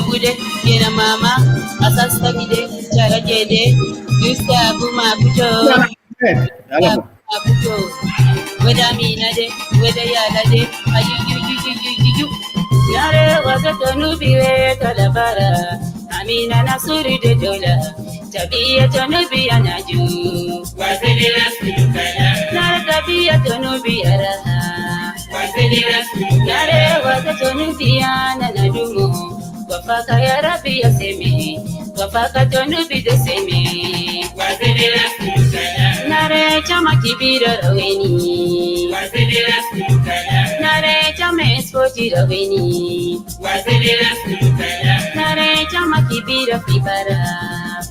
Bude, Kena Mama, Asasta Gide, Charajede, Yusta Buma Puto, whether me nade, whether Yalade, you. Nare was a Tonubi, Kalabara, Amina Nasuri de Dola, Tabia Tonubi Anaju, was the last Nara Tabia Tonubi Araha, was the last Nare was a Tonubi Anadumo. Wafaka ya Rabbi ya semi, wafaka tonubi de semi. Wazidira sukala, nare chama kibira raweni. Wazidira sukala, nare chama espoti raweni. Wazidira sukala, nare chama kibira fibara.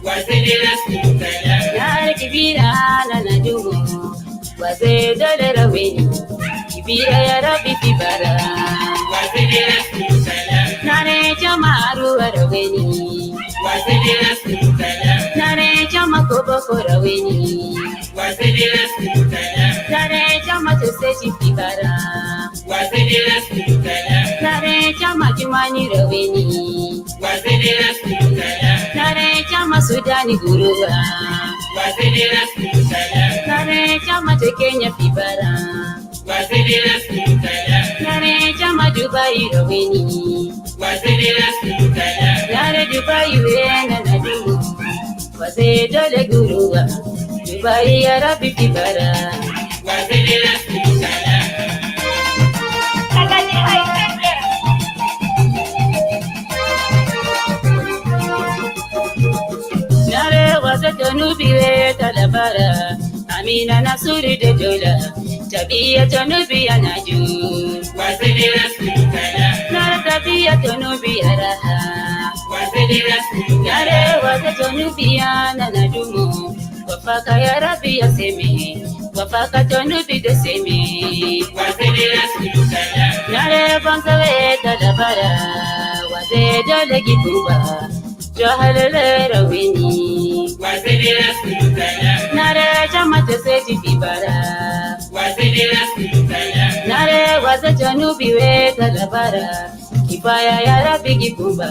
Wazidira sukala, nare kibira na najumo. Wazidole raweni, kibira ya Rabbi fibara. Wazidira sukala. Nare chama aruaraweni, wazidira sukala. Nare chama koboko raweni, wazidira sukala. Nare chama tesechi fibara, wazidira sukala. Nare chama jumani raweni, wazidira sukala. Nare chama Sudani guruwa, wazidira sukala. Nare chama tekenya fibara, wazidira sukala. Nare chama Dubai raweni. Wazidira sukala, nare Dubai wena na dugu. Wazidole guruwa, Dubai ya Rabbi kibara. Wazidira sukala. Nare wazatonubi we talabara, Amina Nasuri de Dola, Tabia tonubi anaju. Wazidira sukala. Tabia tonubi araha, wazidira sukala, waza tonubi ana nadumo, wafaka ya Rabbi ya semi, wafaka tonubi de semi, wazidira sukala, nare banza we talabara, wazidole gituba, johalele rawini, wazidira sukala, nare chama tesechi fibara, wazidira sukala, nare waza tonubi we talabara. Kifaya ya Rabbi kikumba,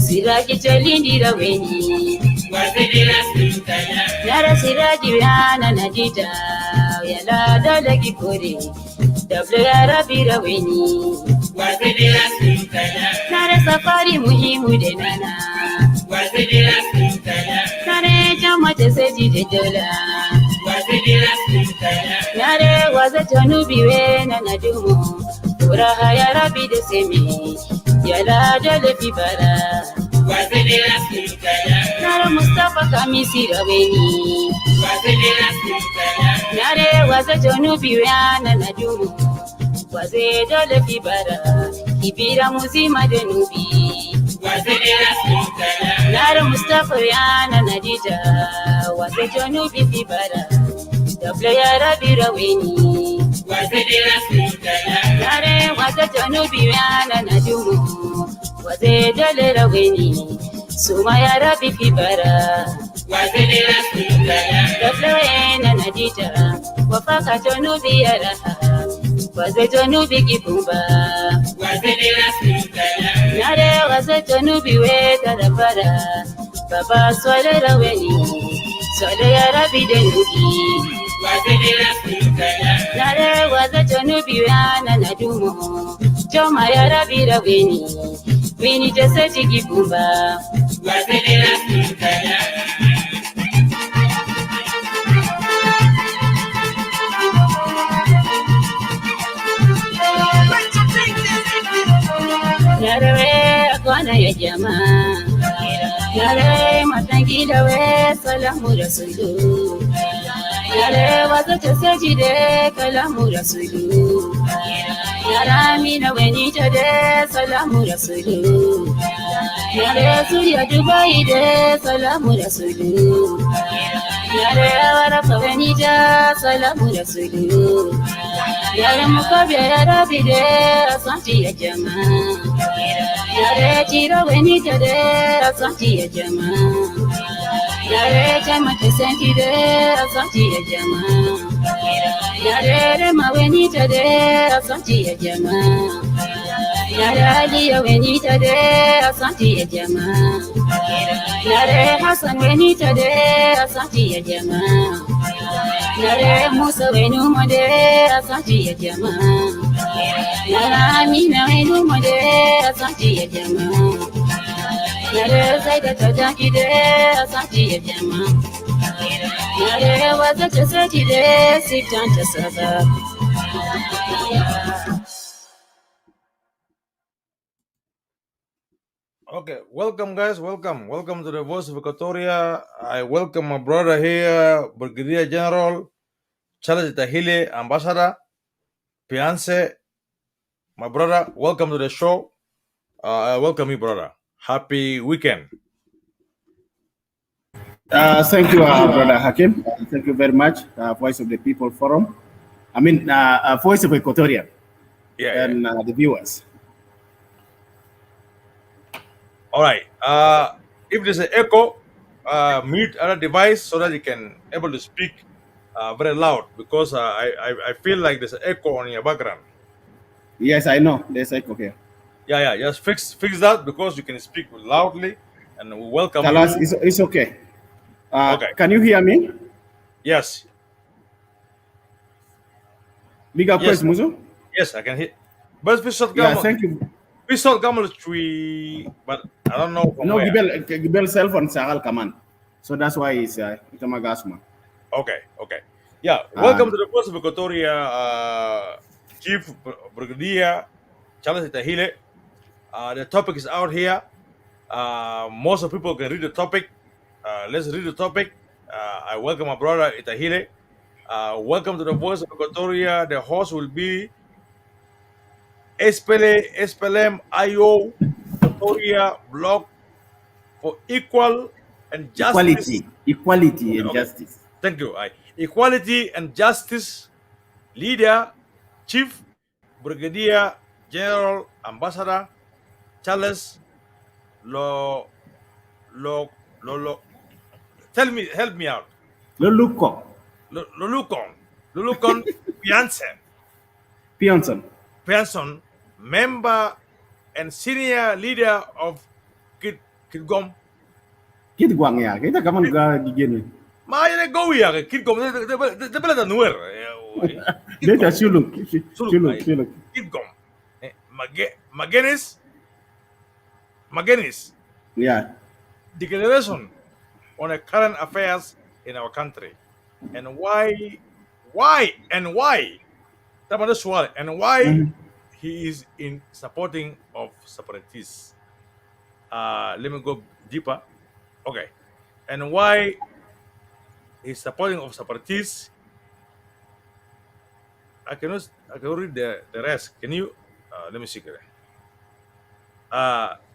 siraji chalindira weni. Wazidira sukala, nara siraji yana najita, yala dole kipore, double ya Rabbi raweni. Wazidira sukala, nara safari muhimu denana. Wazidira sukala, nare chama teseji de dola. Wazidira sukala, nare waza tonubi wena nadumo. Uraha ya Rabbi de semi, yala dole fibara. Wazidira sukala, nare Mustafa kamisi raweni. Wazidira sukala, nare waza tonubi wena nadumo. Wazidole fibara, kibira muzima denubi. Wazidira sukala, nare Mustafa yana nadija. Waza tonubi fibara, double ya Rabbi raweni. Wazidira sukala, nare waza tonubi yana nadumo. Wazidole raweni, suma ya Rabbi fibara. Wazidira sukala, double yana nadija. Wafaka tonubi araha, waza tonubi kipumba. Wazidira sukala, nare waza tonubi we talabara. Baba swale raweni, swale ya Rabbi denubi. Wazidira sukala, nare waza tonubi yana nadumo. Choma ya Rabbi raweni, wini tesechi kipumba. Wazidira sukala. Nare akwana ya jamaa, nare matangila we salamu rasulu. Nare waza teseji de kalamu rasulu. Nare mina wenita de salamu rasulu. Nare Surya Dubai de salamu rasulu. Nare warafa wenita salamu rasulu. Nare mukabya ya Rabbi de asanti ya jamaa. Nare chiro wenita de asanti ya jamaa. Nare chama tesenti de asanti ya jamaa. Nare rema wenita de asanti ya jamaa. Naraji wenita de asanti ya jamaa. Nare Hassan wenita de asanti ya jamaa. Nare Musa wenuma de asanti ya jamaa. Nara Amina wenuma de asanti ya jamaa. Nare Zaida Tadaki de asanti ya jamaa. Nare Wazata Sati de Sitanta Sabah. Okay, welcome guys, welcome to the Voice of Equatoria. I welcome my brother here, Brigadier General Charles Itahile, Ambassador, Fiance, my brother. Welcome to the show. I welcome you, brother. Happy weekend. Thank you, Brother Hakim. Thank you very much, Voice of the People Forum. I mean, Voice of Equatoria, and the viewers. All right. If there's an echo, mute other device so that you can able to speak very loud, because I feel like there's an echo on your background. Yes, I know there's echo here. Yeah. Just fix that, because you can speak loudly, and we welcome Tell you. us, it's okay. Okay. Can you hear me? Yes. Big up, Yes. Muzo? Yes, I can hear. But thank you. We saw Gamal tree, but I don't know from no, where. Gibel cell phone Sahal command. So that's why it's Itamagasma. Okay. Yeah. Welcome to the Voice of Equatoria, Chief Brigadier Charles Itahile. The topic is out here. Most of people can read the topic. Let's read the topic. I welcome my brother Itahile. Welcome to the Voice of Equatoria. The host will be SPLM IO Equatoria Block for equal and justice. Equality and justice. Thank you. Equality and Justice Leader, Chief Brigadier General Ambassador Charles help me out. LOLUKOK. LOLUKOK Pioneson, member and senior leader of Kitgwang. Kitgwang ya, kita kaman gigini. Maya go ya, Kitgwang. The better nuer. Data Shuluk. Kitgwang. Mangenis. Yeah. Declaration on the current affairs in our country, and why he is in supporting of separatists. Let me go deeper. Okay, and why he's supporting of separatists. I cannot read the rest. Can you? Let me see.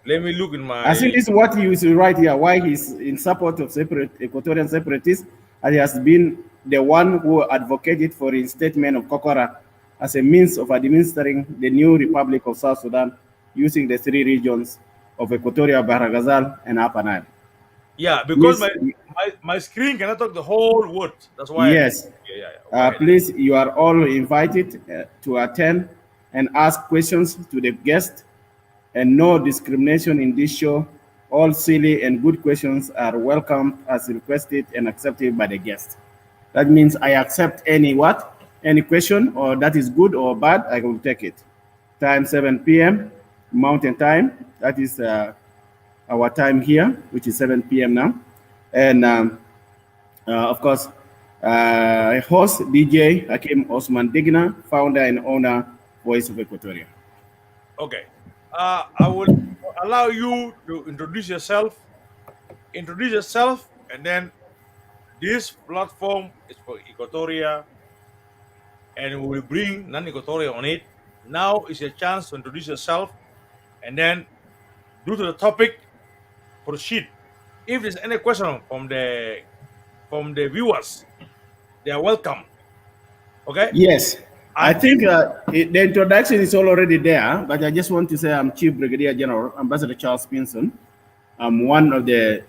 Let me look in my. I think this is what he is right here. Why he's in support of Equatorian separatists, and he has been the one who advocated for the reinstatement of Kokora as a means of administering the new Republic of South Sudan using the three regions of Equatoria, Bahr, Ghazal, and Upper Nile. Yeah, because my screen cannot talk the whole word. That's why. Yes. Please, you are all invited to attend and ask questions to the guest. And no discrimination in this show. All silly and good questions are welcomed as requested and accepted by the guest. That means I accept any question, or that is good or bad, I will take it. Time 7 p.m. Mountain Time. That is our time here, which is 7 p.m. now. And of course, host DJ Hakim Osman Digna, founder and owner Voice of Equatoria. Okay. I will allow you to introduce yourself, and then this platform is for Equatoria, and we will bring non-Equatoria on it. Now is your chance to introduce yourself, and then due to the topic, proceed. If there's any question from the viewers, they are welcome. Okay? Yes. I think the introduction is already there, but I just want to say I'm Chief Brigadier General Ambassador Charles Pinson. I'm one of the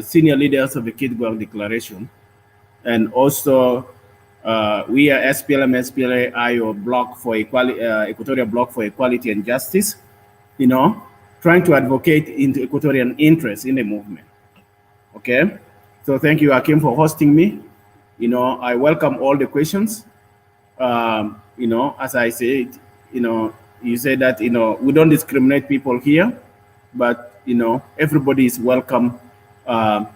senior leaders of the Kitgwang Declaration, and also We are SPLM, SPLA IO Block for Equality, Equatoria Block for Equality and Justice, trying to advocate into Equatorian interests in the movement. Okay, so thank you, Hakim, for hosting me. I welcome all the questions. As I said, you say that, we don't discriminate people here, but, everybody is welcome, to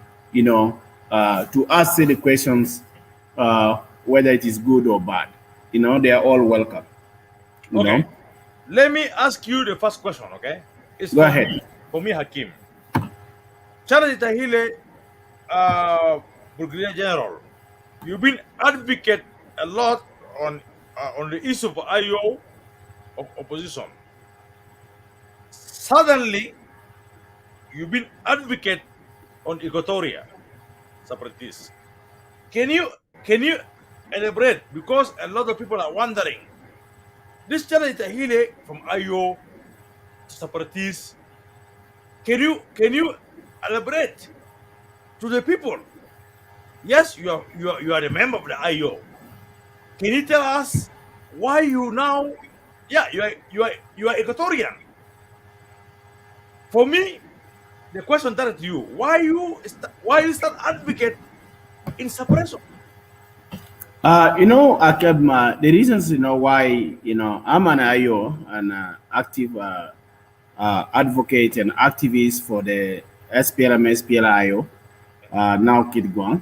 ask the questions, whether it is good or bad. They are all welcome. Okay. Let me ask you the first question, okay? Go ahead. For me, Hakim. Charles Itahile, Brigadier General, you've been advocate a lot on the issue of IO of opposition. Suddenly, you've been advocate on Equatoria Separatists. Can you elaborate? Because a lot of people are wondering. This Charles Itahile from IO Separatists. Can you elaborate to the people? Yes, you are a member of the IO. Can you tell us why you now? Yeah, you are Equatorian. For me, the question that to you: why you start advocate in separation? Akeb, the reasons why I'm an IO and active advocate and activist for the SPLM SPLA IO, now Kitgwang.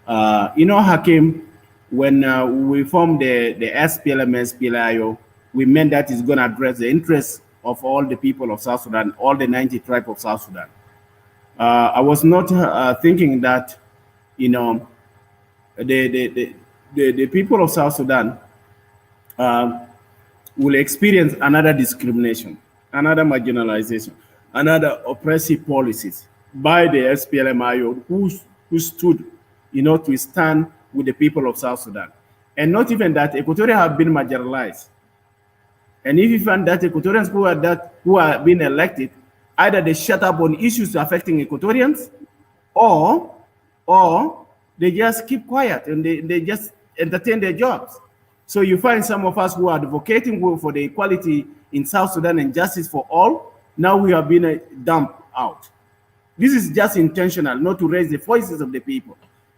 Hakim, when we formed the SPLM SPLA IO, we meant that it's going to address the interests of all the people of South Sudan, all the 90 tribes of South Sudan. I was not thinking that, the people of South Sudan will experience another discrimination, another marginalization, another oppressive policies by the SPLM-IO who stood, to stand with the people of South Sudan. And not even that, Equatoria have been marginalized. And if you find that Equatorians who are being elected, either they shut up on issues affecting Equatorians, or they just keep quiet and they just entertain their jobs. So you find some of us who are advocating for the equality in South Sudan and justice for all, now we have been dumped out. This is just intentional, not to raise the voices of the people.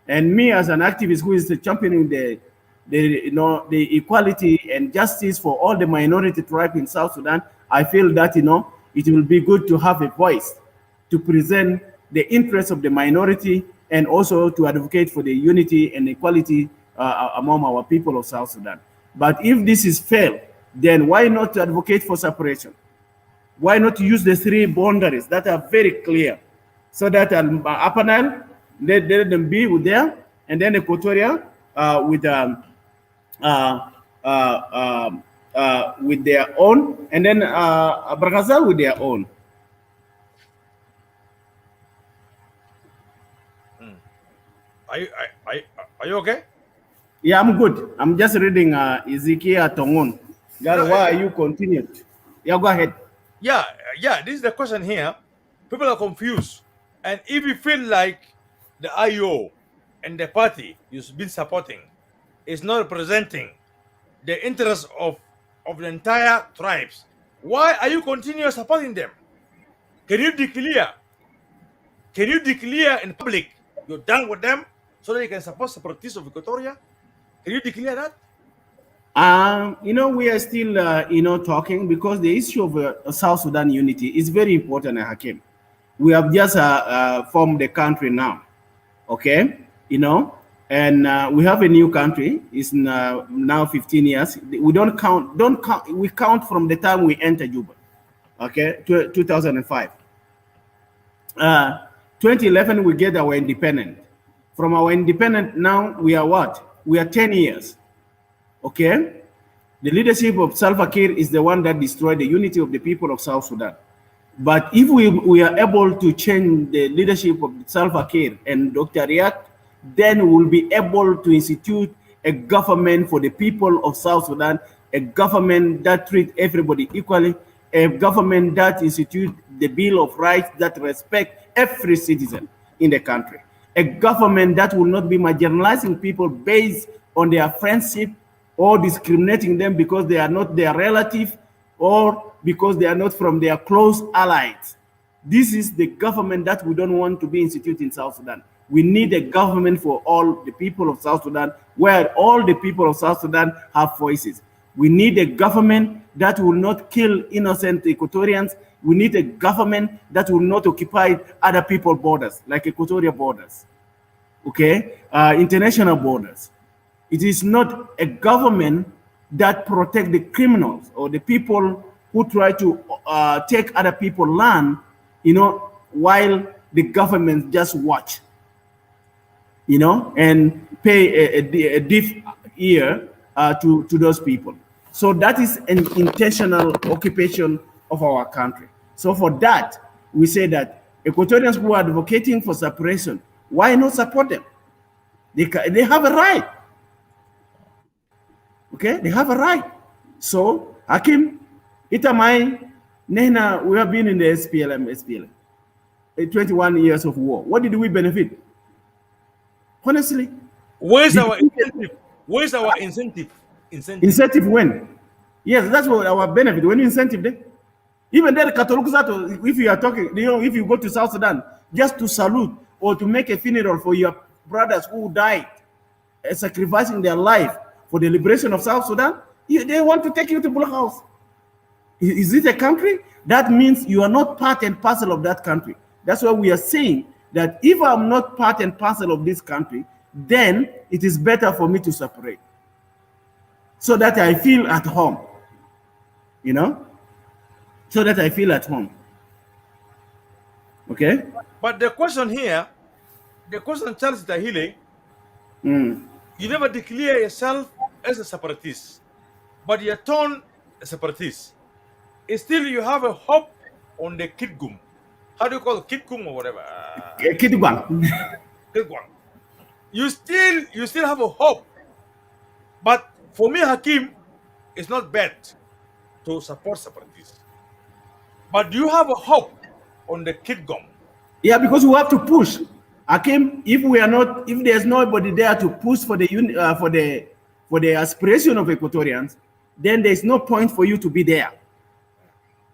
And me as an activist who is championing the equality and justice for all the minority tribes in South Sudan, I feel that, it will be good to have a voice to present the interests of the minority and also to advocate for the unity and equality among our people of South Sudan. But if this is failed, then why not advocate for separation? Why not use the three boundaries that are very clear, so that Upper Nile, let them be with there, and then Equatoria with their own, and then Ghazal with their own. Are you okay? Yeah, I'm good. I'm just reading Ezekiel Tongun. Why are you continued? Yeah, go ahead. Yeah. This is the question here. People are confused, and if you feel like the IO and the party you've been supporting is not representing the interests of the entire tribes, why are you continuing supporting them? Can you declare in public you're done with them so that you can support separatists of Equatoria? Can you declare that? We are still, talking, because the issue of South Sudan unity is very important, Hakim. We have just formed the country now, okay? And we have a new country. It's now 15 years. We don't count. We count from the time we enter Juba, okay? 2005. 2011, we get our independence. From our independence now, we are what? We are 10 years. Okay, the leadership of Salva Kiir is the one that destroyed the unity of the people of South Sudan. But if we are able to change the leadership of Salva Kiir and Dr. Riek, then we'll be able to institute a government for the people of South Sudan, a government that treats everybody equally, a government that institutes the Bill of Rights that respect every citizen in the country. a government that will not be marginalizing people based on their friendship or discriminating them because they are not their relative or because they are not from their close allies. This is the government that we don't want to be instituted in South Sudan. We need a government for all the people of South Sudan, where all the people of South Sudan have voices. We need a government that will not kill innocent Equatorians. We need a government that will not occupy other people's borders, like Equatoria borders, okay? International borders. It is not a government that protect the criminals or the people who try to take other people's land, you know, while the government just watch, you know, and pay a deaf ear to those people. So that is an intentional occupation of our country. So for that, we say that Equatorians who are advocating for separation, why not support them? They have a right. Okay, they have a right. So, Hakim, Itamai, Nehna, we have been in the SPLM, 21 years of war. What did we benefit? Honestly, where's our incentive? Where's our incentive? Incentive when? Yes, that's what our benefit. When you incentive them, even there, if you are talking, you know, if you go to South Sudan, just to salute or to make a funeral for your brothers who died, sacrificing their life for the liberation of South Sudan, they want to take you to Black House. Is it a country? That means you are not part and parcel of that country. That's why we are saying that if I'm not part and parcel of this country, then it is better for me to separate so that I feel at home, you know, so that I feel at home. Okay? But the question here, the question Charles Itahile, you never declare yourself as a separatist, but you're turned a separatist. Still, you have a hope on the Kitgum. How do you call it? Kitgum or whatever? Kitgwang. Kitgwang. You still have a hope. But for me, Hakim, it's not bad to support separatists. But do you have a hope on the Kitgum? Yeah, because we have to push. Hakim, if there's nobody there to push for the aspiration of Equatorians, then there's no point for you to be there.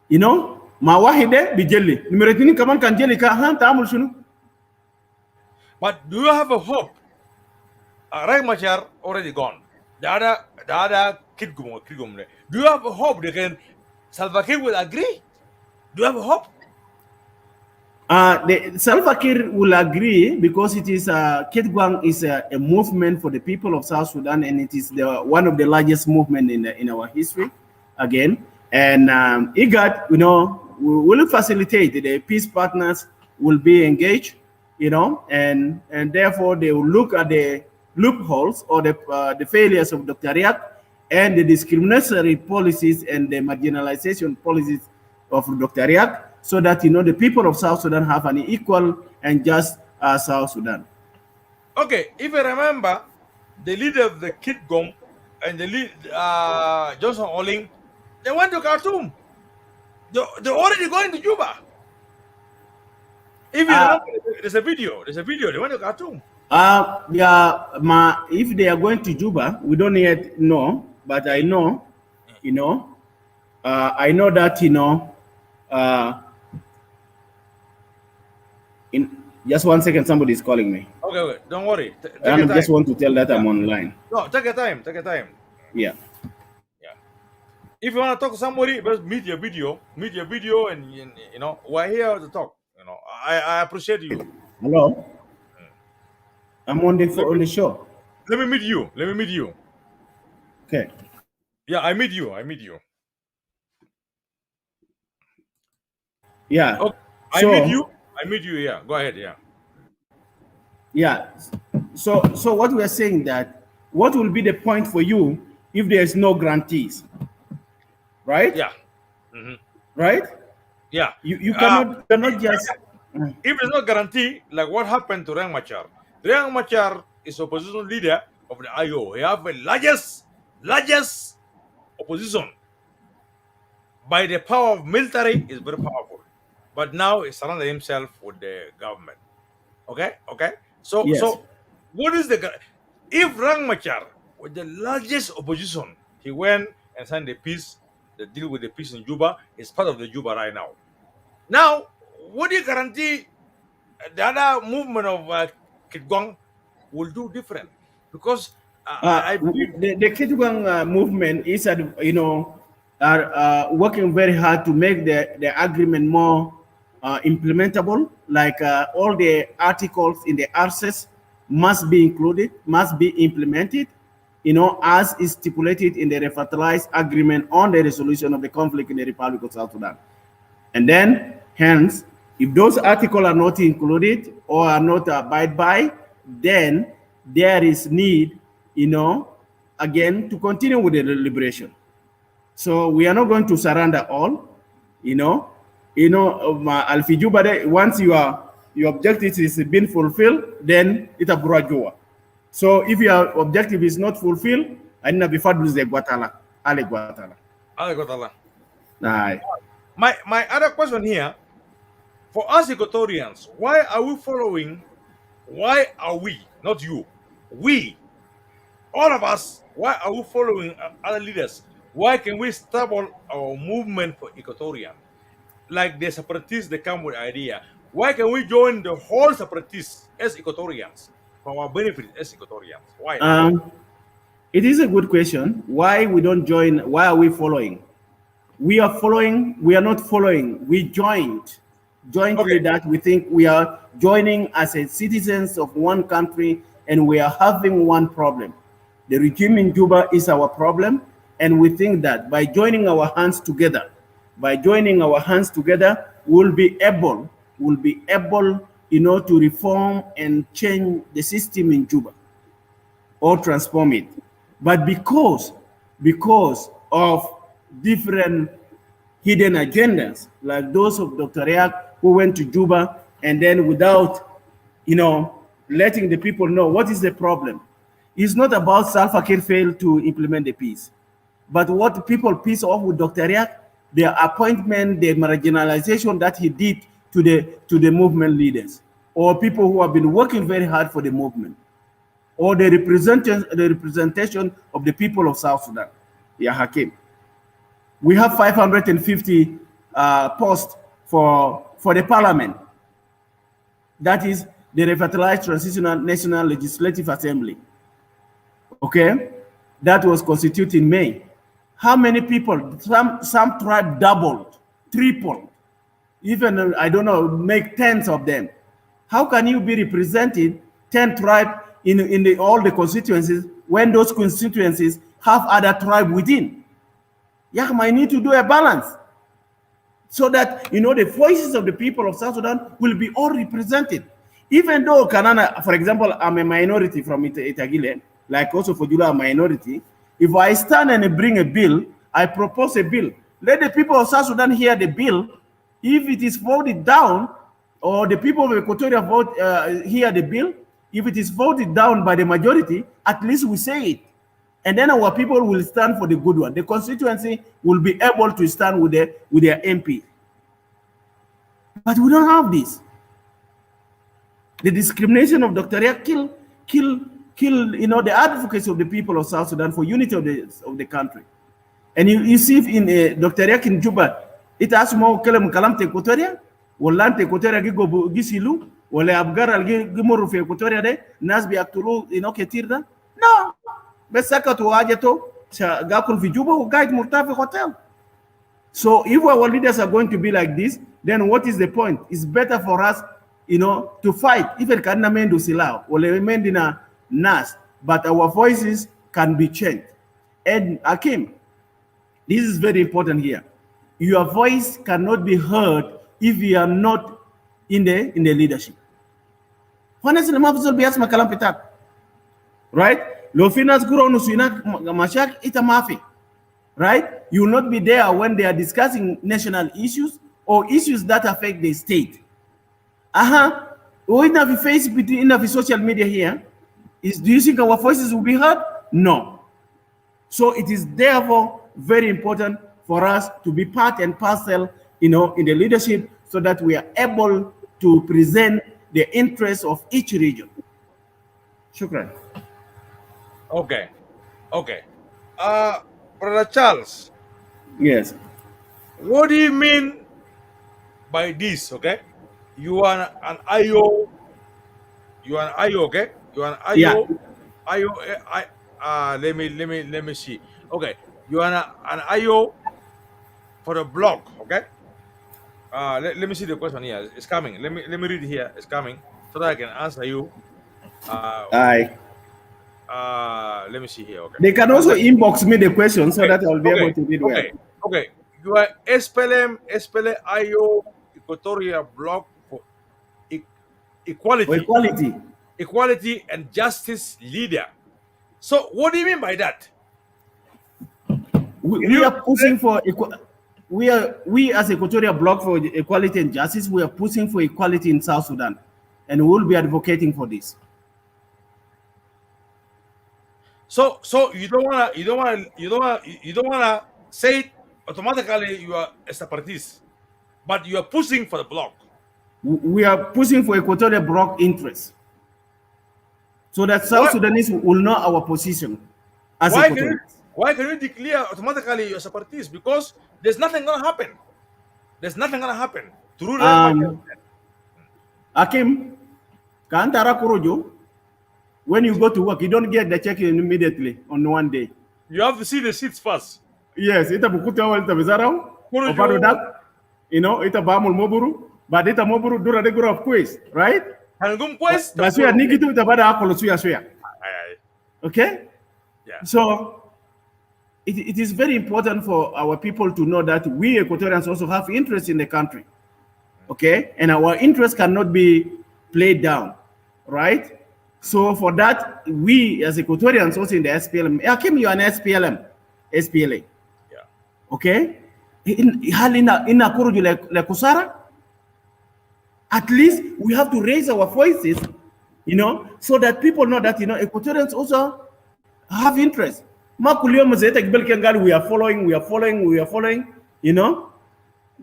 You know, ma wahide bijelli. Nimeretini kaman kan jeli ka ta'amul shunu. But do you have a hope? Rai Machar already gone. The other Kitgum. Do you have a hope that Salva Kiir will agree? Do you have a hope? The Salva Kiir will agree because it is Kitgwang is a movement for the people of South Sudan, and it is one of the largest movement in our history. Again, and IGAD, you know, will facilitate the peace partners will be engaged, you know, and therefore they will look at the loopholes or the failures of Dr. Riak and the discriminatory policies and the marginalization policies of Dr. Riak, so that, you know, the people of South Sudan have an equal and just South Sudan. Okay, if I remember, the leader of the Kitgum and the lead, Johnson Oling, they went to Khartoum. They're already going to Juba. If you remember, there's a video. They went to Khartoum. If they are going to Juba, we don't yet know, but I know, you know, I know that, you know, in just 1 second, somebody is calling me. Okay, don't worry. I just want to tell that I'm online. No, take your time. Yeah. If you want to talk to somebody, just meet your video, and you know, we're here to talk. You know, I appreciate you. Hello. I'm on the show. Let me meet you. Okay. Yeah, I meet you. Yeah. Okay. I meet you. Yeah. Go ahead. Yeah. Yeah. So what we are saying that what will be the point for you if there is no grantees, right? Yeah. Right. Yeah. You cannot just. If there's no guarantee, like what happened to Riek Machar. Riek Machar is opposition leader of the IO. He have the largest opposition. By the power of military, is very powerful. But now he surrounded himself with the government. Okay? So, Yes. what is if Rang Machar was the largest opposition, he went and signed the peace, the deal with the peace in Juba, is part of the Juba right now. Now, what do you guarantee the other movement of Kitgwang will do different? Because I believe. The Kitgwang movement is, are working very hard to make the agreement more implementable. Like all the articles in the RCS must be included, must be implemented, as is stipulated in the revitalized agreement on the resolution of the conflict in the Republic of South Sudan. And then, hence, if those articles are not included or are not abide by, then there is need, again, to continue with the deliberation. So we are not going to surrender all, Alfijuba, once your objective is being fulfilled, then it's a gradual. So if your objective is not fulfilled, I need to be fed with the Guatala, Ale Guatala. Aye. My other question here, for us Equatorians, why are we, not you, we, all of us, why are we following other leaders? Why can we stable our movement for Equatorian? Like the separatists, they come with idea. Why can we join the whole separatists as Equatorians for our benefit as Equatorians? Why? It is a good question. Why we don't join? Why are we following? We are following. We are not following. We joined. Jointly, that we think we are joining as a citizens of one country, and we are having one problem. The regime in Juba is our problem, and we think that by joining our hands together, we'll be able, to reform and change the system in Juba or transform it. But because of different hidden agendas, like those of Dr. Riak, who went to Juba and then without, letting the people know what is the problem. It's not about Salva Kiir failed to implement the peace, but what people piss off with Dr. Riak, the appointment, the marginalization that he did to the movement leaders, or people who have been working very hard for the movement, or the representation of the people of South Sudan. Yeah, Hakim. We have 550 posts for the parliament. That is the revitalized Transitional National Legislative Assembly. Okay? That was constituted in May. How many people? Some tribe doubled, tripled, even, I don't know, make tens of them. How can you be representing 10 tribes in all the constituencies when those constituencies have other tribe within? Yeah, might need to do a balance so that, the voices of the people of South Sudan will be all represented. Even though Kanana, for example, I'm a minority from Itahile, like also for Jula, a minority. If I stand and bring a bill, I propose a bill. Let the people of South Sudan hear the bill. If it is voted down, or the people of Equatoria hear the bill, if it is voted down by the majority, at least we say it. And then our people will stand for the good one. The constituency will be able to stand with their MP. But we don't have this. The discrimination of Dr. Riak kill the advocacy of the people of South Sudan for unity of the country. And you see in Dr. Riak in Juba, it has more kalam te Equatoria, walante Equatoria gisilu, wale abgar gimoru fe Equatoria de, nas bi aktulu ketirda. No. Besaka to ajeto, gakul fi Juba who guide Murtafi Hotel. So if our leaders are going to be like this, then what is the point? It's better for us, to fight. Even kanna mendu silao, wale mendina nas, but our voices can be changed. And Hakim, this is very important here. Your voice cannot be heard if you are not in the leadership. Right? Right? You will not be there when they are discussing national issues or issues that affect the state. We have a face between the social media here. Do you think our voices will be heard? No. So it is therefore very important for us to be part and parcel, in the leadership, so that we are able to present the interests of each region. Shukran. Okay. Okay. Brother Charles, Yes. what do you mean by this? Okay. You are an IO. You are an IO. Okay. You are an Yeah. IO. IO. Let me see. Okay. You are an IO for the block. Okay. Let me see the question here. It's coming. Let me read it here. It's coming so that I can answer you. I. Let me see here. Okay. They can also inbox me the question so that I'll be able to read well. Okay. You are SPLA IO Equatoria Block for For equality and justice leader. So what do you mean by that? We are pushing for we as Equatoria Block for equality and justice. We are pushing for equality in South Sudan, and we will be advocating for this. So you don't wanna say it automatically you are a separatist, but you are pushing for the block. We are pushing for Equatorial Block interests, so that South Sudanese will know our position as Equatorians. Why can you declare automatically you're a separatist? Because there's nothing gonna happen. There's nothing gonna happen. Hakim, Kantara Kurojo, when you go to work, you don't get the check immediately on one day. You have to see the seats first. Yes, ita bukuta wal tabizarao. You know, ita bamul moburu, but ita moburu dura de gura of quiz, right? Hangum quiz. Basuya nikitu ita bada akolo suya. Okay? Yeah. So it is very important for our people to know that we Equatorians also have interest in the country. Okay? And our interest cannot be played down, right? So for that, we as Equatorians also in the SPLM, Hakim, you are an SPLM, SPLA. Yeah. Okay? In Kuruju like Kusara, at least we have to raise our voices, you know, so that people know that, you know, Equatorians also have interest. We are following, you know.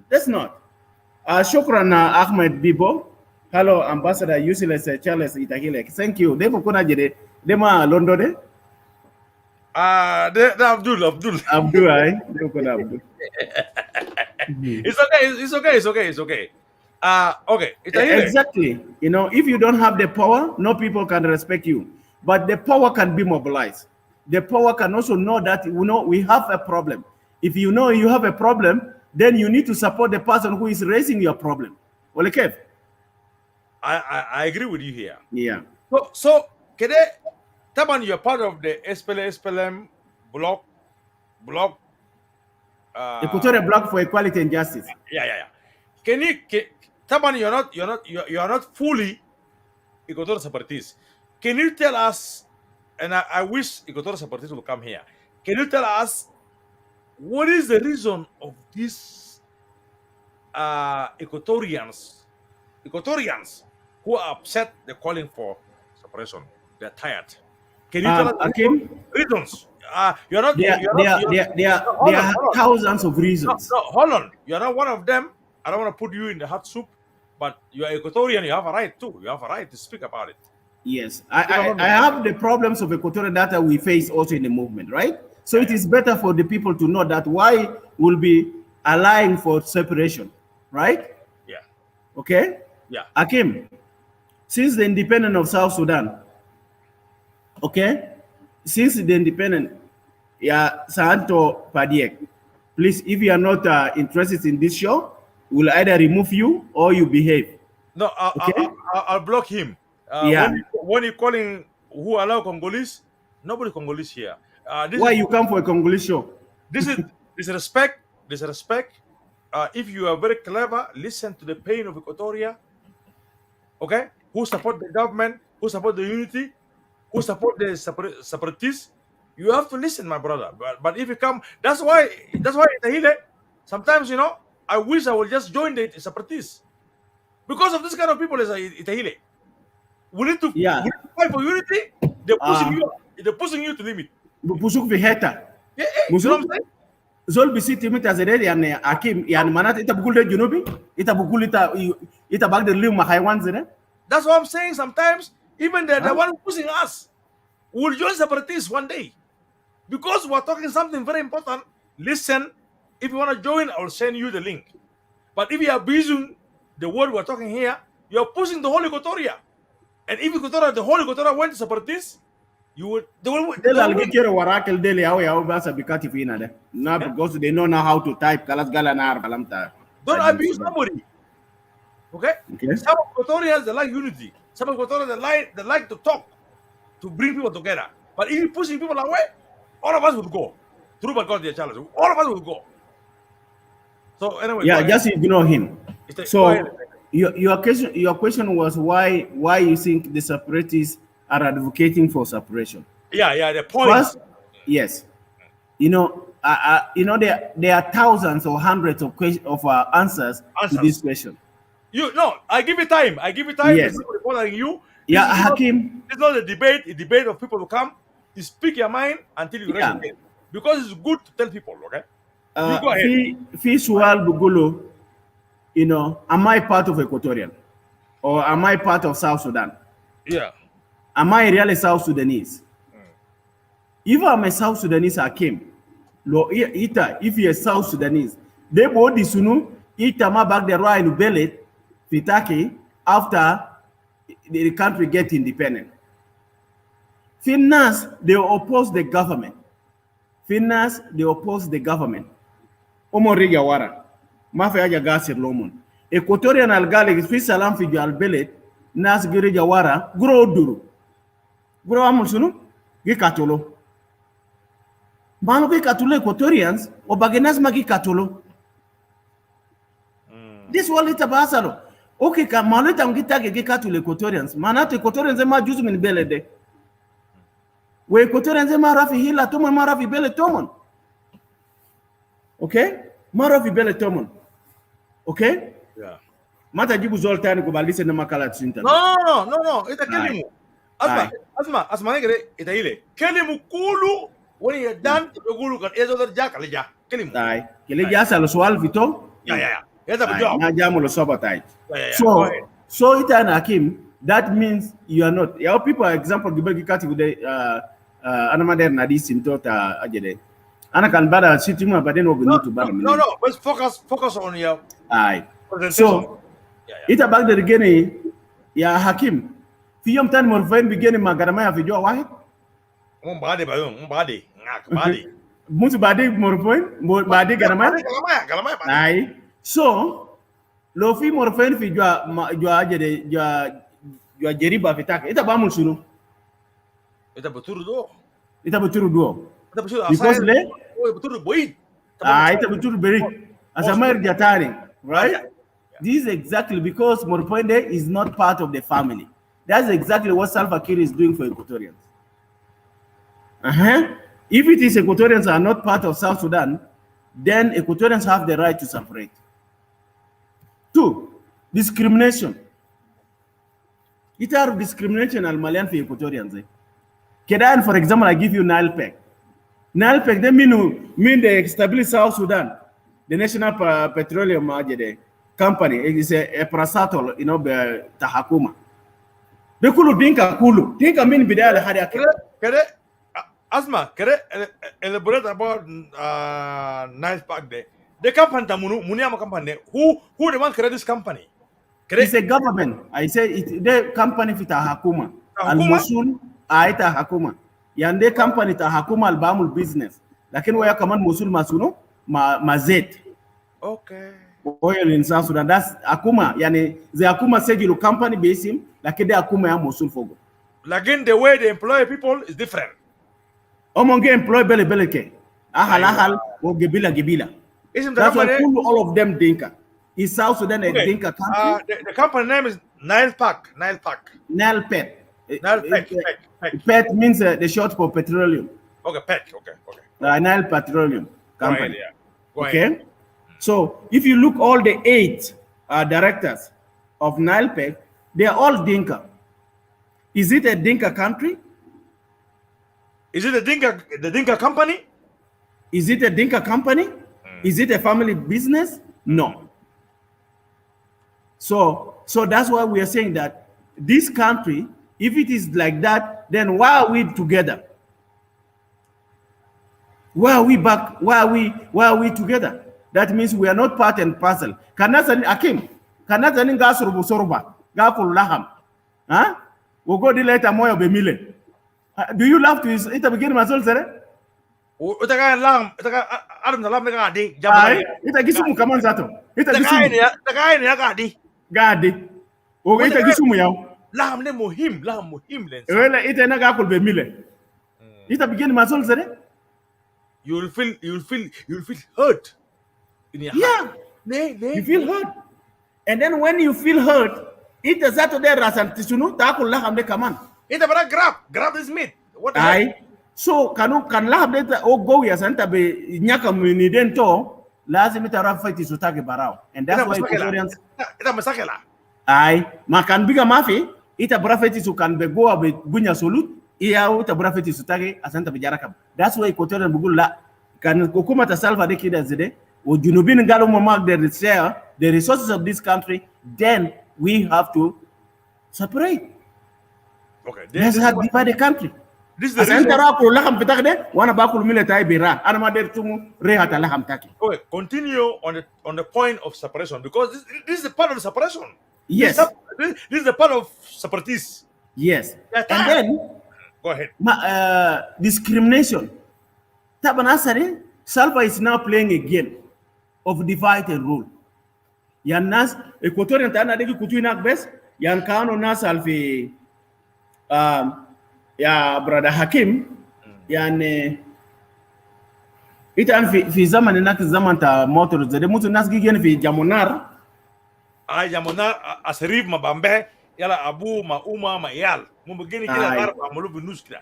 That's not. Shukran Ahmed Bibo. Hello, Ambassador Useless Charles Itahile. Thank you. Demo kuna jede. Dema Londo de? Abdul. Abdul, I. Demo kuna Abdul. It's okay. Okay. Exactly. You know, if you don't have the power, no people can respect you. But the power can be mobilized. The power can also know that, you know, we have a problem. If you know you have a problem, then you need to support the person who is raising your problem. Well, okay. I agree with you here. Yeah. So Kede, Taban, you're part of the SPLM block. Equatorial Block for Equality and Justice. Yeah. Taban, you're not fully Equatorial Separatists. Can you tell us? And I wish Equatorial Separatists will come here. Can you tell us what is the reason of these Equatorians who are upset? They're calling for separation. They're tired. Can you tell us reasons? There are thousands of reasons. No, hold on. You're not one of them. I don't want to put you in the hot soup, but you're Equatorian. You have a right too. You have a right to speak about it. Yes, I have the problems of Equatorial data we face also in the movement, right? So it is better for the people to know that why we'll be allying for separation, right? Yeah. Okay? Yeah. Hakim, since the independence of South Sudan, okay? Since the independence, Santo Padiek, please, if you are not interested in this show, we'll either remove you or you behave. No, I'll block him. When you calling who allow Congolese, nobody Congolese here. Why you come for a Congolese show? This is disrespect. If you are very clever, listen to the pain of Equatoria. Okay, who support the government, who support the unity, who support the separatists. You have to listen, my brother. But if you come, that's why Itahile, sometimes, you know, I wish I would just join the separatists because of this kind of people as Itahile. We need to fight for unity. They're pushing you to limit. Pusuk viheta. Yeah, you know what I'm saying? Zol bisi timit azere yani Hakim yani manat ita bukul de junubi ita bukul ita bagde liu mahaywan zere. That's what I'm saying. Sometimes Even the one pushing us will join separatists one day. Because we're talking something very important. Listen, if you want to join, I'll send you the link. But if you are abusing the word we're talking here, you're pushing the whole Equatoria. And if Equatoria, the whole Equatoria went to separatists, you would they will win. Now because they know now how to type. Don't abuse somebody. Okay? Some Equatorians, they like unity. Some Equatorians, they like to talk, to bring people together. But if you're pushing people away, all of us will go. Through but God, their challenge. All of us will go. So anyway, yeah, just ignore him. So your question was why you think the separatists are advocating for separation? Yeah, the point. First, yes, there are thousands or hundreds of answers to this question. I give you time. Yes. You. Yeah, Hakim. It's not a debate. A debate of people who come. You speak your mind until you raise your hand. Because it's good to tell people, okay? You go ahead. Sual Bugulo, am I part of Equatorian? Or am I part of South Sudan? Yeah. Am I really South Sudanese? If I'm a South Sudanese, Hakim, if you're a South Sudanese, they both disunu, Itama back the right in Belet, Fitaki, after the country get independent. Finance, they oppose the government. Omori Yawara, Mafia Gasir Lomon. Equatorian Algali, Fisalam Fiju Albelet, Nas Giri Yawara, Gro Duru. Gro Amusunu, Gikatolo. Mano Gikatolo Equatorians, or Bagenas Magi Katolo. This one little basalo. Okay, Maleta Gita Gikatolo Equatorians. Manat Equatorians and Majusum in Belede. We Equatorians and Marafi Hila Tomo Marafi Bele Tomon. Okay? Marafi Bele Tomon. Okay? Yeah. Mata jibu zoltani kubalise na makala tsinta. No. Ita kelimu. Asma negre Itahile. Kelimu kulu when you're done to the gulu kan ezo der jakalija. Kelimu. Tai. Kele jasa lo swal vito? Yeah. Yata bujo. Na jamu lo soba tai. Yeah. So ita na Hakim, that means you are not. Your people example gibagi kati with anamader na disinto ta ajede. Ana kan bada sitima baden ogunutu bada. No. Let's focus on your So, ita back the beginning, ya Hakim. Fiyom tan morfain beginning magarama ya video wahid. Mbadi. Musu badi morfain, badi garama. Ai. So, lo fi morfain fi jua ajede jua jeriba fitaka. Ita ba mulsunu. Ita beturu do. Because le. Beturu boy. Ita beturu beri. Asamer jatari, right? This is exactly because Morpoinde is not part of the family. That's exactly what Salva Kiir is doing for Equatorians. If it is Equatorians are not part of South Sudan, then Equatorians have the right to separate. 2, discrimination. It are discrimination al Malian for Equatorians. Kedan, for example, I give you Nile Peg. Nile Peg, they mean they establish South Sudan, the National Petroleum Company. It is a prasatol, tahakuma. They kulu dinka kulu. Dinka mean bidaya hadi Kere, Asma, elaborate about Nile Park Day. The company Muniama company. Who the one create this company? It's a government. I say the company fita hakuma. Al Mosul aita hakuma. Yande company ta hakuma al bamul business. Lakini waya kaman Mosul masuno mazet. Okay. Oil in South Sudan. That's Akuma. Yani the Akuma Segilu company base him, like the Akuma ya Mosul Fogo. Again, the way they employ people is different. Omonge employ beleke. Ahal or gebila. That's why all of them Dinka. Is South Sudan a Dinka country? The company name is Nile Pet. Pet means the short for petroleum. Okay, Pet. Okay. Nile Petroleum Company. Go ahead. So if you look all the 8 directors of Nile Peg, they are all Dinka. Is it a Dinka country? Is it the Dinka company? Is it a Dinka company? Is it a family business? No. So that's why we are saying that this country If it is like that, then why are we together? Why are we back? Why are we together? That means we are not part and parcel. Kanasa Hakim, kanasa ni gasuru sorba, gakul laham. Huh? We go the later moyo bemile. Do you love to it begin masol sere? Utaga lam, utaga adam na lam ga di. Ay, ita gisumu kaman zato. Ita gisumu. Utaga ni ga di. Gadi. O ita gisumu yaw. Lam muhim len. Wala ita na gakul bemile. Ita begin masol sere? You will feel hurt in your heart. You feel hurt. And then when you feel hurt, it is Saturday rasan tisunu takul laham de kaman. Ita bara grab this meat. What? Ay. So kan laham de o go ya santa be nyaka muniden to lazim ita rafati sutake barao. And that's why Equatorians ita masakela. Ay, makan biga mafi ita brafeti su kan be go be bunya solut. Iya uta brafeti sutake asanta be jarakam. That's why Equatorian bugul la kan kokuma ta salva de kida zede o junubin ngalo mo mag the resources of this country, then we have to separate. Okay. Let's have divide the country. This is the reason. Okay, continue on the point of separation, because this is the part of the separation. Yes. This is the part of separatists. Yes. And then go ahead. Discrimination. Tabanasari, Salva is now playing a game of divide and rule. Yan nas Equatorian tana deki kutu inak bes yan kano nas alfi ya brother Hakim yan ita fi zaman inak zaman ta motor zede mutu nas gigen fi jamunar jamunar asrif mabambe yala abu ma uma ma yal mu begini kila bar amulu binus kila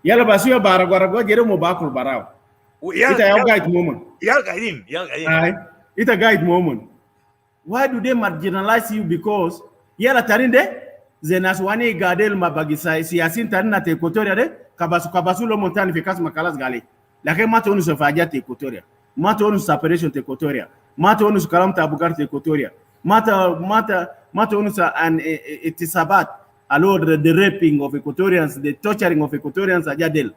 yala basuya baragwarago jere mo bakul barao ita ya guide moment yal gaidin ita guide moment. Why do they marginalize you? Because yala tarinde zenaswani gadel mabagisa siyasin tarina te Equatoria de kabasu lo montani fi kas makalas gale lakini mata onu sofaja te Equatoria, mata onu separation te Equatoria, mata onu kalam ta bugar te Equatoria, mata onu sa an itisabat alo the raping of Equatorians, the torturing of Equatorians ajadel.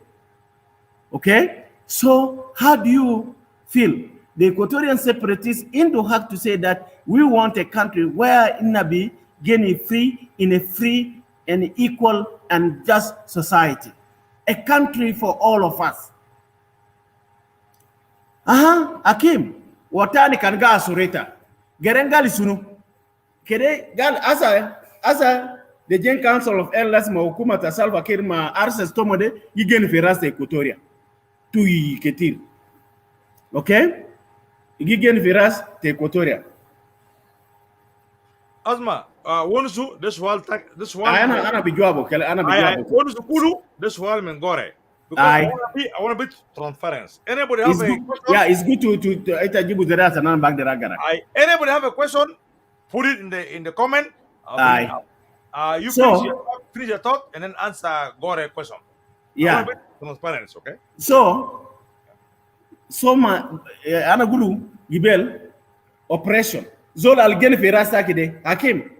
Okay, so how do you feel? The Equatorian separatists have to say that we want a country where Inabi getting free in a free and equal and just society. A country for all of us. Hakim, watani kan ga asureta. Gerengali sunu. Kede gal asa the Gen Council of Elders ma hukuma ta Salva Kiir ma arses tomode yigen firas Equatoria. Tu ketir. Okay? Gigen viras te Equatoria. Asma, wonsu this wall ana bijuabo kele ana bijuabo. Wonsu kudu this wall mengore. Because I want to be transparent. Anybody have a question? Yeah, it's good to itajibu derasa na back the ragara. Anybody have a question? Put it in the comment. You finish your thought and then answer Gore question. Yeah. Transparency, okay? So ana gulu gibel oppression zol algen fi rasta kide Hakim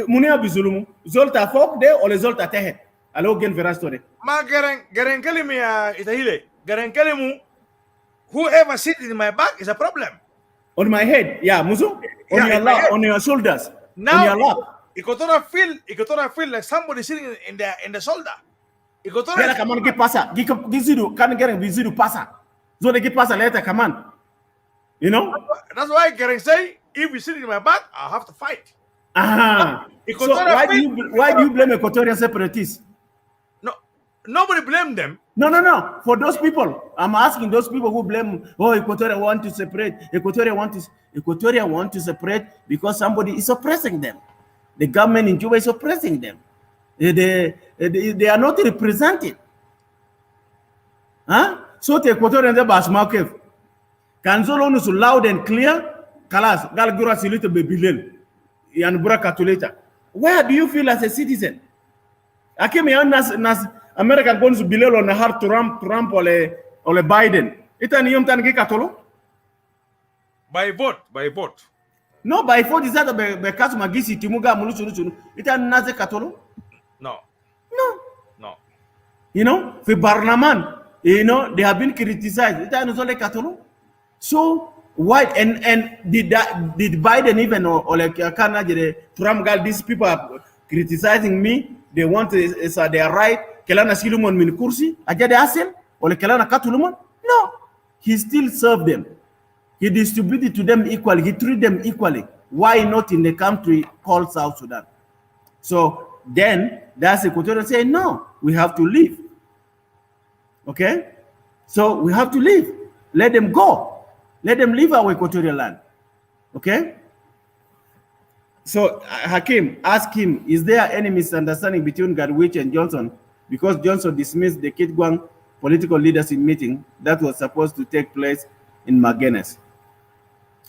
munia bizulumu zol ta fok de o le zol ta tehe alo gen fi rasta de ma garen kelimi ya Itahile garen kelimu whoever sit in my back is a problem on my head muzo on your lap on your shoulders now on your lap Equatoria feel like somebody sitting in the shoulder Equatoria yala kaman ki pasa gizidu kan garen bizidu pasa. So they give us a letter, come on. You know? That's why Gering say, if you sit in my back, I'll have to fight. So why do you blame Equatorian separatists? No, nobody blame them. No. For those people, I'm asking those people who blame, Equatoria want to separate. Equatoria want to separate because somebody is oppressing them. The government in Juba is oppressing them. They are not represented. So the Equatorian the basmakef can zolo nusu loud and clear kalas gal gura silito be bilel yan bura katuleta. Where do you feel as a citizen? Hakim yan nas America gons bilel on har Trump ole Biden ita ni yom tan ki katolo by vote no by vote is that be kasu magisi timuga mulusu ita naze katolo no No. No. You know, for Barnaman, you know, they have been criticized. So why and did Biden even or like Trump got these people are criticizing me? They want is their right. Kelana silumon min kursi ajade asen or kelana katulumon? No, he still served them. He distributed to them equally. He treated them equally. Why not in the country called South Sudan? So then that's Equatorial saying, no, we have to leave. Okay? So we have to leave. Let them go. Let them leave our Equatorial land. Okay? So Hakim, ask him, is there any misunderstanding between Gadwich and Johnson? Because Johnson dismissed the Kitgwang political leadership meeting that was supposed to take place in Mangenis.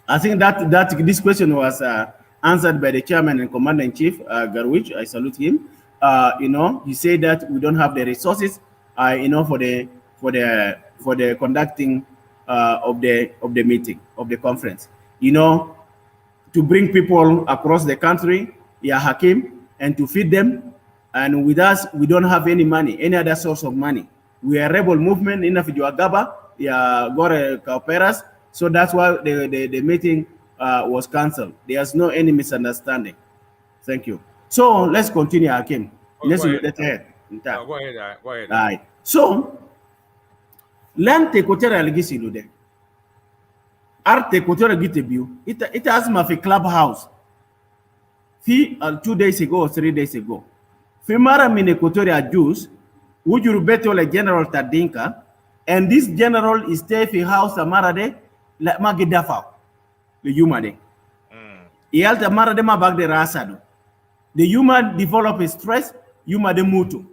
I think that this question was answered by the chairman and commander-in-chief, Garwich. I salute him. You know, he said that we don't have the resources, you know, for the conducting of the meeting, of the conference. You know, to bring people across the country, yeah, Hakim, and to feed them. And with us, we don't have any money, any other source of money. We are a rebel movement in Afijuagaba, yeah, Gore Kauperas. So that's why the meeting was cancelled. There's no any misunderstanding. Thank you. So let's continue, Hakim. Let's go ahead. Go ahead. All right. So, land Equatoria Legacy Lude. Art Equatoria Gitebu. It has my clubhouse. 2 days ago or 3 days ago. Femara min Equatoria Jews, would you bet all a general Tadinka, and this general is staying house Amarade. La magidafa the human Yalta maradema bag the rasado. The human develop stress, human de mutu.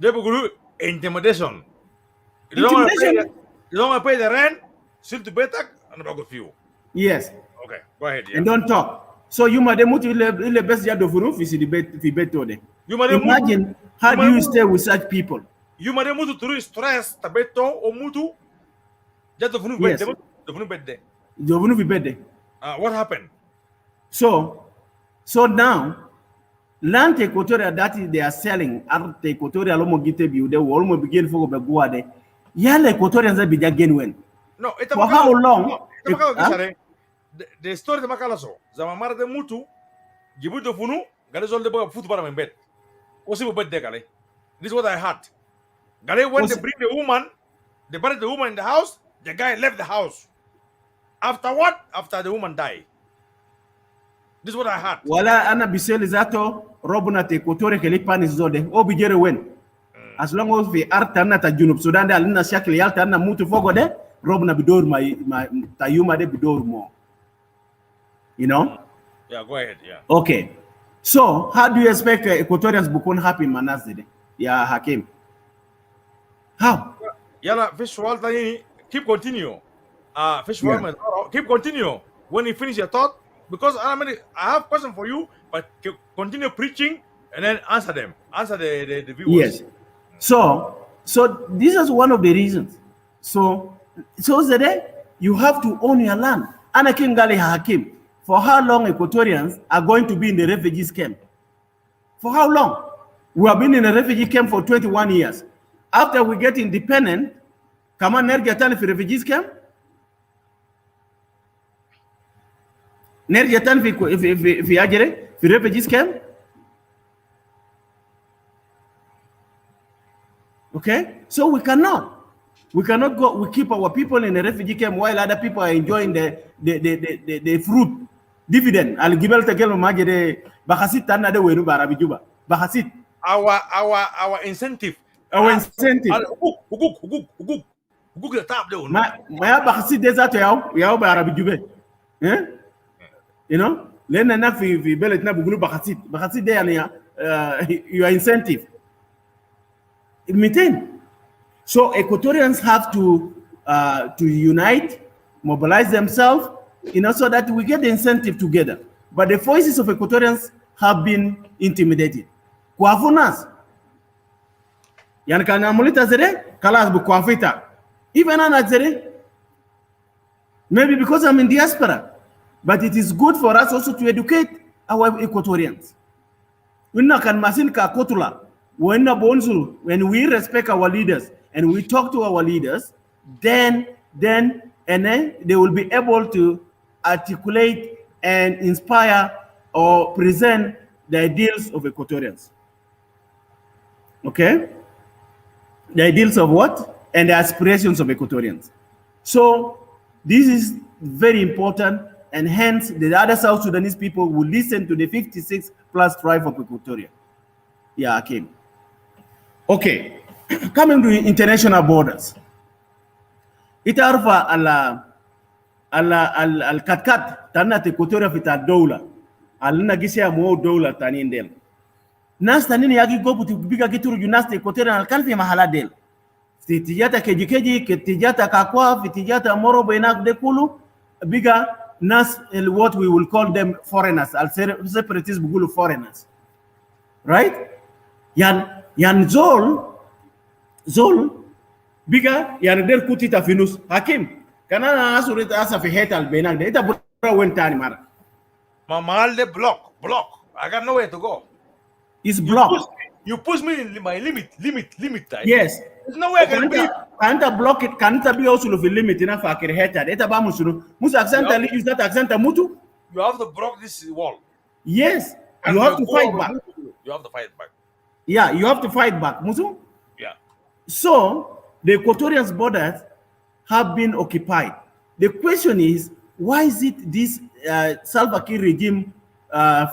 They will intimidation. You don't want to pay the rent, still to better and about a few. Yes. Okay, go ahead. Yeah. And don't talk. So you de mutu the best yard of roof is the bet. Imagine how do you stay with such people? You might mutu through stress, tabeto or mutu. Just the yes. What happened? So now, land Equatoria that they are selling, at the Equatoria Lomo Gitebu, they will almost begin for the Guade. Yale Equatorians will be again when. No, for how long? The story of Macalaso, Zamamara de Mutu, Gibu de Funu, Ghazal the football in bed. What's your bed, Decale? This is what I heard. Gale went to bring the woman, they buried the woman in the house. The guy left the house. After what? After the woman died. This is what I heard. Wala ana biseli zato robuna te kotore ke lipani zode o bijere wen. As long as we artana ta junub Sudan da alina shakli yalta na mutu fogo de robuna bidor ma tayuma de bidor mo. You know? Yeah, go ahead. Yeah. Okay. So, how do you expect Equatorians become happy in Manazide? Yeah, Hakim. How? Yala fish Walter. Keep continue. Keep continue. When you finish your thought, because I have question for you, but continue preaching and then answer them. Answer the viewers. Yes. So this is one of the reasons. So that you have to own your land. Anakim Gali Hakim. For how long Equatorians are going to be in the refugees camp? For how long? We have been in a refugee camp for 21 years. After we get independent, come on, Nergatan for refugees camp? Nergatan for refugees camp? Okay? So we cannot go, we keep our people in a refugee camp while other people are enjoying the fruit, dividend. Al gibel tekel magere bakasit tana de wenu barabi juba. Bakasit. Our incentive. Our incentive. Hukuk the top there. Maya bakasit desert yao barabi jube. You know? Lena na fi belet na bugulu bakasit. Bakasit there your incentive. Maintain. So Equatorians have to unite, mobilize themselves, so that we get the incentive together. But the voices of Equatorians have been intimidated. Kwafunas. Yankana mulita zere, kalas bu kwafita. Even ana zere. Maybe because I'm in diaspora. But it is good for us also to educate our Equatorians. We can masin ka kotula. when we respect our leaders and we talk to our leaders, then they will be able to articulate and inspire or present the ideals of Equatorians. Okay? The ideals of what? And the aspirations of Equatorians. So this is very important, and hence the other South Sudanese people will listen to the 56 plus tribe of Equatoria. Yeah, Hakim. Okay, coming to international borders. Itarfa al katkat tanat Equatoria fita dola. Alina gisha mo dola tanin del. Nas tanin yagi gobu biga gituru junas Equatoria al kalfi mahala del. Tijata keji tijata kakwa tijata moro benak de kulu biga nas what we will call them foreigners al separatists bugulu foreigners, right? Yan zol biga yan del kutita finus Hakim kana asurit asa fi hetal benak de ita bura wentani mara Mamal de block. I got nowhere to go. is blocked. You push me in my limit time. Yes. There's nowhere I can breathe. Kanta block it, kanta be also the limit ina fakir hetal. Eta ba musunu. Musa accenta li use that accenta mutu. You have to block this wall. Yes. And You have to go fight over back. You have to fight back. Yeah, you have to fight back, Musu. Yeah. So the Equatorians' borders have been occupied. The question is, why is it this Salva Kiir regime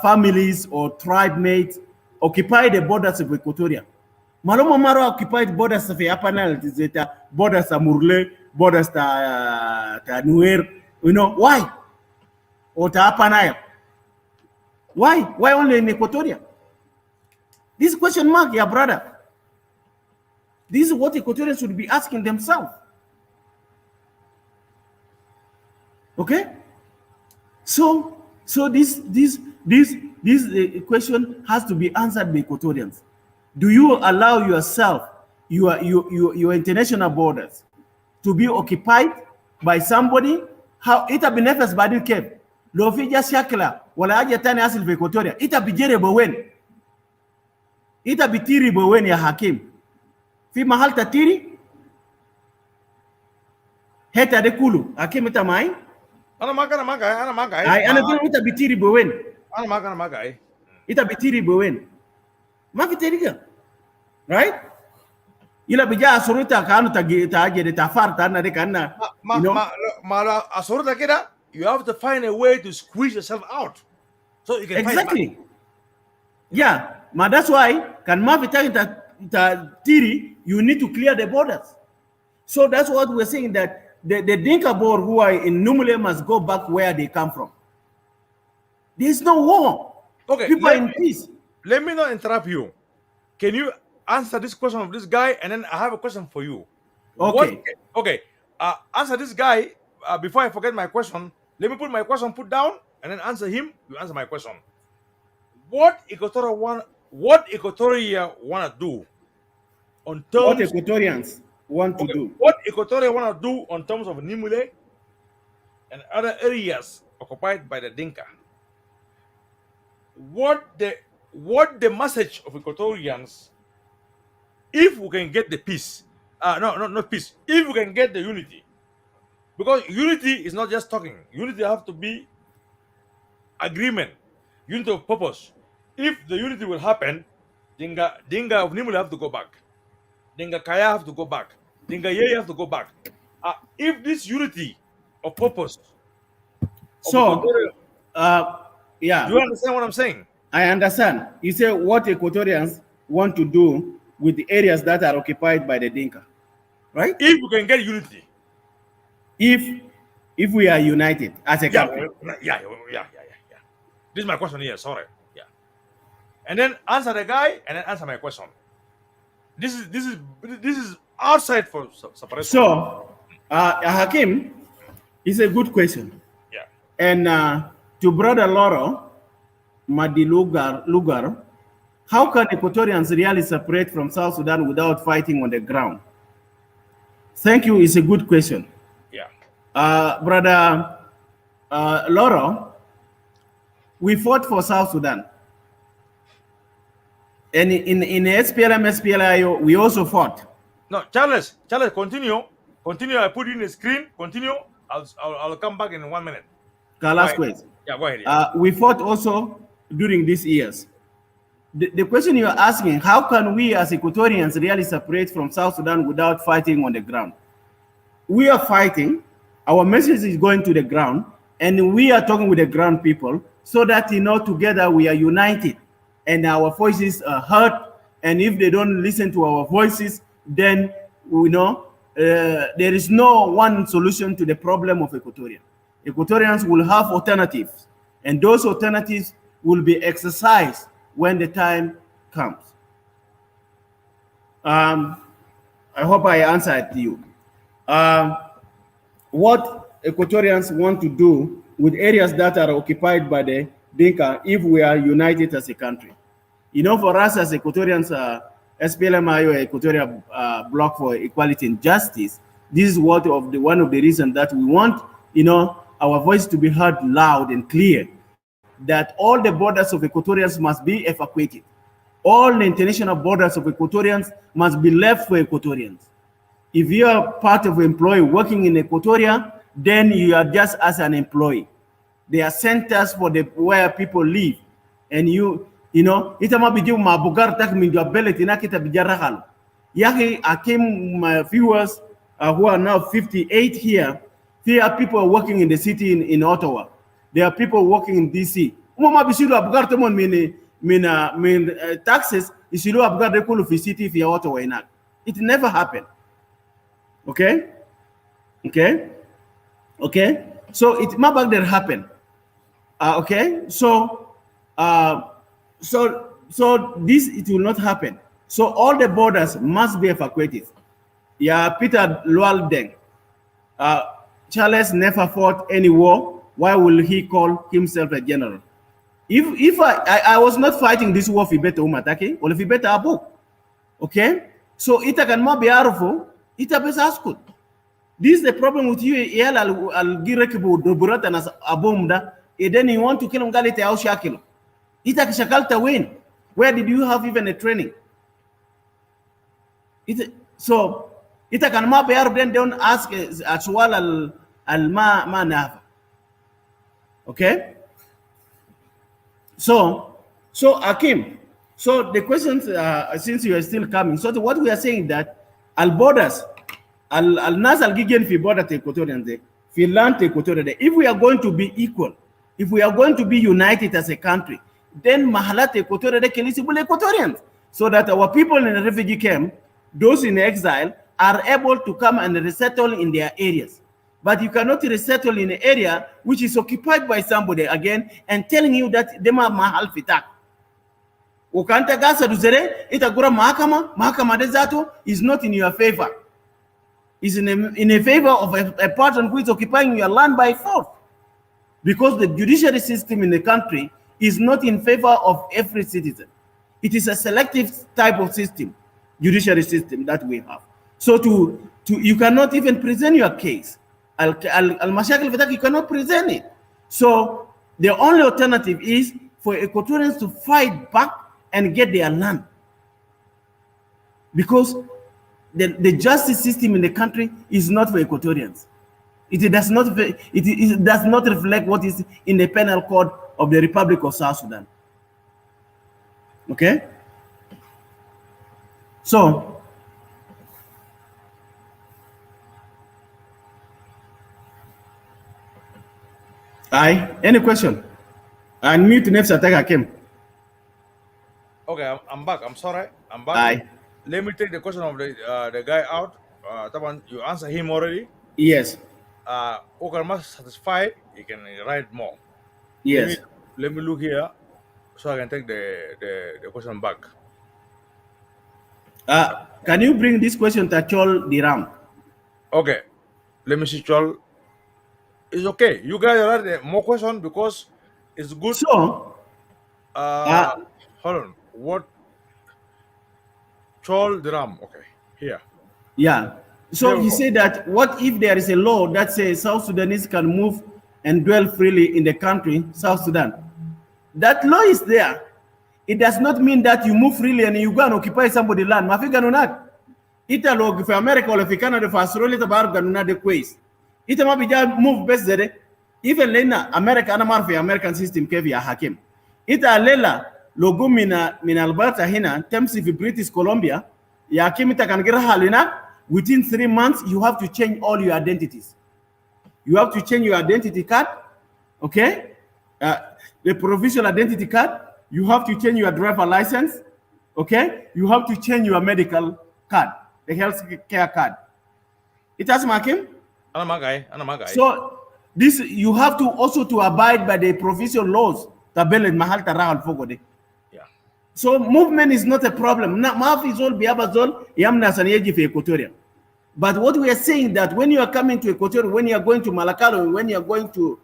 families or tribe mates occupy the borders of Equatoria? Maloma Maro occupied borders of Upper Nile, borders of Murle, borders to Nuer. You know why? Or to Upper Nile? Why? Why only in Equatoria? This question mark, yeah, brother. This is what Equatorians should be asking themselves. Okay? So this question has to be answered by Equatorians. Do you allow yourself, your international borders, to be occupied by somebody? How it have been nefes badil kev? Lo fi just shakla wala aje tani asil fi Equatoria. Ita bijere bawen. Ita bitiri bawen ya Hakim. Fi mahal tatiri? Heta de kulu. Hakim ita mai? Ana magai. Ay, ana fil ita bitiri bawen. Ana magai. Ita bitiri bawen. Ma fiteriga. Right? Ila bija asuruta kanu taje de tafar tana de kana. Asorta kida, you have to find a way to squeeze yourself out so you can Exactly. fight back. Yeah, but that's why can Tiri, you need to clear the borders. So that's what we're saying, that the Dinka board who are in Numule must go back where they come from. There's no war. Okay, People are in peace. Let me not interrupt you. Can you answer this question of this guy, and then I have a question for you. Okay. Answer this guy before I forget my question. Let me put my question down, and then answer him. You answer my question. What Equatoria want to do on terms? What Equatorians want to do? What Equatoria want to do on terms of Nimule and other areas occupied by the Dinka? What the message of Equatorians, if we can get the peace, not peace, if we can get the unity, because unity is not just talking. Unity have to be agreement, unity of purpose. If the unity will happen, Dinga of Nimule have to go back. Dinga Kaya have to go back. Dinga Ye have to go back. If this unity of purpose, So, yeah. do you understand what I'm saying? I understand. You say what Equatorians want to do with the areas that are occupied by the Dinka, right? If we can get unity. If we are united as a country. Yeah. This is my question here. Sorry. Yeah. And then answer the guy, and then answer my question. This is outside for separation. So, Hakim, is a good question. Yeah. And to Brother Loro, Madi Lugar, how can Equatorians really separate from South Sudan without fighting on the ground? Thank you. It's a good question. Yeah. Brother Loro, we fought for South Sudan. And in SPLM, SPLA IO, we also fought. No, Charles, continue. Continue. I put in the screen. Continue. I'll come back in 1 minute. Last question. Yeah, go ahead. Yeah. We fought also during these years. The question you are asking, how can we as Equatorians really separate from South Sudan without fighting on the ground? We are fighting. Our message is going to the ground, and we are talking with the ground people so that, together we are united and our voices are heard. And if they don't listen to our voices, then there is no one solution to the problem of Equatoria. Equatorians will have alternatives, and those alternatives will be exercised when the time comes. I hope I answered you. What Equatorians want to do with areas that are occupied by the Dinka if we are united as a country. For us as Equatorians, SPLM IO Equatoria Block for Equality and Justice, this is one of the reasons that we want, our voice to be heard loud and clear, that all the borders of Equatorians must be evacuated. All the international borders of Equatorians must be left for Equatorians. If you are part of an employee working in Equatoria, then you are just as an employee. There are centers for where people live, and itama biju mabugar tak min ability na kita bijarahal. Yaki Hakim viewers who are now 58 here. There are people working in the city in Ottawa. There are people working in DC. Umama bisilu abugar temon min taxes isilu abugar de kulu fi city fi Ottawa inak. It never happened. Okay. So it might back there happen. Okay. So this it will not happen. So all the borders must be evacuated. Yeah, Peter Lualdeng. Charles never fought any war. Why will he call himself a general? If I was not fighting this war, Fibeta Umatake, or Fibeta Abu. Okay? So ita can be arfo, ita besaskut. This is the problem with you. I'll girekibu doburata nas abumda. And then you want to kill him galite au shakilo. Ita kishakalta win. Where did you have even a training? So ita can ma be arf, then don't ask aswal al ma nava. Okay? So Hakim, so the questions, since you are still coming, so what we are saying that al borders, al nas al gigen fi border te Equatorian de, fi land te Equatorian de. If we are going to be equal, if we are going to be united as a country, then mahalat Equatorian de kelisibul Equatorians, so that our people in the refugee camp, those in exile, are able to come and resettle in their areas. But you cannot resettle in an area which is occupied by somebody again and telling you that dema mahal fitak. Ukanta gasa duzere itagura mahakama dezato is not in your favor. Is in a favor of a person who is occupying your land by force. Because the judiciary system in the country is not in favor of every citizen. It is a selective type of system, judiciary system that we have. So you cannot even present your case. Al-Mashakil Fatak, you cannot present it. So the only alternative is for Equatorians to fight back and get their land. Because the justice system in the country is not for Equatorians. It does not reflect what is in the penal code of the Republic of South Sudan. Okay? So any question? Unmute next attack Hakim. Okay, I'm back. I'm sorry. I'm back. Let me take the question of the guy out. You answer him already. Yes. Okarma satisfied. He can write more. Yes. Let me look here, so I can take the question back. Can you bring this question to Chol Diram? Okay. Let me see, Chol. It's okay. You guys write more question because it's good. So, hold on. What? Chol Diram. Okay. Here. Yeah. So he said that what if there is a law that says South Sudanese can move and dwell freely in the country, South Sudan? That law is there. it does not mean that you move freely and you go and occupy somebody's land. Ma fi ganunat. Ita log fi America or fi Canada for Australia to bar ganunat de quiz. Ita ma bija move best zede. Even lena America ana mar fi American system kevi ya Hakim. Ita lela logo min Alberta hina temsi fi British Columbia. Ya Hakim ita kan gira halina. Within 3 months, you have to change all your identities. You have to change your identity card, okay? The provisional identity card. You have to change your driver license, okay? You have to change your medical card, the health care card. It has Hakim? So this you have to also to abide by the provincial laws. Yeah. So movement is not a problem. But what we are saying that when you are coming to Equatoria, when you are going to Malakalo, when you are going to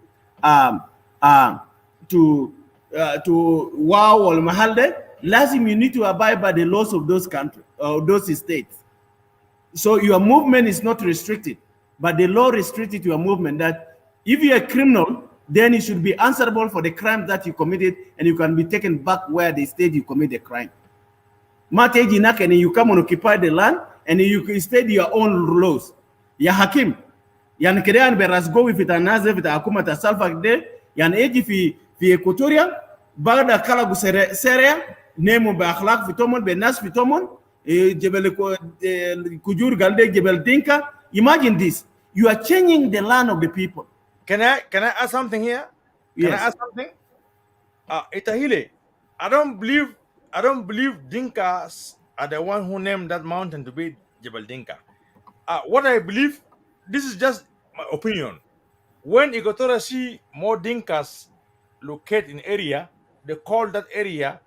Wow or Mahalde, lazim you need to abide by the laws of those countries, those states. So your movement is not restricted, but the law restricted your movement. That if you are a criminal, then you should be answerable for the crime that you committed, and you can be taken back where the state you commit the crime. And you come and occupy the land, and you state your own laws. Ya Hakim, yan kerean berazgo with it anaze with akuma ta salfa de yan eji fi Equatoria bagda kala gusere seria nemo ba akhlaq fitomon be nas fitomon jebel kujur galde jebel dinka. Imagine this, you are changing the land of the people. Can I add something here? Can I add something? Itahile, I don't believe Dinkas are the one who named that mountain to be Jebel Dinka. What I believe, this is just my opinion. When Equatoria see more Dinkas locate in area, they call that area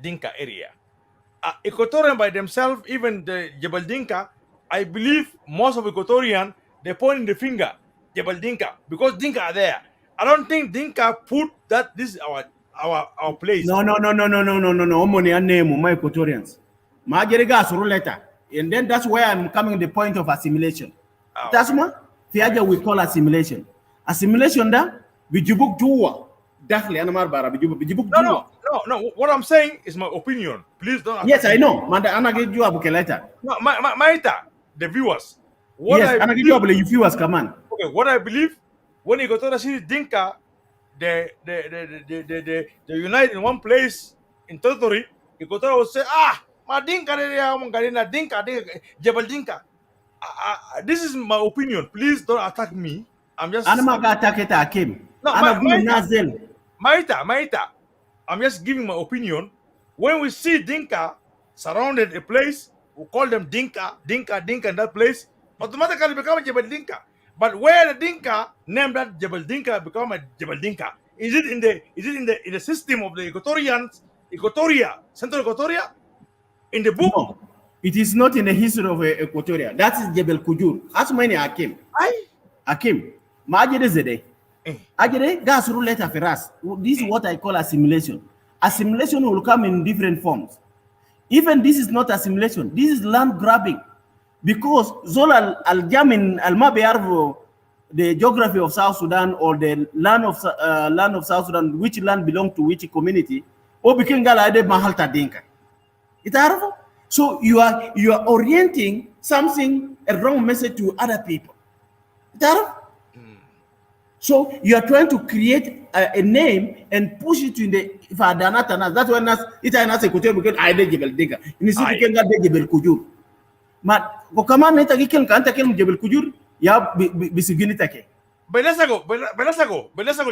Dinka area. Equatorian by themselves, even the Jebel Dinka, I believe most of Equatorian, they point the finger, Jebel Dinka, because Dinka are there. I don't think Dinka put that this is our place. No. Omoni name my Equatorians. Majerega suruleta. And then that's where I'm coming to the point of assimilation. That's what we call assimilation. Assimilation da bijubuk juwa. Dakhli anamar bara bijubuk juwa. No. What I'm saying is my opinion. Please don't. Yes, I know. Manda anage juwa bukeleta. No, Maita, the viewers. Yes, anage juwa bule viewers come on. Okay, what I believe, when Equatorial see Dinka, they unite in one place in territory, Equatorial will say, ma Dinka, Dinka, Jebel Dinka. This is my opinion. Please don't attack me. I'm just. Hakim. No, Maita. I'm just giving my opinion. When we see Dinka surrounded a place, we call them Dinka in that place, automatically become a Jebel Dinka. But where the Dinka named that Jebel Dinka become a Jebel Dinka? Is it in the system of the Equatoria, Central Equatoria? In the book? No, it is not in the history of Equatoria. That is Jebel Kujur. As many Hakim. Hakim. Majede zede. Ajede gas ruleta feras. This is what I call assimilation. Assimilation will come in different forms. Even this is not assimilation. This is land grabbing. Because Zola al-Jamin al-Mabiarvo, the geography of South Sudan or the land of South Sudan, which land belongs to which community, or became Galade Mahalta Dinka. So you are orienting something, a wrong message to other people. So you are trying to create a name and push it in the Fadanatanas. That's when it's an Equatorial because I did Jebel Dinka. In the city can get Jebel Kujur. But Kokaman Netakikan Kantakim Jebel Kujur, ya Bisiginitake. Belesago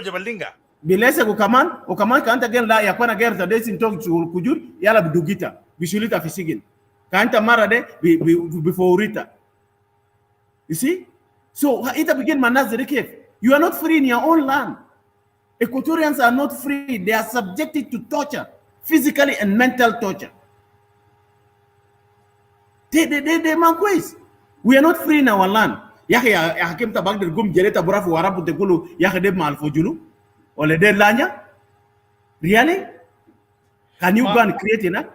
Jebel Dinka. Bilesago Kaman, or Kaman Kantagan La Yakwana Gerta Desin talk to Kujur, Yala Dugita, Bisulita Fisigin. Kanta Marade before Rita. You see? So it begin Manas the cave. You are not free in your own land. Equatorians are not free. They are subjected to torture, physically and mental torture. They manquays. We are not free in our land. Hakim tabag de gum jeleta burafu warabu de gulu yakade malfojulu or le de lanya. Really? Can you go and create ina?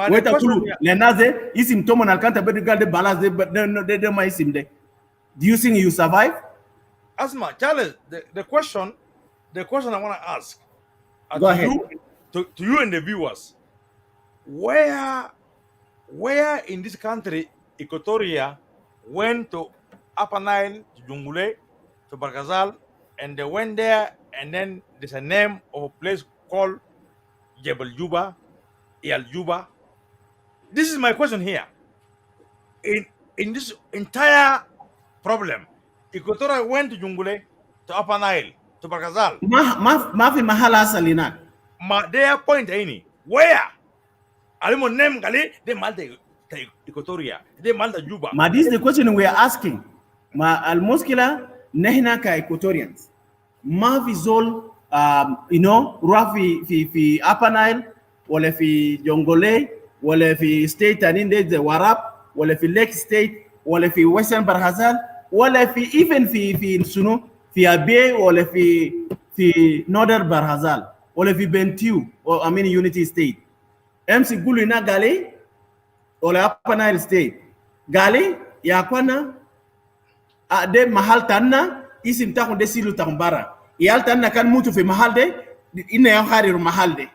Wait a gulu lenaze isim tomon alkanta bedigal de balas de ma isim de. Do you think you survive? Asma, Charles, the question I want to ask Go ahead. to you and the viewers. where in this country Equatoria went to Upper Nile, to Jungule, to Ghazal, and they went there, and then there's a name of a place called Jebel Juba, El Juba. This is my question here. In this entire problem, Equatoria went to Jungule, to Upper Nile, to Ghazal. ما في محل أصل هناك. Their point any where? Alimo name gali de Malta Equatoria, de Malta Juba. Ma, this is the question we are asking. Ma المشكلة نحن كإيكواتوريانز ما في زول راح في Upper Nile ولا في جونغولي ولا في state تانيين زي وراب ولا في Lake State ولا في Western Barghazal ولا في even في شنو في أبي ولا في Northern Barghazal ولا في بنتيو or I mean Unity State. MC Gulu ina gali ولا Upper Nile State gali ya kwana de mahal tanna isim takun de silu takun bara iyal tanna kan mutu fi mahal de ina ya hariru mahal de.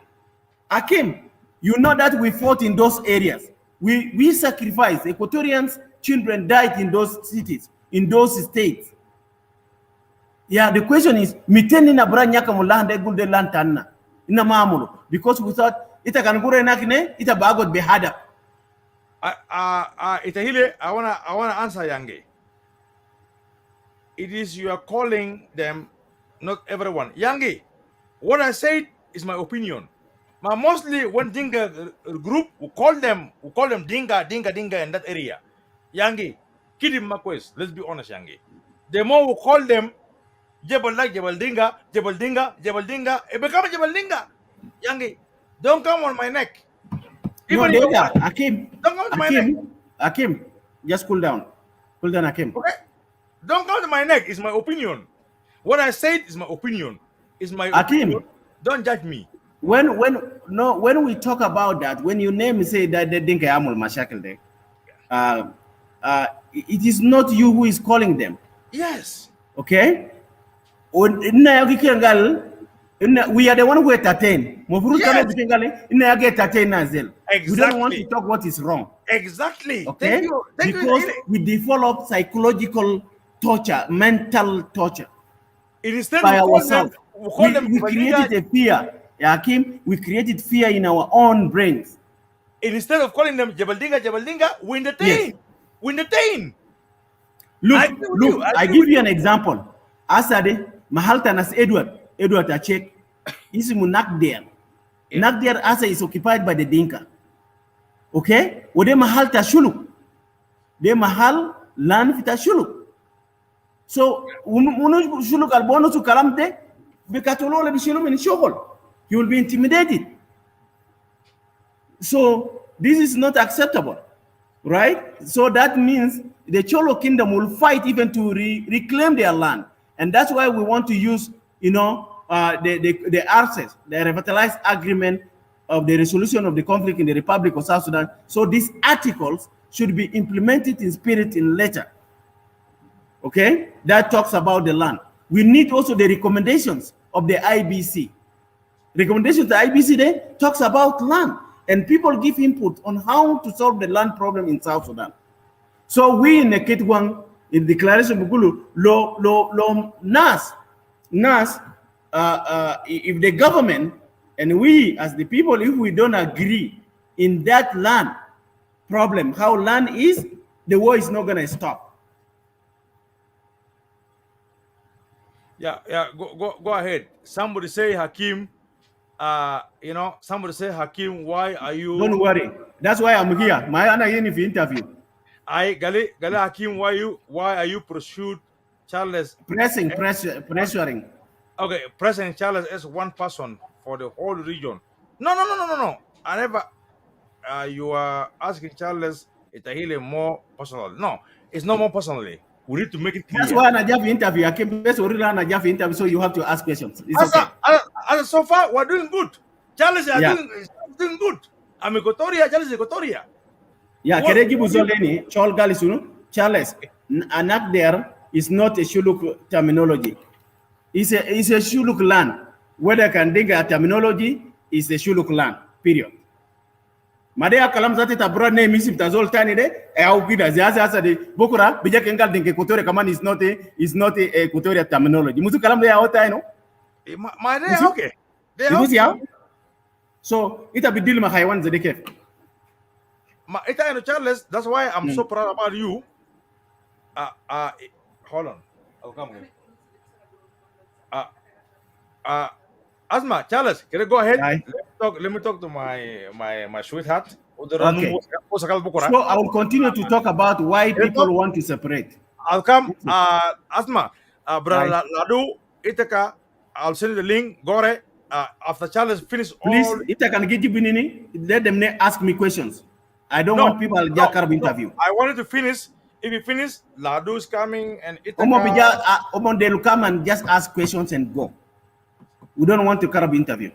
Hakim, you know that we fought in those areas. We sacrificed. Equatorians, children died in those cities, in those states. Yeah, the question is, miteni na bra nyaka mulande gulde lantanna ina maamulu, because we thought ita kanugura nakine ita bagot behada. Itahile, I wanna answer Yange. It is you are calling them, not everyone. Yange, what I said is my opinion. But mostly when Dinga group we call them Dinga in that area. Yange, kid him Marquez, let's be honest, Yange. The more we call them Jebel Dinga, it becomes Jebel Dinga. Yange, don't come on my neck. No, Dinga, Hakim. Don't come to my neck. Hakim, just cool down. Cool down, Hakim. Okay? Don't come to my neck, it's my opinion. What I said is my opinion. It's my Hakim, opinion. Don't judge me. When we talk about that, when your name say that the Dinka Amul Mashakil there, it is not you who is calling them. Yes. Okay? We are the one who entertain. Yes. Exactly. We don't want to talk what is wrong. Exactly. Okay? Thank because you. we develop psychological torture, mental torture. Instead by of ourselves. we created a fear. Hakim, we created fear in our own brains. Instead of calling them Jebel Dinga, we entertain. Yes. We entertain. Look, I give you an example. Asade, Mahaltanas Edward Achek, Isimu Nakder. Nakder Asa is occupied by the Dinka. Okay? Ode Mahalta Shuluk. De Mahal land fita Shuluk. So, Unu Shuluk Albono to Kalamte, Bekatolo Bishulum in Shogol. He will be intimidated. So, this is not acceptable. Right? So that means the Cholo kingdom will fight even to reclaim their land. And that's why we want to use, the RCES, the Revitalized Agreement of the Resolution of the Conflict in the Republic of South Sudan. So these articles should be implemented in spirit in letter. Okay? That talks about the land. We need also the recommendations of the IBC. Recommendations of the IBC there talks about land. And people give input on how to solve the land problem in South Sudan. So we in the Kitgwang, in the Declaration of Bugulu, if the government and we as the people, if we don't agree in that land problem, how land is, the war is not going to stop. Yeah, go ahead. Somebody say Hakim. Somebody say, Hakim, why are you? Don't worry. That's why I'm here. My interview. Gali Hakim, why are you pursued Charles? Pressuring. Okay, pressing Charles as one person for the whole region. No. I never. You are asking Charles Itahile more personal. No, it's not more personally. We need to make it clear. That's why I have interview. I came best interview, so you have to ask questions. It's okay. So far, we're doing good. Charles is doing good. I'm Equatoria, Charles is Equatoria. Yeah, Keregi Buzoleni, Chol Galisunu, Charles, anak there is not a Shuluk terminology. It's a Shuluk land. Whether I can dig a terminology is a Shuluk land, period. Madea kalam zati ta broad name isim ta zol tani de au gida ziasa de bokura bija kengal denke Equatoria kaman is not a Equatoria terminology. Musu kalam de auta no. My day okay. They okay. Ya? So ita bidil ma haywan zede kef. Ma ita Charles, that's why I'm so proud about you. Hold on. I'll come again. Asma, Charles, can I go ahead? Let me talk to my sweetheart. Okay. So I will continue to talk about why people want to separate. I'll come. Asma, brother Ladu, Itaka, I'll send you the link. Gore, after Charles finish please, all... Itaka get you let them ask me questions. I don't want people to interview. I wanted to finish. If you finish, Ladu is coming and Itaka... They will come and just ask questions and go. We don't want to carry interview.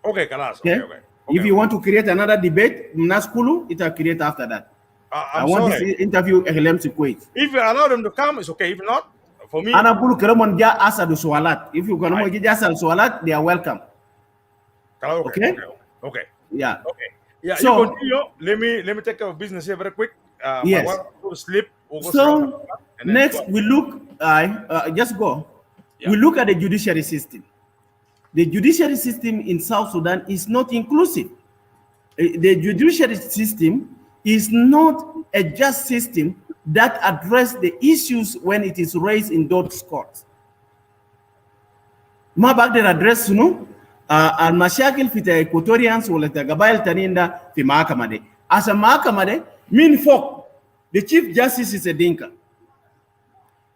Okay, Kalas. Okay. If you want to create another debate, Naskulu, it will create after that. I want this interview if you allow them to come, it's okay. If not, for me... If you can just Swalat, they are welcome. Okay? Okay. Yeah. Okay. Yeah, so, you continue. Let me take care of business here very quick. Yes. I want to go to sleep. So, next we look, just go. Yeah. We look at the judiciary system. The judiciary system in South Sudan is not inclusive. The judiciary system is not a just system that addresses the issues when it is raised in those courts. Ma bagder address al-mashakil fi Equatorians wala gabail taninda fi mahakama de. As a mahakama de, min folk, the chief justice is a Dinka.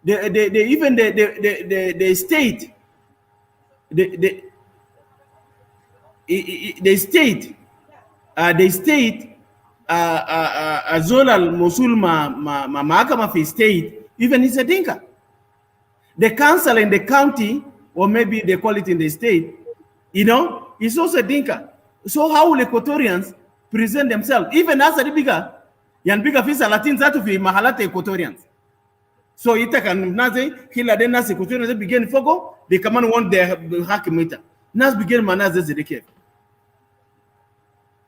Even the state, the state Azol al-Mosul mahakama fi state, even is a Dinka. The council in the county, or maybe they call it in the state, it's also a Dinka. So how will Equatorians present themselves? Even as a bigger, yan bigger fisa Latin zatu fi mahalata Equatorians. So ita kan naze kila den nas Equatorians begin fogo, they come and want their Hakim ita. Nas begin manaze zedeke.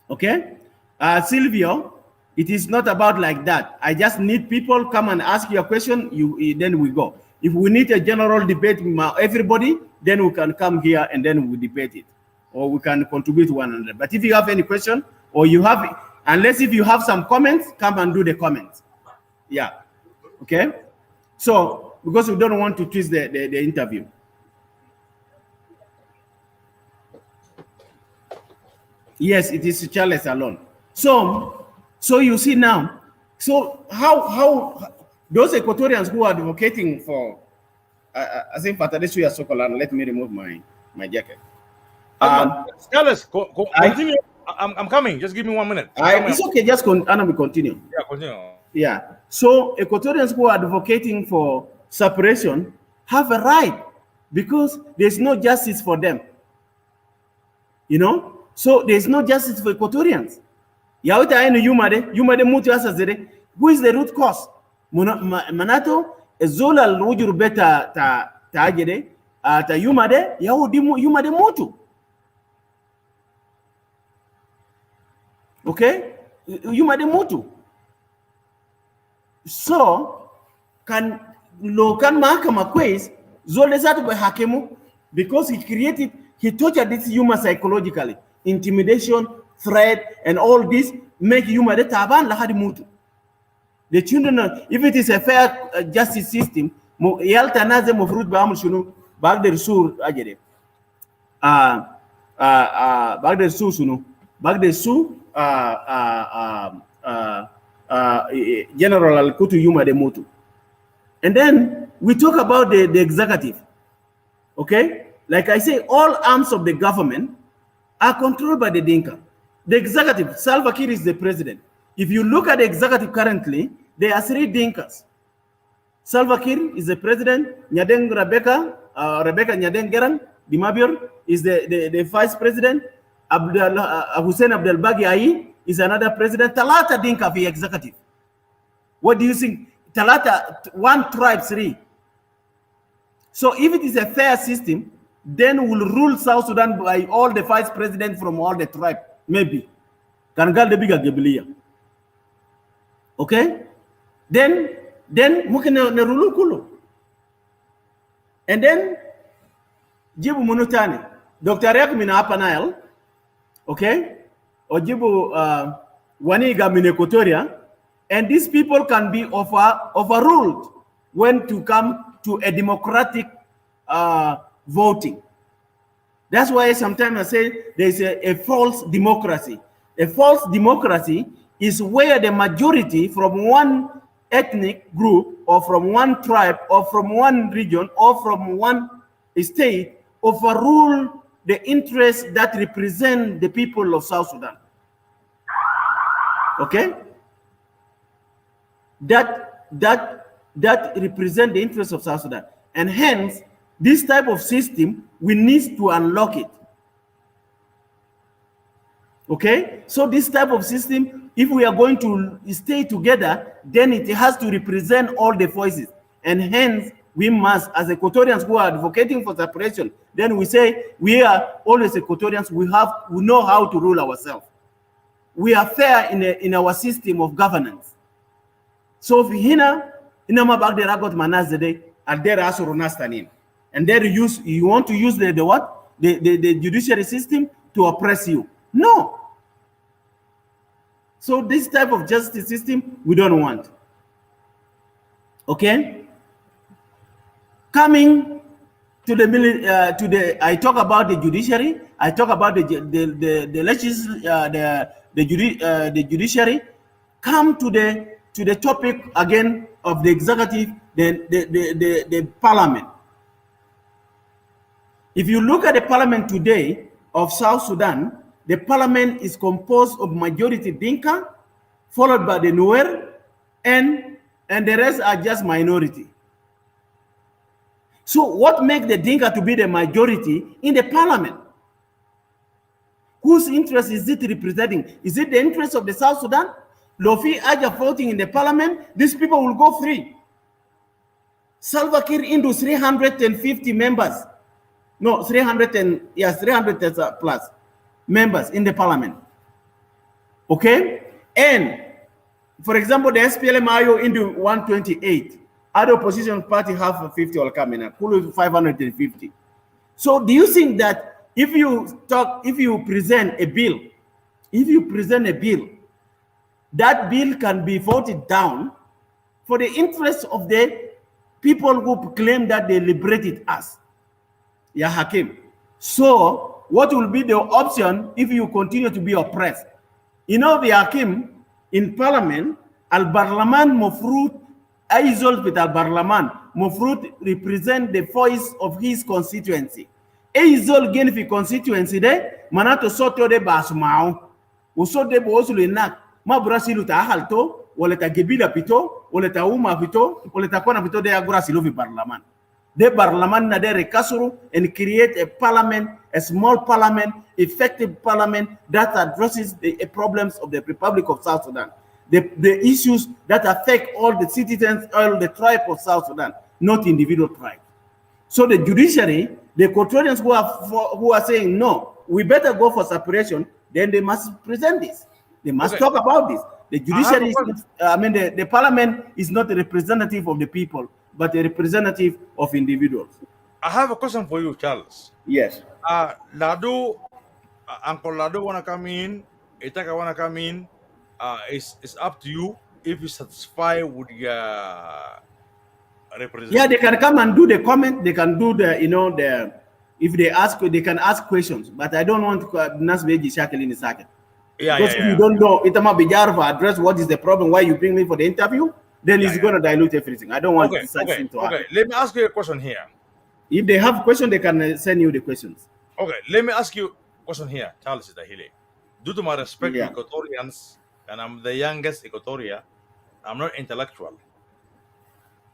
Okay? Silvio, it is not about like that. I just need people come and ask you a question, then we go. If we need a general debate with everybody, then we can come here and then we debate it. Or we can contribute one another. But if you have any question, or you have, unless if you have some comments, come and do the comments. Yeah. Okay? So, because we don't want to twist the interview. Yes, it is Charles alone. So you see now, so how those Equatorians who are advocating for, I think Fatalesuya Sokolan, let me remove my jacket. Charles, continue. I'm coming. Just give me 1 minute. It's okay. Just continue. Yeah, continue. Yeah. So Equatorians who are advocating for separation have a right because there's no justice for them. So there's no justice for Equatorians. Who is the root cause? Manato ezola alwujur beta ta ajede ta yumade yumade mutu. Okay? Yumade mutu. So can mahakama kwes zole zatu by Hakimu because he tortured this human psychologically. Intimidation, threat, and all this make yumade taban lahadi mutu. The children, if it is a fair justice system, yalta naze mofrut ba amul shunu bagder sur ajede. Bagder su sunu. Bagder su General Al-Kutu Yuma de Mutu. And then we talk about the executive. Okay? Like I say, all arms of the government are controlled by the Dinka. The executive, Salva Kiir is the president. If you look at the executive currently, there are 3 Dinkas. Salva Kiir is the president. Nyadeng Rebecca Nyadeng Gerang, Dimabior, is the vice president. Hussein Abdel Bagi Ai is another president. Talata Dinka for executive. What do you think? Talata, 1 tribe, 3. So if it is a fair system, then we'll rule South Sudan by all the vice presidents from all the tribe, maybe. kan gal de biga gebliya. Okay, then mungkin ne rulu kulu, and then jibu munutani Dr. Hakim min Upper Nile, okay, or jibu waniga min Equatoria, and these people can be overruled when to come to a democratic voting. That's why sometimes I say there's a false democracy. A false democracy is where the majority from one ethnic group or from one tribe or from one region or from one state overrule the interests that represent the people of South Sudan. Okay? That represent the interests of South Sudan. And hence, this type of system, we need to unlock it. Okay? So this type of system, if we are going to stay together, then it has to represent all the voices. And hence, we must, as Equatorians who are advocating for separation, then we say, we are always Equatorians, we know how to rule ourselves. We are fair in our system of governance. So if hina mabag de ragot manaz de there are ronastanin, and there you want to use the what? The judiciary system to oppress you. No. So this type of justice system we don't want. Okay? Coming to the I talk about the judiciary, I talk about the judiciary. Come to the topic again of the executive, the parliament. If you look at the parliament today of South Sudan, the parliament is composed of majority Dinka, followed by the Nuer, and the rest are just minority. So what makes the Dinka to be the majority in the parliament? Whose interest is it representing? Is it the interest of the South Sudan? Lofi Aja voting in the parliament, these people will go free. Salva Kiir into 350 members. No, 300 plus members in the parliament. Okay? And, for example, the SPLM IO into 128. Other opposition party have 50 or coming up, 550. So do you think that if you present a bill, that bill can be voted down for the interest of the people who claim that they liberated us? Yeah, Hakim. So what will be the option if you continue to be oppressed? You know, the Hakim in parliament, al-Barlaman mufrut aizol with al-Barlaman mufrut represent the voice of his constituency. Aizol gen fi constituency de manato soto de basmao. Uso de boosulu inak ma brasilu ta halto wala ta gebila pito wala ta uma pito wala ta kona pito de agrasilu fi Barlaman. The parliament na there kasuru and create a parliament, a small parliament, effective parliament that addresses the problems of the Republic of South Sudan, the issues that affect all the citizens, all the tribe of South Sudan, not individual tribes. So the judiciary, the Equatorians who are saying no, we better go for separation, then they must present this. They must talk about this. The judiciary, the parliament is not a representative of the people, but a representative of individuals. I have a question for you, Charles. Yes. Lado, Uncle Lado wanna come in, Itaka wanna come in. It's up to you if you satisfy with your representation. Yeah, they can come and do the comment. They can do if they ask, they can ask questions. But I don't want to Nasbeji Shackle in a second. Because if you don't know, Itama Bijarva address what is the problem, why you bring me for the interview, then it's going to dilute everything. I don't want to to happen. Let me ask you a question here. If they have questions, they can send you the questions. Okay, let me ask you a question here, Charles Itahile. Due to my respect to Equatorians, and I'm the youngest Equatoria, I'm not intellectual.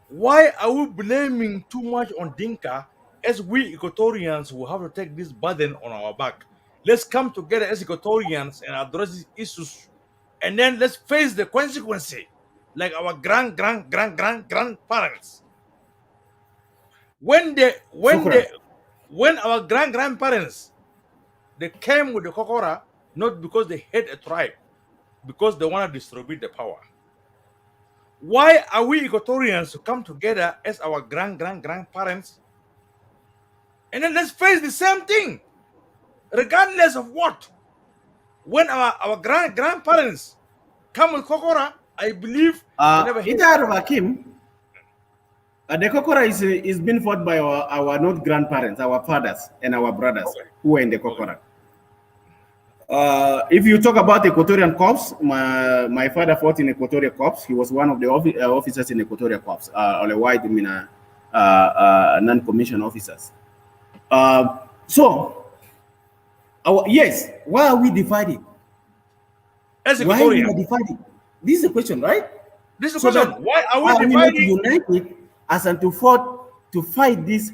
Why are we blaming too much on Dinka as we Equatorians will have to take this burden on our back? Let's come together as Equatorians and address these issues, and then let's face the consequences, like our grandparents. When our grandparents, they came with the Kokora, not because they hate a tribe, because they want to distribute the power. Why are we Equatorians to come together as our grandparents? And then let's face the same thing, regardless of what. When our grandparents come with Kokora, I believe they never hit. Hakim, the Kokora is being fought by our not grandparents, our fathers and our brothers who were in the Kokora. If you talk about Equatorian Corps, my father fought in Equatorial Corps. He was one of the officers in Equatorial Corps, on a white non-commissioned officers. Yes, why are we divided? Why are we divided? This is the question, right? This is the question. Why are we divided? Not united as and to fight this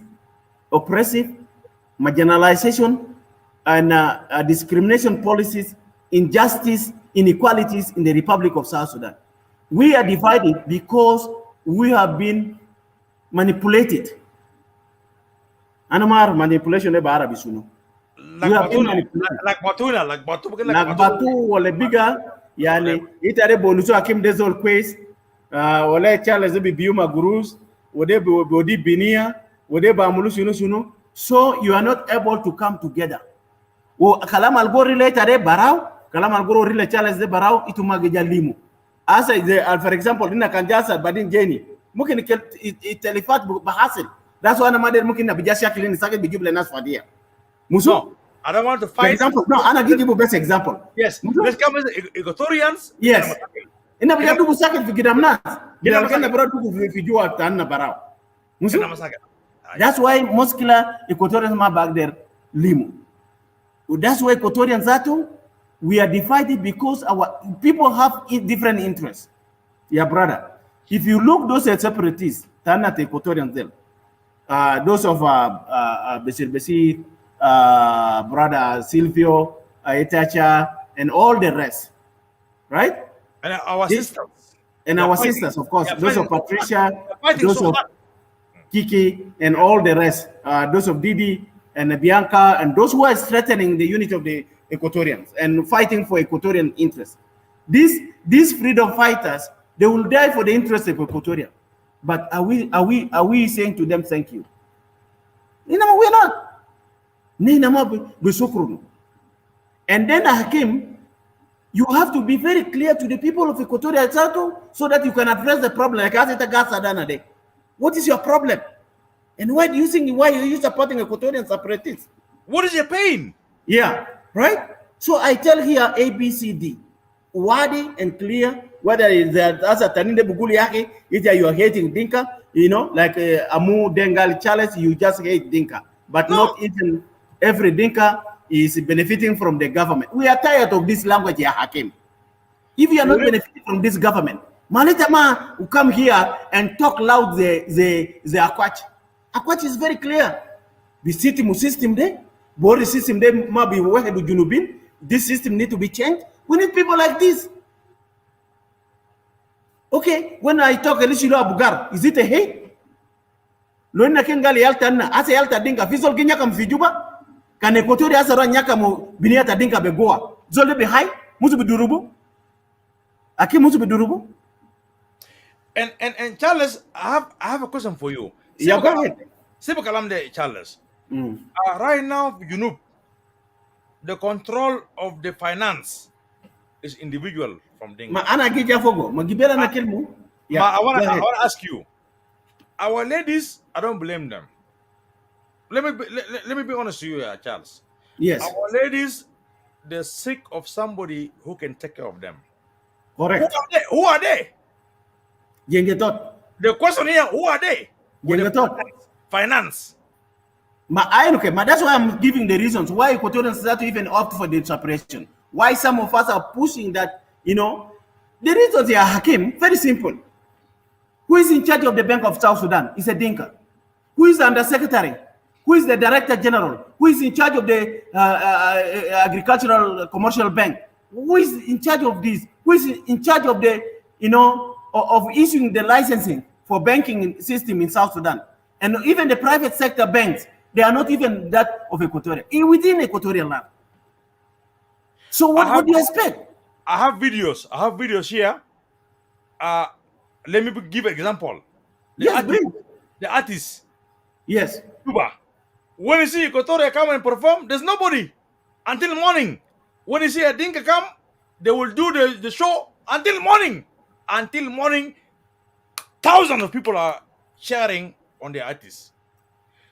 oppressive marginalization and discrimination policies, injustice, inequalities in the Republic of South Sudan. We are divided because we have been manipulated. Anamar manipulation e Bahr bisuno. Like batu wala biga yani itare bonuso Hakim desol quiz wala Charles be biuma gurus wode bodi binia wode ba mulu suno. So you are not able to come together. Kalam algori letare barau, kalam algoro rile Charles de barau itu mageja limu. Asa for example dina kanjasa badin jeni mungkin telefat bahasil. That's why another mungkin na bijasi akilini sakit bijib lenas fadia. Muso, I don't want to fight. For example, no, I'll give you best example. Yes, let's come as Equatorians. Yes. Ina bijab tu sakit fikidamnas. Bila kan na bro tu fijua tanna barau. Muso. That's why muscular Equatorians ma back there limu. That's why Equatorians we are divided because our people have different interests. Yeah, brother. If you look those separatists, tanna the Equatorians there. Those of Besir, brother Silvio, Itacha, and all the rest, right? And our sisters. And our sisters, of course. Those of Patricia, those of Kiki, and all the rest. Those of Didi and Bianca, and those who are strengthening the unity of the Equatorians and fighting for Equatorian interests. These freedom fighters, they will die for the interests of Equatoria. But are we saying to them thank you? We're not. And then Hakim, you have to be very clear to the people of Equatoria so that you can address the problem. Like I said, Ghazal, what is your problem? And why are you supporting Equatorian separatists? What is your pain? Yeah, right? So I tell here A, B, C, D. Wadi and clear, whether it's as a Taninde Buguli Yaki, either you are hating Dinka, like Amu Dengal Charles, you just hate Dinka. But not even every Dinka is benefiting from the government. We are tired of this language here, Hakim. If you are not benefiting from this government, Manitama will come here and talk loud the Akwach. Akwach is very clear. The system there, body system there, maybe Junubin. This system need to be changed. We need people like this. Okay, when I talk Elishilo Abugar, is it a hate? Loina Kengali Alta, as a Alta Dinka, Fizol Ginyakam Fijuba, can Equatoria Asara Nyakamo, Biniata Dinka Begoa, Zole be high, Musubidurubu? Aki Musubidurubu? And Charles, I have a question for you. Yeah, go ahead. Sibakalamde Charles. Right now, the control of the finance is individual from Dinka. I want to ask you, our ladies, I don't blame them. Let me be honest with you, Charles. Yes. Our ladies, they're sick of somebody who can take care of them. Correct. Who are they? The question here, who are they? Finance. That's why I'm giving the reasons why Equatorians start to even opt for the separation. Why some of us are pushing that, the reasons are Hakim, very simple. Who is in charge of the Bank of South Sudan? It's a Dinka. Who is the undersecretary? Who is the director general? Who is in charge of the agricultural commercial bank? Who is in charge of this? Who is in charge of the, of issuing the licensing for banking system in South Sudan? And even the private sector banks, they are not even that of Equatoria, within Equatorial land. So what do you expect? I have videos. I have videos here. Let me give an example. Yes, bring. The artists. Yes. Cuba. When you see Equatoria come and perform, there's nobody until morning. When you see a Dinka come, they will do the show until morning. Until morning, thousands of people are sharing on the artists.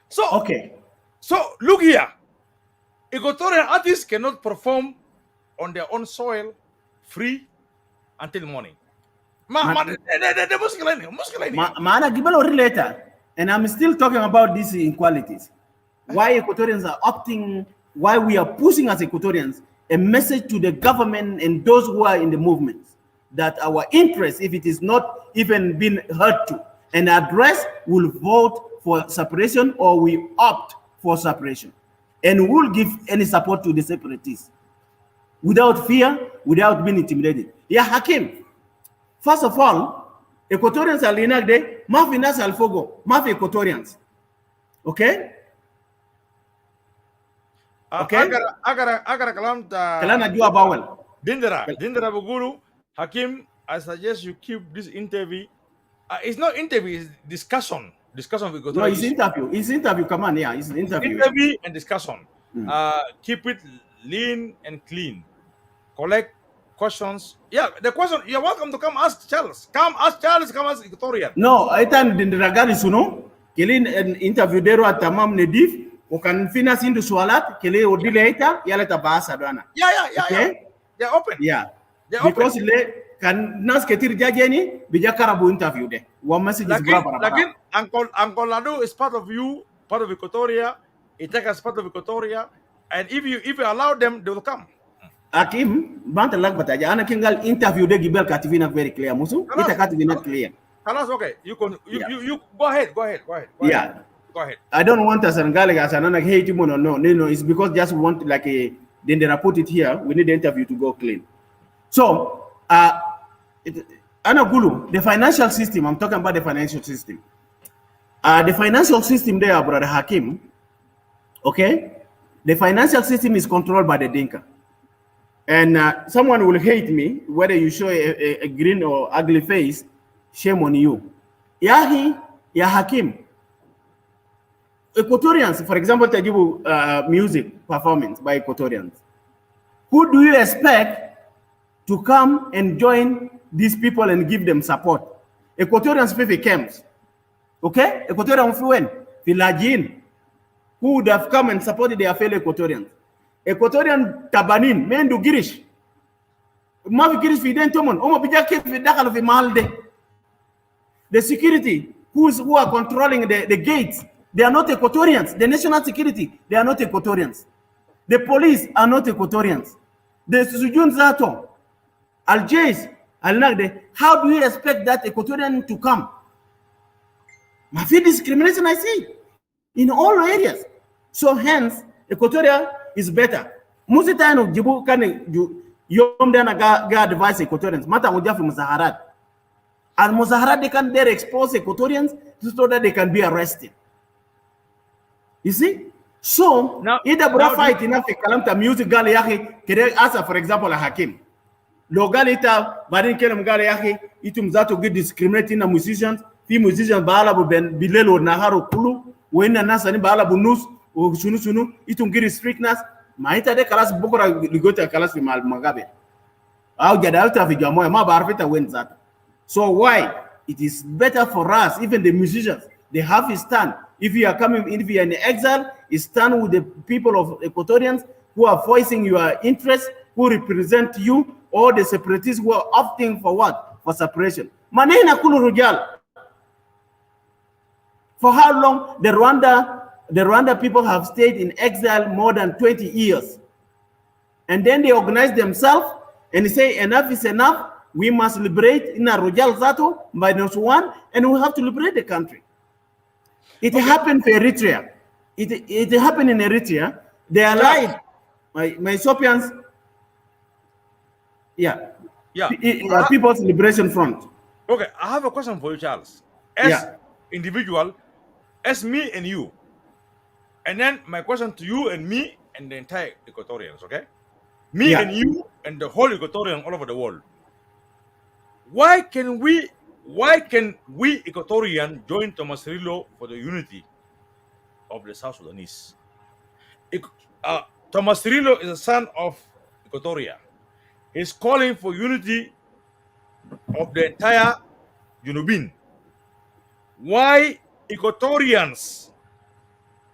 So, Okay. So look here. Equatorian artists cannot perform on their own soil free until morning. Maana given or later, and I'm still talking about these inequalities. Why Equatorians are opting, why we are pushing as Equatorians a message to the government and those who are in the movement that our interest, if it is not even been heard to and addressed, will vote for separation or we opt for separation. And we will give any support to the separatists without fear, without being intimidated. Yeah, Hakim. First of all, Equatorians are linagde, mafi nas alfogo, mafi Equatorians. Okay? Okay? Agara kalam ta. Kalana jua bawel. Dindera buguru. Hakim, I suggest you keep this interview. It's not interview, it's discussion. Discussion with Equatorians. No, it's interview. It's interview. Come on, yeah, it's interview. Interview and discussion. Keep it lean and clean. Collect questions. Yeah, the question, you're welcome to come ask Charles. Come ask Charles, come ask Equatorian. No, itan dindiragali suno. Kelin interview dero atamam nedif. Ukan finas into swalat. Kele odile ita. Yaleta bahasa doana. Yeah. Okay? They're open. Yeah. They're Because open. le kan nas ketir jajeni bija karabu interview de. One message is Lakin Uncle Lado is part of you, part of Equatoria. Itaka is part of Equatoria. And if you allow them, they will come. Hakim, banta lag bataja. Ana kingal interview de gibel kativina very clear. Musu, ita kativina clear. Kalas, okay. You go ahead. Go ahead. I don't want us and Galega as another hate him or no. It's because just we want like a then they put it here. We need the interview to go clean. So, Anagulu, the financial system. I'm talking about the financial system. The financial system there, brother Hakim. Okay, the financial system is controlled by the Dinka. And someone will hate me, whether you show a green or ugly face, shame on you. Yahi, Hakim. Equatorians, for example, they give music performance by Equatorians. Who do you expect to come and join these people and give them support? Equatorians pay camps. Okay? Equatorian fluent, Filajin, who would have come and supported their fellow Equatorians. Equatorian Tabanin, men do Girish. Mavi Girish Fiden Tomon, Omo Bijake Fidakal of Malde. The security, who are controlling the gates, they are not Equatorians. The national security, they are not Equatorians. The police are not Equatorians. The Sujun Zato, Al Jays, Al Nagde, how do you expect that Equatorian to come? Mafi discrimination I see in all areas. So hence, Equatoria is better. Musitano Jibu can yom dana ga advise Equatorians. Mata mujafi Muzaharat. And Muzaharat they can there expose Equatorians so that they can be arrested. You see? So now, either bra fight enough kalamta music gali yaki kede asa for example a Hakim. Lo gali ita barin kelem gali yaki itum zato good discriminating na musicians. Fi musicians baala bu ben bilelo naharo kulu wena nasa ni baala bu nus o sunu itum giri strictness maita de kalas bukora ligota kalas fi mal magabe. Au jada alta fi jamoya ma barfeta wen zato. So why it is better for us, even the musicians, they have a stand. If you are coming, if you are in exile, you stand with the people of Equatorians who are voicing your interests, who represent you, or the separatists who are opting for what? For separation. Manena kulu rujal. For how long the Rwanda people have stayed in exile more than 20 years. And then they organize themselves and they say enough is enough. We must liberate in a Rojal Zato by one, and we have to liberate the country. It happened for Eritrea. It happened in Eritrea. They allied my Ethiopians. People's Liberation Front. Okay, I have a question for you, Charles. As individual, as me and you, and then my question to you and me and the entire Equatorians. Okay, Me and you and the whole Equatorian all over the world. Why can we Equatorian join Thomas Cirillo for the unity of the South Sudanese? Thomas Cirillo is a son of Equatoria. He's calling for unity of the entire Junubin. Why Equatorians?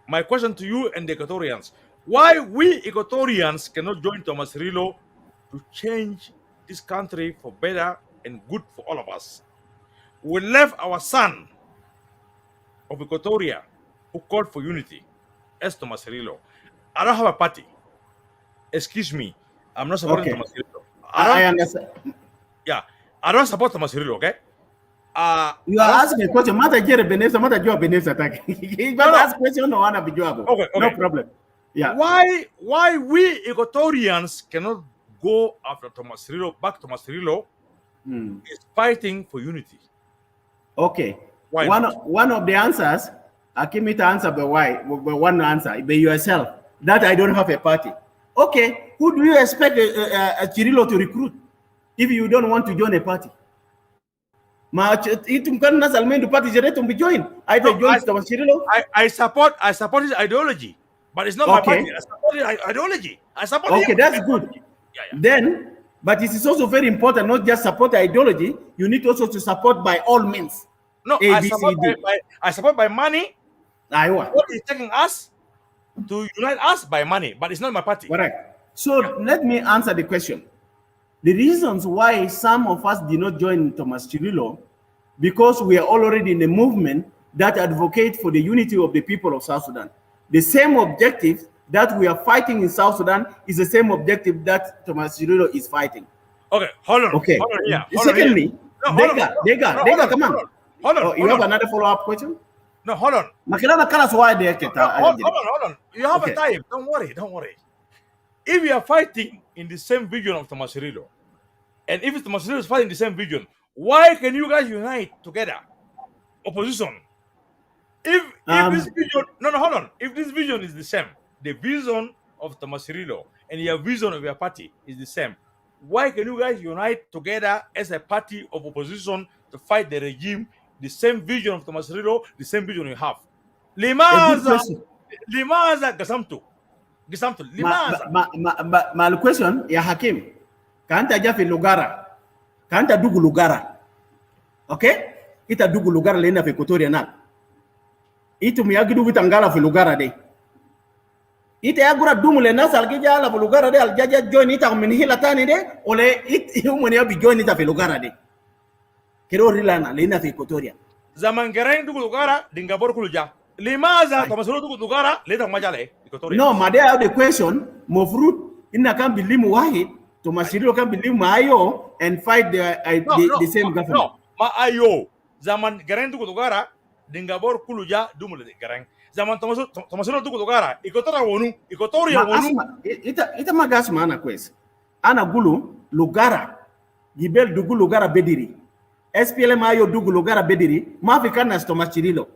My question to you and the Equatorians: why we Equatorians cannot join Thomas Cirillo to change this country for better and good for all of us? We left our son of Equatoria who called for unity as Thomas Cirillo. I don't have a party. Excuse me. I'm not supporting Thomas Cirillo. I understand. Yeah. I don't support Thomas Cirillo, okay? You are asking a question. Mata jere benefsa, mata jua benefsa tak. You ask question no one abijuago. Okay. No problem. Yeah. Why we Equatorians cannot go after Thomas Cirillo, back to Thomas Cirillo, is fighting for unity? Okay. Why one of the answers, Hakim to answer by why, but one answer by yourself, that I don't have a party. Okay, who do you expect a Cirillo to recruit if you don't want to join a party? Itum kan nas almen party jere tum join. I join Thomas Cirillo. I support his ideology, but it's not my party. I support his ideology. I support him. That's good. Yeah. Then, but it is also very important not just support the ideology. You need also to support by all means. No, I support by money. What is taking us to unite us by money, but it's not my party. Correct. So let me answer the question. The reasons why some of us did not join Thomas Cirillo, because we are already in a movement that advocates for the unity of the people of South Sudan. The same objective that we are fighting in South Sudan is the same objective that Thomas Cirillo is fighting. Okay, hold on. Okay. Secondly, Dega, come on. Hold on. You have another follow-up question? No, hold on. Hold on. You have a time. Don't worry. If we are fighting in the same vision of Thomas Cirillo, and if Thomas Cirillo is fighting the same vision, why can you guys unite together? Opposition. If this vision, hold on. If this vision is the same, the vision of Thomas Cirillo and your vision of your party is the same, why can you guys unite together as a party of opposition to fight the regime? The same vision of Thomas Cirillo, the same vision you have. Limaza Gasamtu. Mal question ya Hakim. Kanta jafi lugara. Kanta dugu lugara. Okay? Ita dugu lugara lena fe Equatoria na. Itu miyagidu vitangala fe lugara de. Ita yagura dumu le nasa algeja ala fe lugara de aljaja join ita minhila tani de ole it humani yabi join ita fe lugara de. Kero rilana lena fe Equatoria. Zaman gerain dugu lugara dingabor kuluja. Limaza Thomas Cirillo dugu lugara leta majale Equatoria. No, ma there the question mofrut inna kan bilimu wahid Thomas Cirillo can believe my IO and fight the same government. No, ma IO zaman gerain dugu lugara dingabor kuluja dumule gerain. Zaman Thomas Cirillo dugu lugara Equatoria wonu. Ita magas mana kwes. Ana gulu lugara gibel dugu lugara bediri. SPLM IO dugu lugara bediri. Mafikana Thomas Cirillo.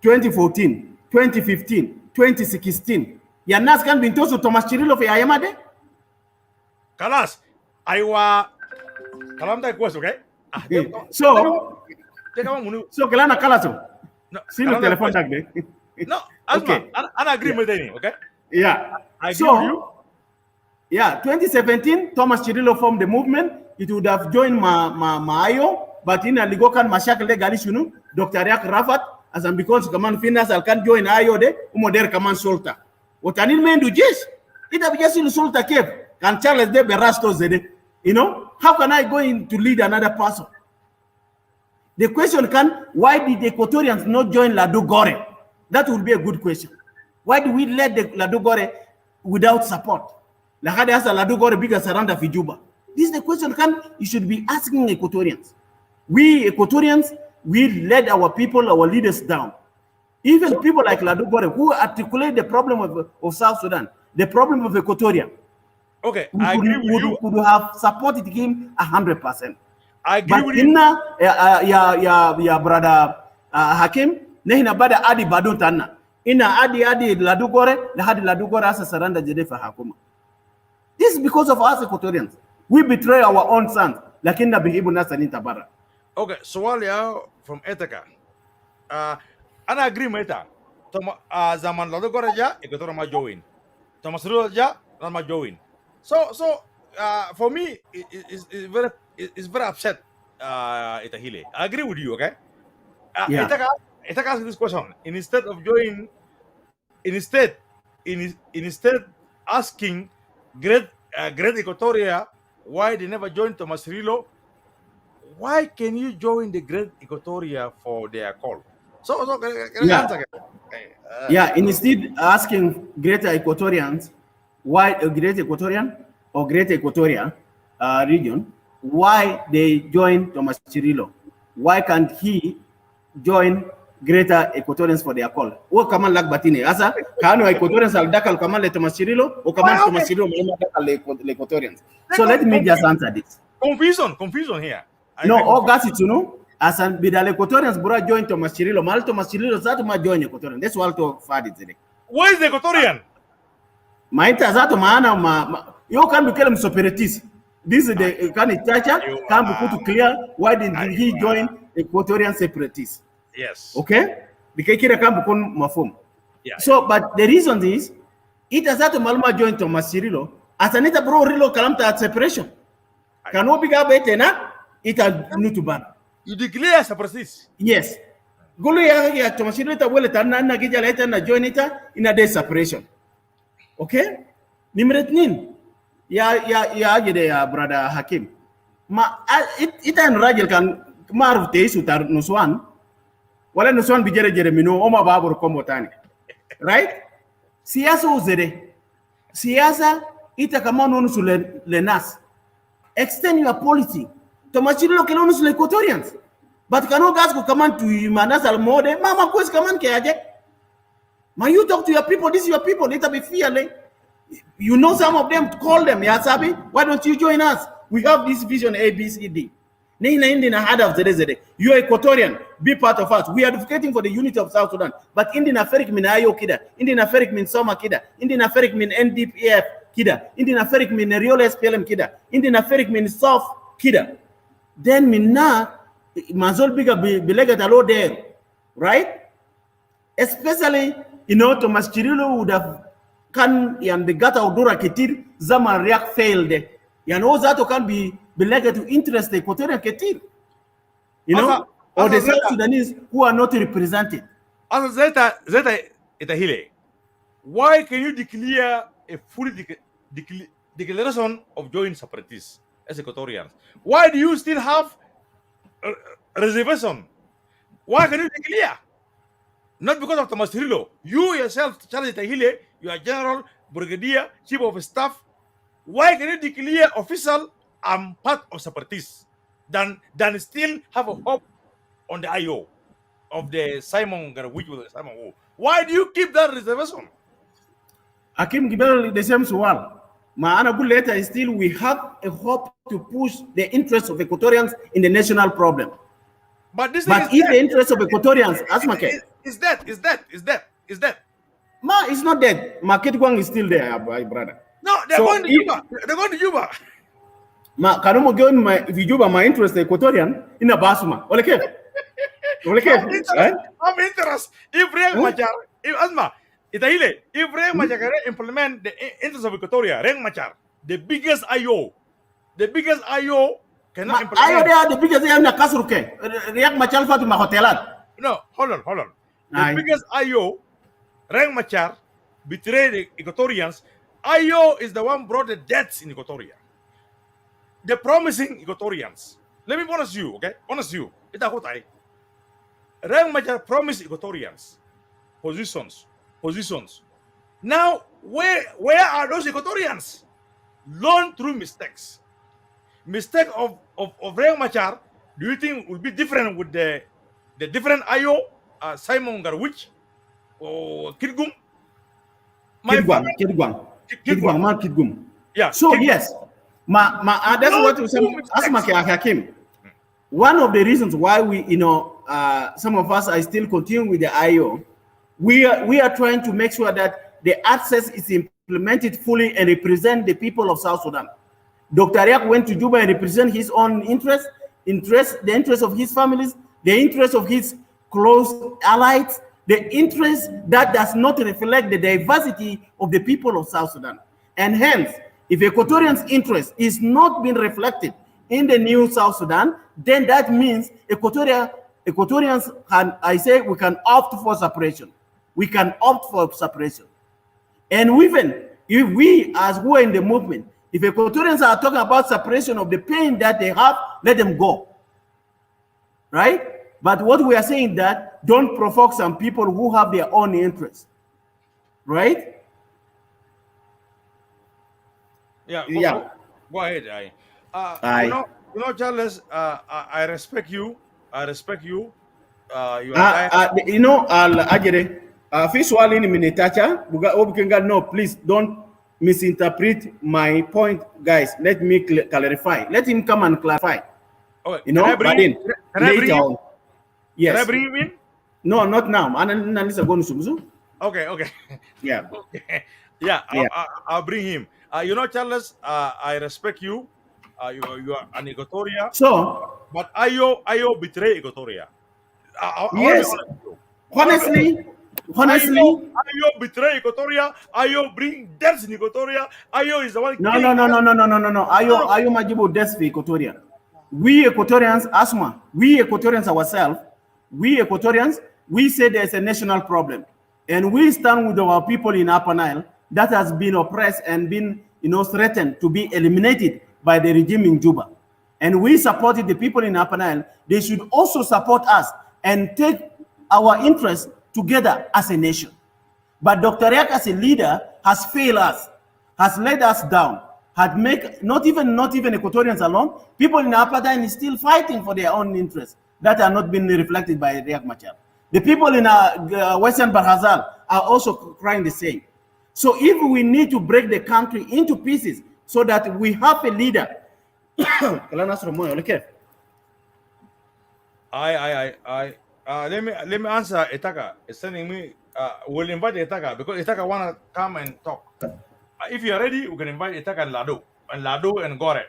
2014, 2015, 2016. Ya nas kan bintoso Thomas Cirillo fe ayamade? Kalas, aywa kalam da question, okay? So kelana kalaso. Sino telephone tag de. No, Asma, I agree with any, okay? Yeah. I agree with you. Yeah, 2017, Thomas Cirillo formed the movement. It would have joined my IO, but in a ligokan mashakal de galishunu, Dr. Yak Rafat, as I'm because kaman finas al can join IO de umoder kaman solta. What anil men do just it have just in solta kev can Charles de Berasto zede. You know, how can I go in to lead another person? The question can, why did the Equatorians not join Ladu Gore? That would be a good question. Why do we let the Ladu Gore without support? Lahade has a Ladu Gore bigger surrender for Juba. This is the question you should be asking Equatorians. We Equatorians, we led our people, our leaders down. Even people like Ladu Gore, who articulate the problem of South Sudan, the problem of Equatoria. Okay, I agree with you. Could have supported him 100%. I agree with you. Inna ya brother Hakim, nehina bada adi badun tanna. Inna adi Ladu Gore, lahadi Ladu Gore asa saranda jede fa Hakuma. This is because of us Equatorians. We betray our own sons. Lakinna bihibu nasa nintabara. Okay, Somalia from Etaka. Ana agree meta. Zaman lalu goraja, Equatorial ma join. Thomas Roja, not ma join. So for me, it's very upset. Itahile. I agree with you. Okay. Yeah. Itaka ask this question instead of joining. Instead asking Great Equatoria why they never joined Thomas Rilo. Why can you join the Great Equatoria for their call? So can Yeah. I answer? Yeah, instead asking Greater Equatorians why a Great Equatorian or Great Equatoria region, why they join Thomas Chirilo? Why can't he join Greater Equatorians for their call? O kaman lag batine. Asa kano Equatorians al dakal kaman le Thomas Chirilo o kaman Thomas Chirilo malama dakal le Equatorians. So let me just answer this. Confusion here. No, all gas it, you know. As an bidal Equatorians bura join Thomas Chirilo, mal Thomas Chirilo zato ma join Equatorian. That's what to fadi today. Where is the Equatorian? Maita zato maana you can become separatist. This is the kind of chacha can be put to clear why didn't he join Equatorian separatists? Yes. Okay? Because kira can become mafum. Yeah. So, but the reason is it has to malma join Thomas Chirilo as anita bro rilo kalamta at separation. Kano biga betena ita nutuban. You declare separatists. Yes. Gulu ya Thomas Chirilo ta wele tanna na gija leta na join ita in a day separation. Okay? Nimretnin. Ya jede ya brother Hakim. Ita en rajel kan maruf teisu tar nuswan. Wala nuswan bijere mino oma babur kombo tani. Right? Siasa uzere. Siasa ita kama nusu le nas. Extend your policy. Tomachilo kelo nusu le Equatorians. But kano gas ko kaman to manas al mode. Mama kwes kaman ke aje. Ma you talk to your people. This is your people. Ita be fearless. You know some of them, call them, Yasabi. Why don't you join us? We have this vision A, B, C, D. You are Equatorian, be part of us. We are advocating for the unity of South Sudan. But Indian Aferik min Ayo Kida, Indian Aferik min Soma Kida, Indian Aferik min NDPF Kida, Indian Aferik min Real SPLM Kida, Indian Aferik min Soft Kida. Then minna Mazol Biga Bilegat alo there, right? Especially, Thomas Chirilo would have kan yan begata udura ketir zama riak failed yan ozato can be related to interest the Equatorian ketir, or the South Sudanese who are not represented. As Zeta Itahile, why can you declare a full declaration of joint separatists as Equatorians? Why do you still have a reservation? Why can you declare? Not because of Thomas Rilo. You yourself, Charles Itahile, you are General, Brigadier, Chief of Staff. Why can you declare official I'm part of separatists than still have a hope on the IO of the Simon Wu? Why do you keep that reservation? Hakim Gibel the same one. Maana good letter is still we have a hope to push the interests of Equatorians in the national problem. But if the interest of Equatorians, is that? Ma, it's not dead. Ma, Kitgwang is still there, my brother. No, they're going to Juba. They're going to Juba. Ma, Kanumo going my Juba, my interest Equatorian in a Basuma. I'm interested. If Reng Machar, if Asma, Itahile, if Reng Machar implement the interest of Equatoria, Reng Machar, the biggest IO cannot implement. IO they are the biggest in the Kasuruke. Reng Machar Fatu Mahotelan. No, hold on. The biggest IO, Reng Machar, betrayed the Equatorians. IO is the one brought the deaths in Equatoria. The promising Equatorians. Let me honest you, okay? Honest you. Reng Machar promised Equatorians positions. Now, where are those Equatorians? Learn through mistakes. Mistake of Reng Machar, do you think will be different with the different IO, Simon Garwich or Kitgwang? Kitgwang. Yeah. So Kitgwang. Yes, that's what we say. Hakim. One of the reasons why we, some of us are still continuing with the IO, we are trying to make sure that the access is in implement it fully and represent the people of South Sudan. Dr. Riek went to Juba and represent his own interest, the interest of his families, the interest of his close allies, the interest that does not reflect the diversity of the people of South Sudan. And hence, if Equatorians' interest is not being reflected in the new South Sudan, then that means Equatorians can, I say, we can opt for separation. We can opt for separation. And even if we, as who are in the movement, if Equatorians are talking about separation of the pain that they have, let them go. Right? But what we are saying that don't provoke some people who have their own interests. Right? Yeah. Go ahead. You know, Charles, I respect you. I respect you. You know, Ajere, visually minitacha, no, please don't misinterpret my point, guys. Let me clarify. Let him come and clarify. Okay. You know, can I bring him in? Yes. Can I bring him in? No, not now. Okay. Yeah. Okay. Yeah. I'll bring him. You know, Charles, I respect you. You are an Equatoria. So, but IO betray Equatoria. Yes. Honestly, IO betray Equatoria. IO bring deaths in Equatoria. IO is the one. No. IO majibu deaths for Equatoria. We Equatorians, Asma, we Equatorians ourselves, we say there's a national problem. And we stand with our people in Upper Nile that has been oppressed and been, threatened to be eliminated by the regime in Juba. And we supported the people in Upper Nile. They should also support us and take our interests together as a nation. But Dr. Riek as a leader has failed us, has let us down, had make not even Equatorians alone. People in Upper Nile is still fighting for their own interests that are not being reflected by Riek Machar. The people in Western Ghazal are also crying the same. So if we need to break the country into pieces so that we have a leader, let me answer Itaka. It's sending me. We'll invite Itaka because Itaka wanna come and talk. If you are ready, we can invite Itaka and Lado and Gore.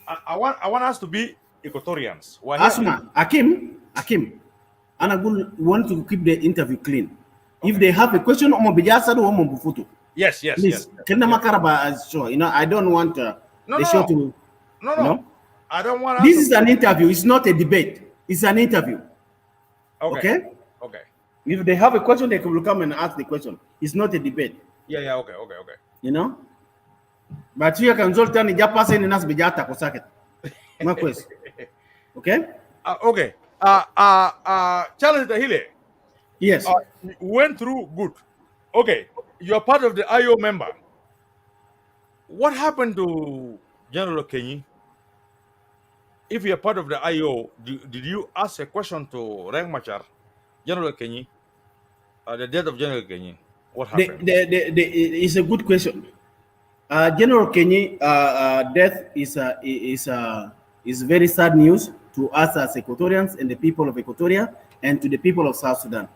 I want us to be Equatorians. Asma, Hakim, and I want to keep the interview clean. Okay. If they have a question, yes. Sure. I don't want the show to. No. I don't want. This is an interview. It's not a debate. It's an interview. Okay. If they have a question, they will come and ask the question. It's not a debate. Yeah. Okay. But you can Zoltan Japas in Nas Bijata Kosaket. My question. Okay? Okay. Charles Itahile. Yes. Went through good. Okay. You're part of the IO member. What happened to General Kenyi? If you're part of the IO, did you ask a question to Riek Machar, General Kenyi, the death of General Kenyi? What happened? It's a good question. General Kenyi death is very sad news to us as Equatorians and the people of Equatoria and to the people of South Sudan.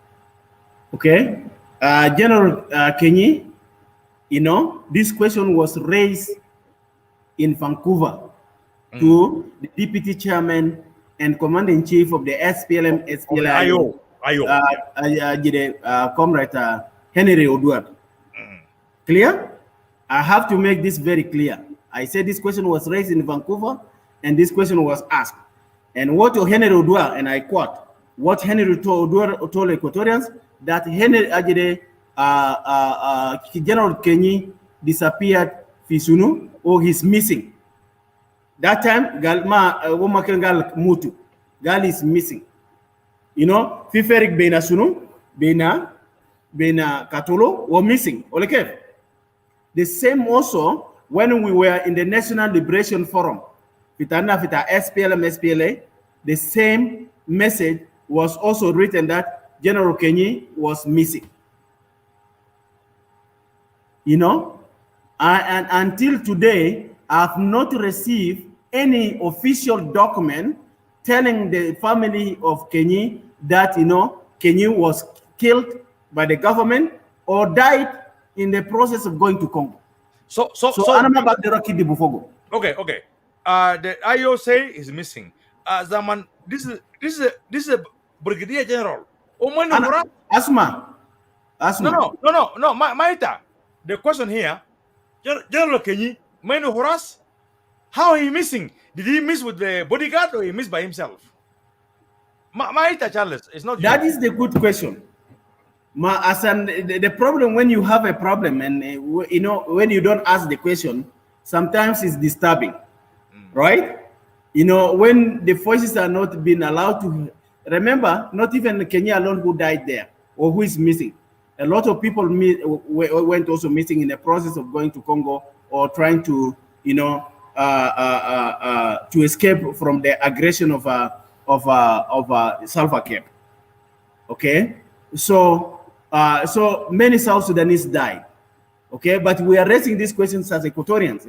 Okay, General Kenyi, this question was raised in Vancouver to the deputy chairman and commander-in-chief of the SPLM, SPLA IO, Comrade Henry Oduor. Clear? I have to make this very clear. I said this question was raised in Vancouver and this question was asked. And what Henry Oduor, and I quote, what Henry Oduor told Equatorians, that Henry General Kenyi disappeared Fisunu or he's missing. That time, Gal Mutu. Gal is missing. Fiferik Bena Sunu, Bena Katolo were missing. Okay. The same also when we were in the National Liberation Forum, Fitana Fita SPLM, SPLA, the same message was also written that General Kenyi was missing. And until today, I have not received any official document telling the family of Kenyi that, Kenyi was killed by the government or died in the process of going to Congo. So Anama Bagdero Kidi Bufogo. Okay. The IO say is missing. Zaman, this is a Brigadier General. Asma. No. Maita. The question here, General Kenyi, Manu Horas, how he missing? Did he miss with the bodyguard or he missed by himself? Maita Charles, it's not. That is the good question. The problem when you have a problem and when you don't ask the question, sometimes it's disturbing, right? When the voices are not being allowed to remember, not even Kenya alone who died there or who is missing. A lot of people went also missing in the process of going to Congo or trying to, to escape from the aggression of Salva Kiir. Okay, so many South Sudanese died. Okay, but we are raising these questions as Equatorians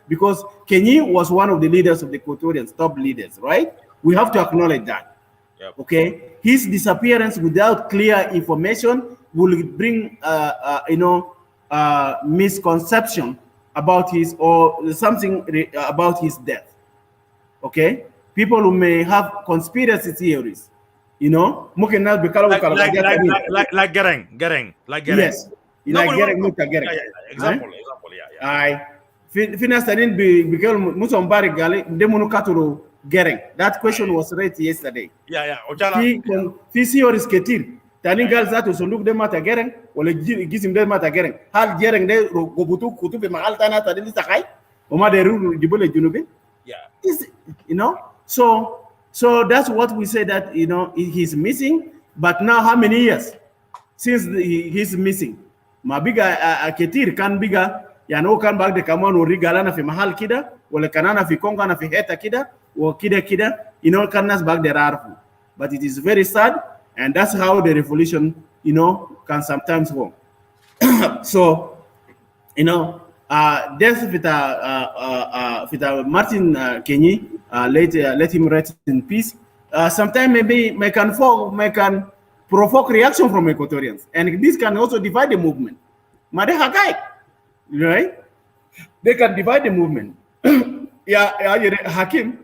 because Kenya was one of the leaders of the Equatorians, top leaders, right? We have to acknowledge that. Yep. Okay, his disappearance without clear information will bring misconception about his or something about his death. Okay, people who may have conspiracy theories, like Gereng. Yes, like Gereng. Example, I finastanin because Musombari Gali demunu katuru Gereng. That question was raised yesterday. Yeah. Fi theories ketir. Tani gal zato sonduk de mata Gereng wala gisim de mata Gereng. Hal Gereng de gobutu kutube mahal tana tadini sakai. Oma de ru jibole junube. Yeah. So that's what we say that he's missing. But now how many years since he's missing? Mabiga ketir kan biga kan bag de kamano rigala na fi mahal kida wala kanana fi konga na fi heta kida or kida kanas bag de rarfu. But it is very sad, and that's how the revolution can sometimes go. So death with Martin Kenyi, let him rest in peace. Sometimes maybe may can provoke reaction from Equatorians, and this can also divide the movement. Right? They can divide the movement. Hakim,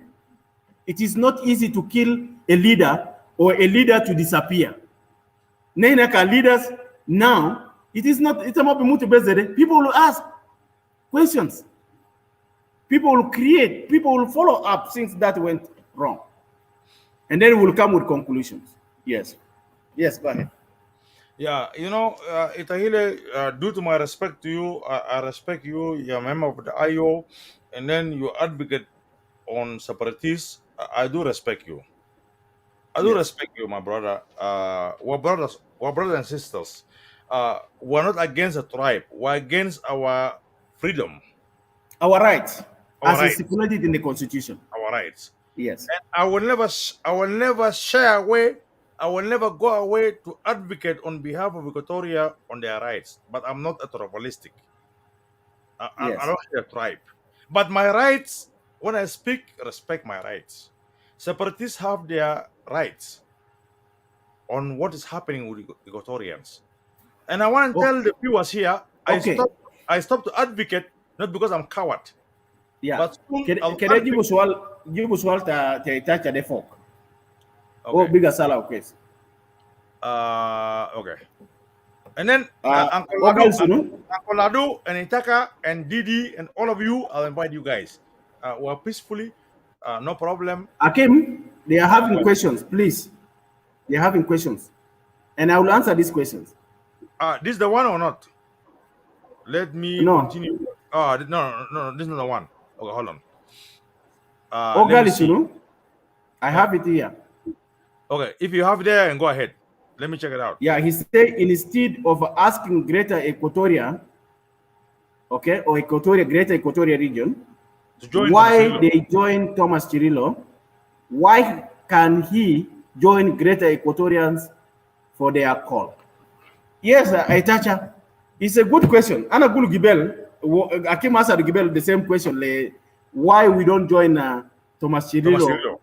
it is not easy to kill a leader or a leader to disappear. Leaders now, it's about people will ask questions. People will create, people will follow up since that went wrong. And then we'll come with conclusions. Yes, go ahead. Yeah, Itahile, due to my respect to you, I respect you. You're a member of the IO, and then you advocate on separatists. I do respect you. I do respect you, my brother. We're brothers and sisters. We're not against a tribe. We're against our freedom. Our rights, as stipulated in the Constitution. Our rights. Yes. And I will never shy away. I will never go away to advocate on behalf of Equatoria on their rights. But I'm not a tribalistic. I'm not a tribe. But my rights, when I speak, respect my rights. Separatists have their rights on what is happening with Equatorians. And I want to tell the viewers here, I stopped to advocate, not because I'm coward. Yeah. But can I give us all the folk? Oh, bigger Salah case. Okay. And then Uncle Ladu and Itaka and Didi and all of you, I'll invite you guys. We're peacefully, no problem. Hakim, they are having questions, please. They are having questions. And I will answer these questions. This is the one or not? Let me continue. No, this is not the one. Okay, hold on. I have it here. Okay, if you have it there, and go ahead. Let me check it out. Yeah, he said instead of asking Greater Equatoria, or Greater Equatoria region, why they join Thomas Cirillo, why can he join Greater Equatorians for their call? Yes, Aitacha, it's a good question. Ana Gulu Gibel, Hakim asked Gibel the same question, why we don't join Thomas Cirillo,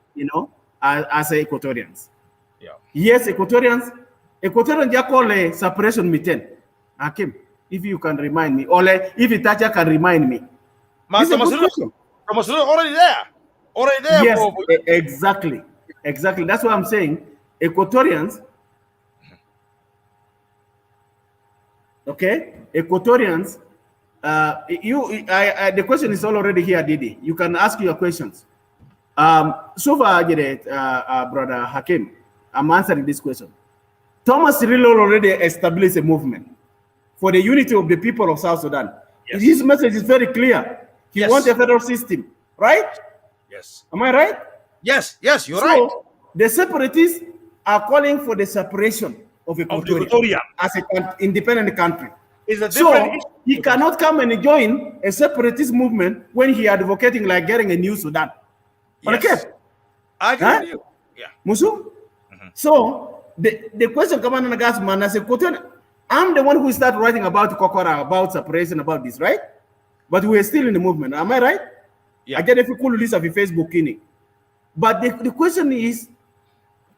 as Equatorians. Yeah. Yes, Equatorians they call a separation meeting. Hakim. If you can remind me, or like if Itacha can remind me. It's a good question. Already there. Already there. Yes, exactly. Exactly. That's what I'm saying. Equatorians, okay? Equatorians, the question is all already here, Didi. You can ask your questions. So far, Brother Hakim, I'm answering this question. Thomas Cirillo already established a movement for the unity of the people of South Sudan. Yes. His message is very clear. He wants a federal system, right? Yes. Am I right? Yes, you're right. The separatists are calling for the separation of Equatoria as an independent country. So he cannot come and join a separatist movement when he advocating like getting a new Sudan. Yes. Okay. I agree with you. Yeah. Musu? So the question come on man, as a I'm the one who started writing about Kokora, about separation, about this, right? But we're still in the movement. Am I right? Yeah. I get if you could list of Facebook in it. But the question is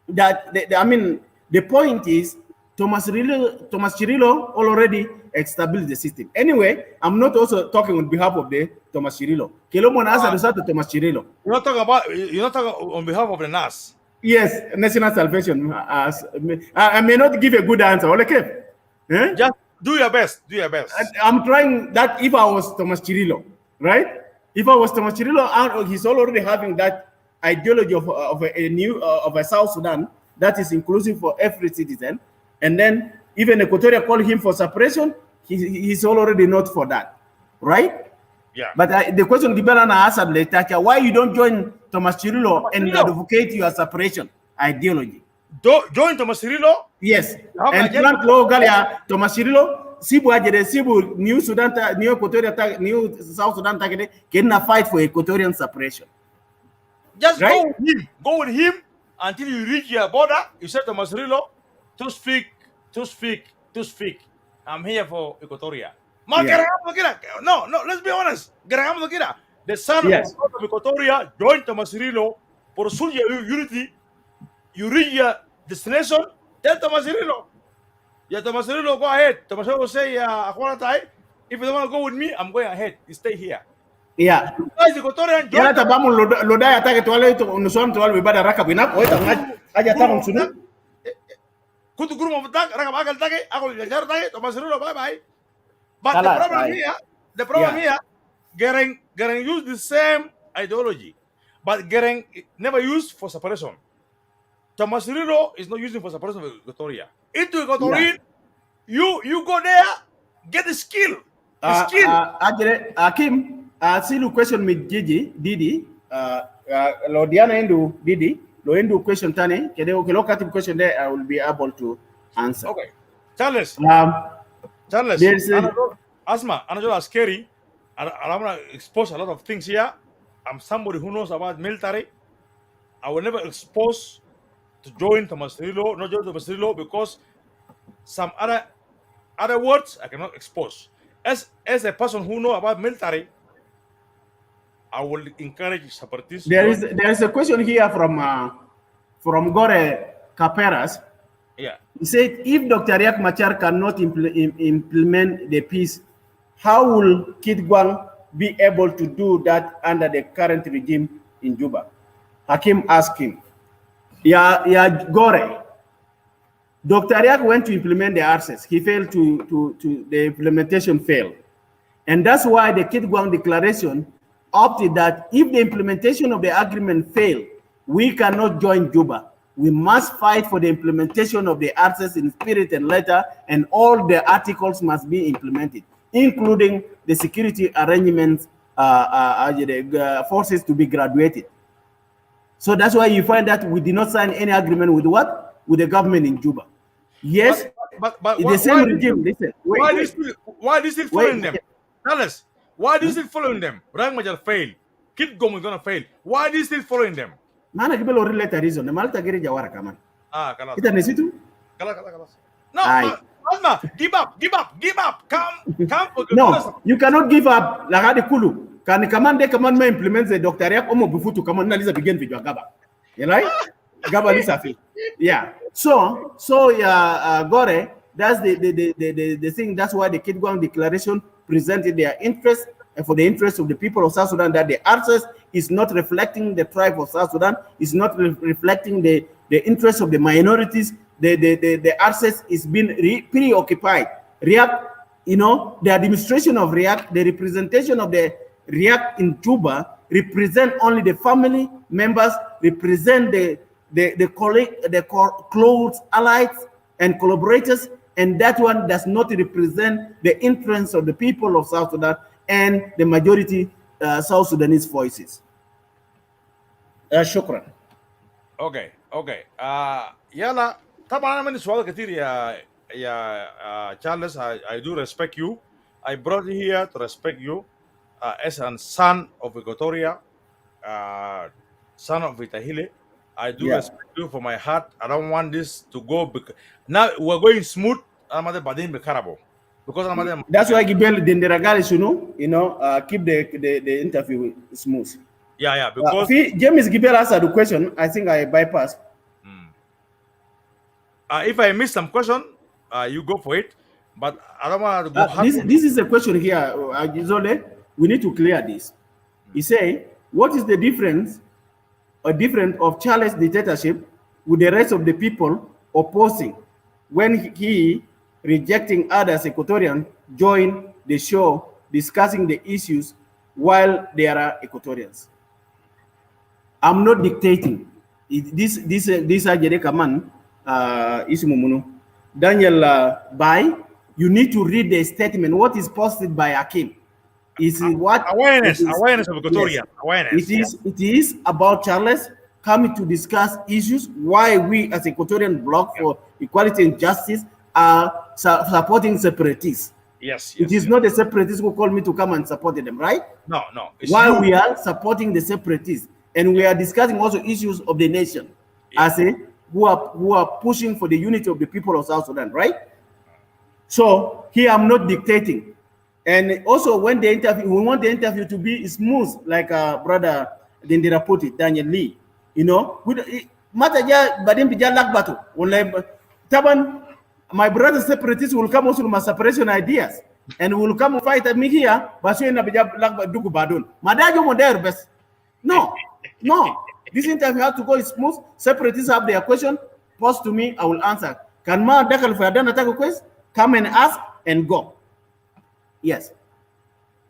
that the point is Thomas Cirillo already established the system. Anyway, I'm not also talking on behalf of the Thomas Cirillo. Thomas Cirillo. You're not talking on behalf of the NAS. Yes, National Salvation. I may not give a good answer. Okay. Eh? Just do your best. I'm trying that. If I was Thomas Cirillo, right? If I was Thomas Cirillo, he's already having that ideology of a South Sudan that is inclusive for every citizen, and then even Equatoria call him for separation, he's already not for that, right? Yeah. But the question Gibelana asked later, why you don't join Thomas Cirillo and advocate your separation ideology? Join Thomas Cirillo? Yes. And Frank Logalia, Thomas Cirillo, Sibu, New Sudan, New Equatoria, New South Sudan, can fight for Equatorian separation. Just right? Go with him until you reach your border. You say Thomas Cirillo, to speak. I'm here for Equatoria. No, let's be honest. The son of Equatoria joined Thomas Cirillo for unity. You reach your destination, tell Thomas Cirillo. Yeah, Thomas Cirillo, go ahead. Thomas Cirillo will say, if you don't want to go with me, I'm going ahead. You stay here. Yeah. Equatorian join. Lodaya take tuwale unusuan tuwale wibada raka binak. Aja tamu sunu. Kutu guru mafutak raka bakal take. Ako jajar take. Thomas Cirillo, bye. But the problem here, Gering used the same ideology, but Gering never used for separation. Thomas Cirillo is not using for separation of Equatoria. Into Equatoria, you go there, get the skill. Hakim, see the question with Didi. Lodiana into Didi. Lo into question tani. Kelo kati question there, I will be able to answer. Okay, Charles. Asma, Anajol is scary. I'm gonna expose a lot of things here. I'm somebody who knows about military. I will never expose to join Thomas Cirillo, not join Thomas Cirillo, because some other words I cannot expose. As a person who know about military, I will encourage separatists. There is a question here from Gore Caperas. Yeah. He said, if Dr. Riek Machar cannot implement the peace, how will Kitgwang be able to do that under the current regime in Juba? Hakim asked him. Yeah, Gore. Dr. Riek went to implement the RCS. He failed to the implementation failed. And that's why the Kitgwang Declaration opted that if the implementation of the agreement failed, we cannot join Juba. We must fight for the implementation of the RCS in spirit and letter, and all the articles must be implemented, including the security arrangements, forces to be graduated. So that's why you find that we did not sign any agreement with what? With the government in Juba. Yes, but the same regime. Listen, why are you still following them? Tell us, why are you still following them? Riek Machar failed. Kitgwang is gonna fail. Why are you still following them? Mana kibelo relate reason. The Malta geri jawara kaman. Kalas. Ita nesitu? Kalas. No, Osman, give up. Come. No, you cannot give up. Lagadi kulu. Can command may implement the Dr. Riek Omo Bufutu command Lisa begin with your Gaba. You right? Gaba Lisa. Yeah. So Gore, That's the thing. That's why the Kitgwang Declaration presented their interest and for the interest of the people of South Sudan, that the access is not reflecting the tribe of South Sudan, is not reflecting the interest of the minorities. The access is being preoccupied. React, the administration of React, the representation of the React in Juba represent only the family members, represent the close allies and collaborators, and that one does not represent the interests of the people of South Sudan and the majority South Sudanese voices. Shukran. Okay. Yala, طبعا أنا من سؤال كتير يا Charles. I do respect you. I brought you here to respect you as a son of Equatoria, son of Itahile. I do respect you from my heart. I don't want this to go now we're going smooth. Because that's why Gibel Denderagali, keep the interview smooth. Yeah, because James Gibel answered the question. I think I bypassed. If I miss some question, you go for it. But I don't want to go. This is a question here, Gizole. We need to clear this. He say, what is the difference of Charles' dictatorship with the rest of the people opposing when he rejecting others Equatorians join the show discussing the issues while there are Equatorians? I'm not dictating. This Ajereka man Ismumuno. Daniel Bai, you need to read the statement. What is posted by Hakim? Is what awareness of Equatoria. Yes. Awareness. It is about Charles coming to discuss issues why we as Equatorian Bloc for Equality and Justice are supporting separatists. Yes. It is not the separatists who called me to come and support them, right? No. Why we are supporting the separatists, and we are discussing also issues of the nation, who are pushing for the unity of the people of South Sudan, right? So here I'm not dictating. And also when the interview, we want the interview to be smooth, like brother Dendera put it, Daniel Lee. My brother separatists will come also to my separation ideas and will come and fight at me here. No. This interview has to go smooth. Separatists have their question, post to me, I will answer. Can ma dakal for a attack request? Come and ask and go. Yes.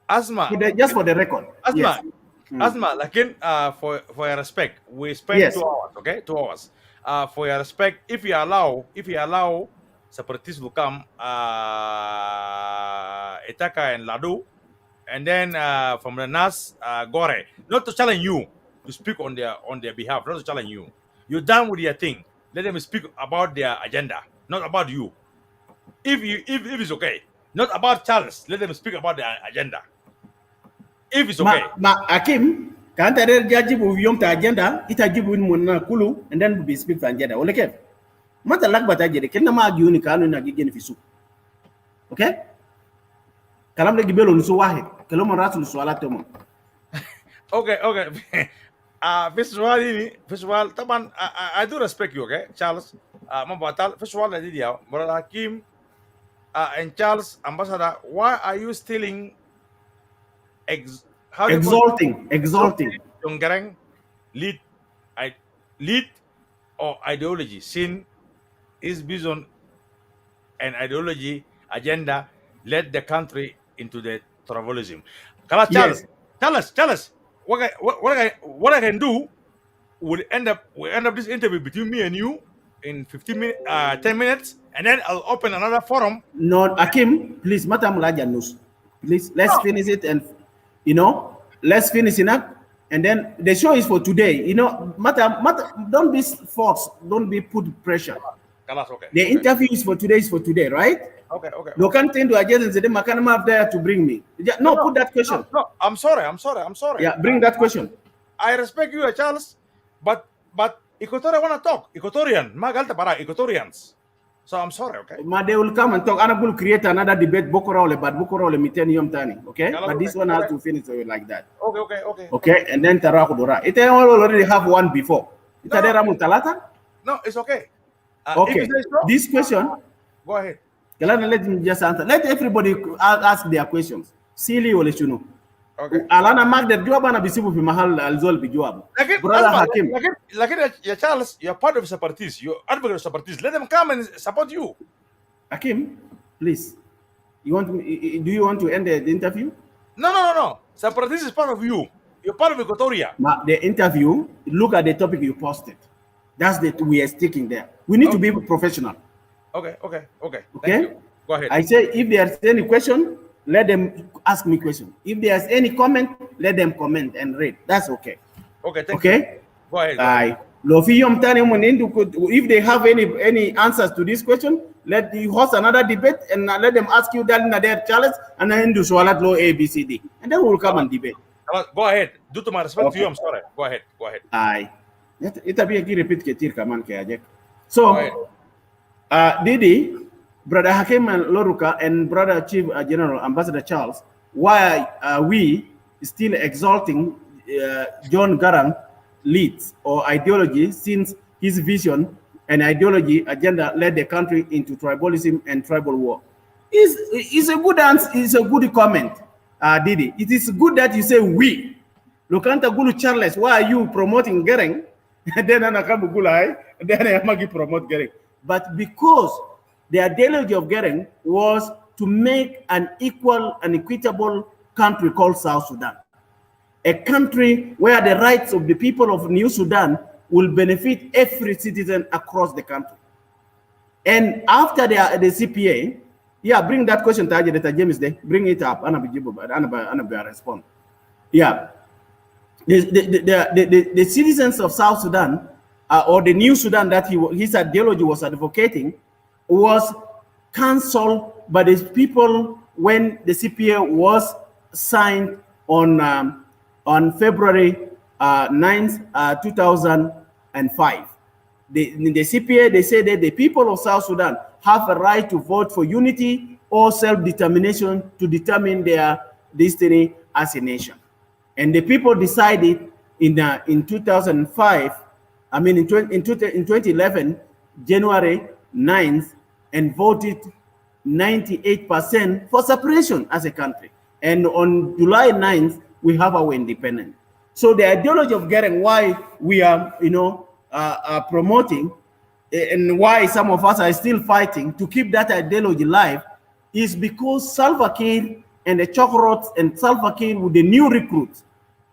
Asma. Just for the record. Asma. Yes. Asma, again, for your respect, we spent 2 hours, okay? 2 hours. For your respect, if you allow separatists to come, Etaka and Ladu, and then from the NAS, Gore, not to challenge you to speak on their behalf, not to challenge you. You're done with your thing. Let them speak about their agenda, not about you. If it's okay, not about Charles, let them speak about their agenda. If it's okay. Hakim, can't I jajibu yom ta agenda? Itajibu in muna kulu, and then we speak for agenda. Oleke. Mata lak batajere. Kena ma agi uni kanu na gigi fisu. Okay? Kalam de gibelo nusu wahid. Kalam rasu nusu ala tomo. Okay. First of all, Taban, I do respect you, okay, Charles. First of all, I did here, Brother Hakim and Charles, Ambassador. Why are you stealing? Exalting. Yongerang lead or ideology. Sin is based on an ideology agenda led the country into the tribalism. Charles, tell us what I can do will end up this interview between me and you in 10 minutes, and then I'll open another forum. No, Hakim, please, Matam Lajanus. Please, let's finish it, and let's finish it up, and then the show is for today. Matam, don't be forced, don't be put pressure. Okay. The interview is for today, right? Okay. No can't tend to agenda and say the Makanama there to bring me. No, put that question. No, I'm sorry. Yeah, bring that question. I respect you, Charles, but Equatoria wanna talk. Equatorian, Magalta para Equatorians. So I'm sorry, okay? They will come and talk. Anna will create another debate, Bokorole, but Bokorole Mitenium Tani, okay? But this one has to finish like that. Okay. And then Tarakudora. It already have one before. No, it's okay. Okay. If you say so, This question. go ahead. Let me just answer. Let everybody ask their questions. Silly or let you know. Okay. Alana mag the job and bisibu fi mahal alzol bijuab. Brother Hakim. Like Charles, you're part of separatists. You're advocate of separatists. Let them come and support you. Hakim, please. Do you want to end the interview? No. Separatists is part of you. You're part of Equatoria. The interview, look at the topic you posted. That's the we are sticking there. We need to be professional. Okay. Okay? Go ahead. I say if there's any question, let them ask me question. If there's any comment, let them comment and read. That's okay. Okay, thank you. Go ahead. If they have any answers to this question, let the host another debate and let them ask you that in their challenge and then do Swalat law A, B, C, D. And then we'll come and debate. Go ahead. Due to my respect to you, I'm sorry. Go ahead. Aye. It'll be a repeat Ketir Kaman Kajek. So Didi, Brother Hakim and Loruka and Brother Chief General Ambassador Charles, why are we still exalting John Garang leads or ideology, since his vision and ideology agenda led the country into tribalism and tribal war? Is a good answer, is a good comment, Didi. It is good that you say we. Lokanta Gulu Charles, why are you promoting Garang? Then Anakabu Gulai, then Amagi promote Garang. But because the ideology of Garang was to make an equal and equitable country called South Sudan. A country where the rights of the people of New Sudan will benefit every citizen across the country. And after the CPA, bring that question to James Day, bring it up, and I'll respond. The citizens of South Sudan, or the New Sudan that his ideology was advocating, was cancelled by the people when the CPA was signed on February 9th, 2005. The CPA, they say that the people of South Sudan have a right to vote for unity or self-determination to determine their destiny as a nation. And the people decided in 2005, I mean in 2011, January 9th, and voted 98% for separation as a country. And on July 9th, we have our independence. So the ideology of Garang, why we are, promoting, and why some of us are still fighting to keep that ideology alive, is because Salva Kiir and the Chokrots and Salva Kiir with the new recruits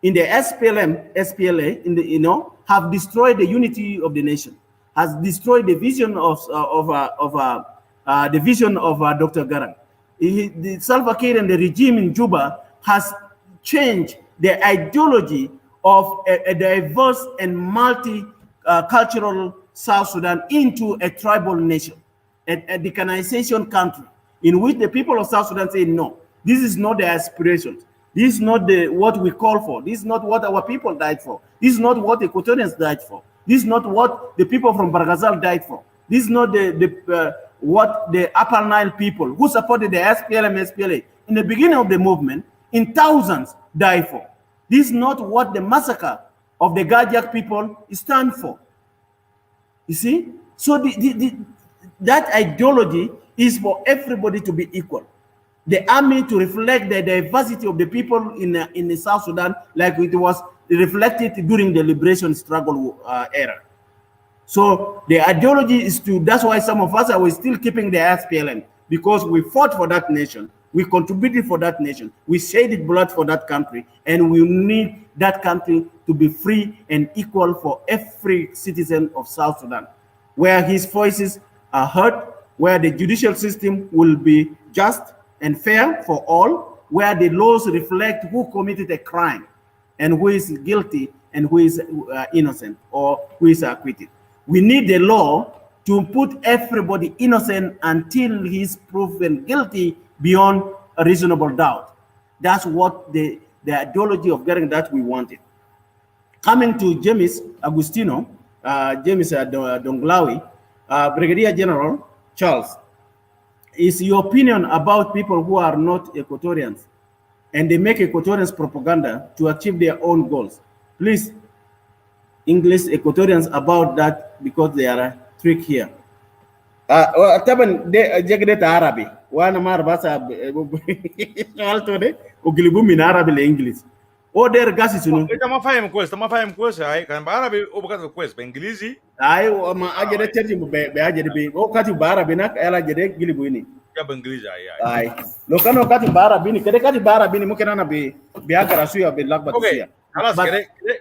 in the SPLM, SPLA, have destroyed the unity of the nation, has destroyed the vision of Dr. Garang. The Salva Kiir and the regime in Juba has changed the ideology of a diverse and multi-cultural South Sudan into a tribal nation, a decolonization country, in which the people of South Sudan say, no, this is not their aspirations. This is not what we call for. This is not what our people died for. This is not what Equatorians died for. This is not what the people from Ghazal died for. This is not what the Upper Nile people who supported the SPLM, SPLA in the beginning of the movement in thousands died for. This is not what the massacre of the Gajak people stand for. You see? So that ideology is for everybody to be equal. The army to reflect the diversity of the people in the South Sudan, like it was reflected during the liberation struggle era. So the ideology is that's why some of us are still keeping the SPLM, because we fought for that nation, we contributed for that nation, we shedded blood for that country, and we need that country to be free and equal for every citizen of South Sudan, where his voices are heard, where the judicial system will be just and fair for all, where the laws reflect who committed a crime and who is guilty and who is innocent or who is acquitted. We need the law to put everybody innocent until he's proven guilty beyond a reasonable doubt. That's what the ideology of getting that we wanted. Coming to James Agustino, James Donglawi, Brigadier General Charles, is your opinion about people who are not Equatorians and they make Equatorians propaganda to achieve their own goals? Please, English Equatorians about that, because they are a trick here. طبعا ده جقدة عربي وانا ما اعرف بس قالته ده وقلبوا من عربي لانجليزي هو ده رقاسي شنو؟ انت ما فاهم كويس هاي كان بعربي وبكتب كويس بانجليزي. ايوه ما اجي ترجم بحاجه دي هو كاتب بعربي هناك انا اجي قلبوا هنا يا بانجليزي هاي. اي لو كانوا كاتب بعربي كده كاتب بعربي ممكن انا بيقرا شويه باللخبط اوكي شويه خلاص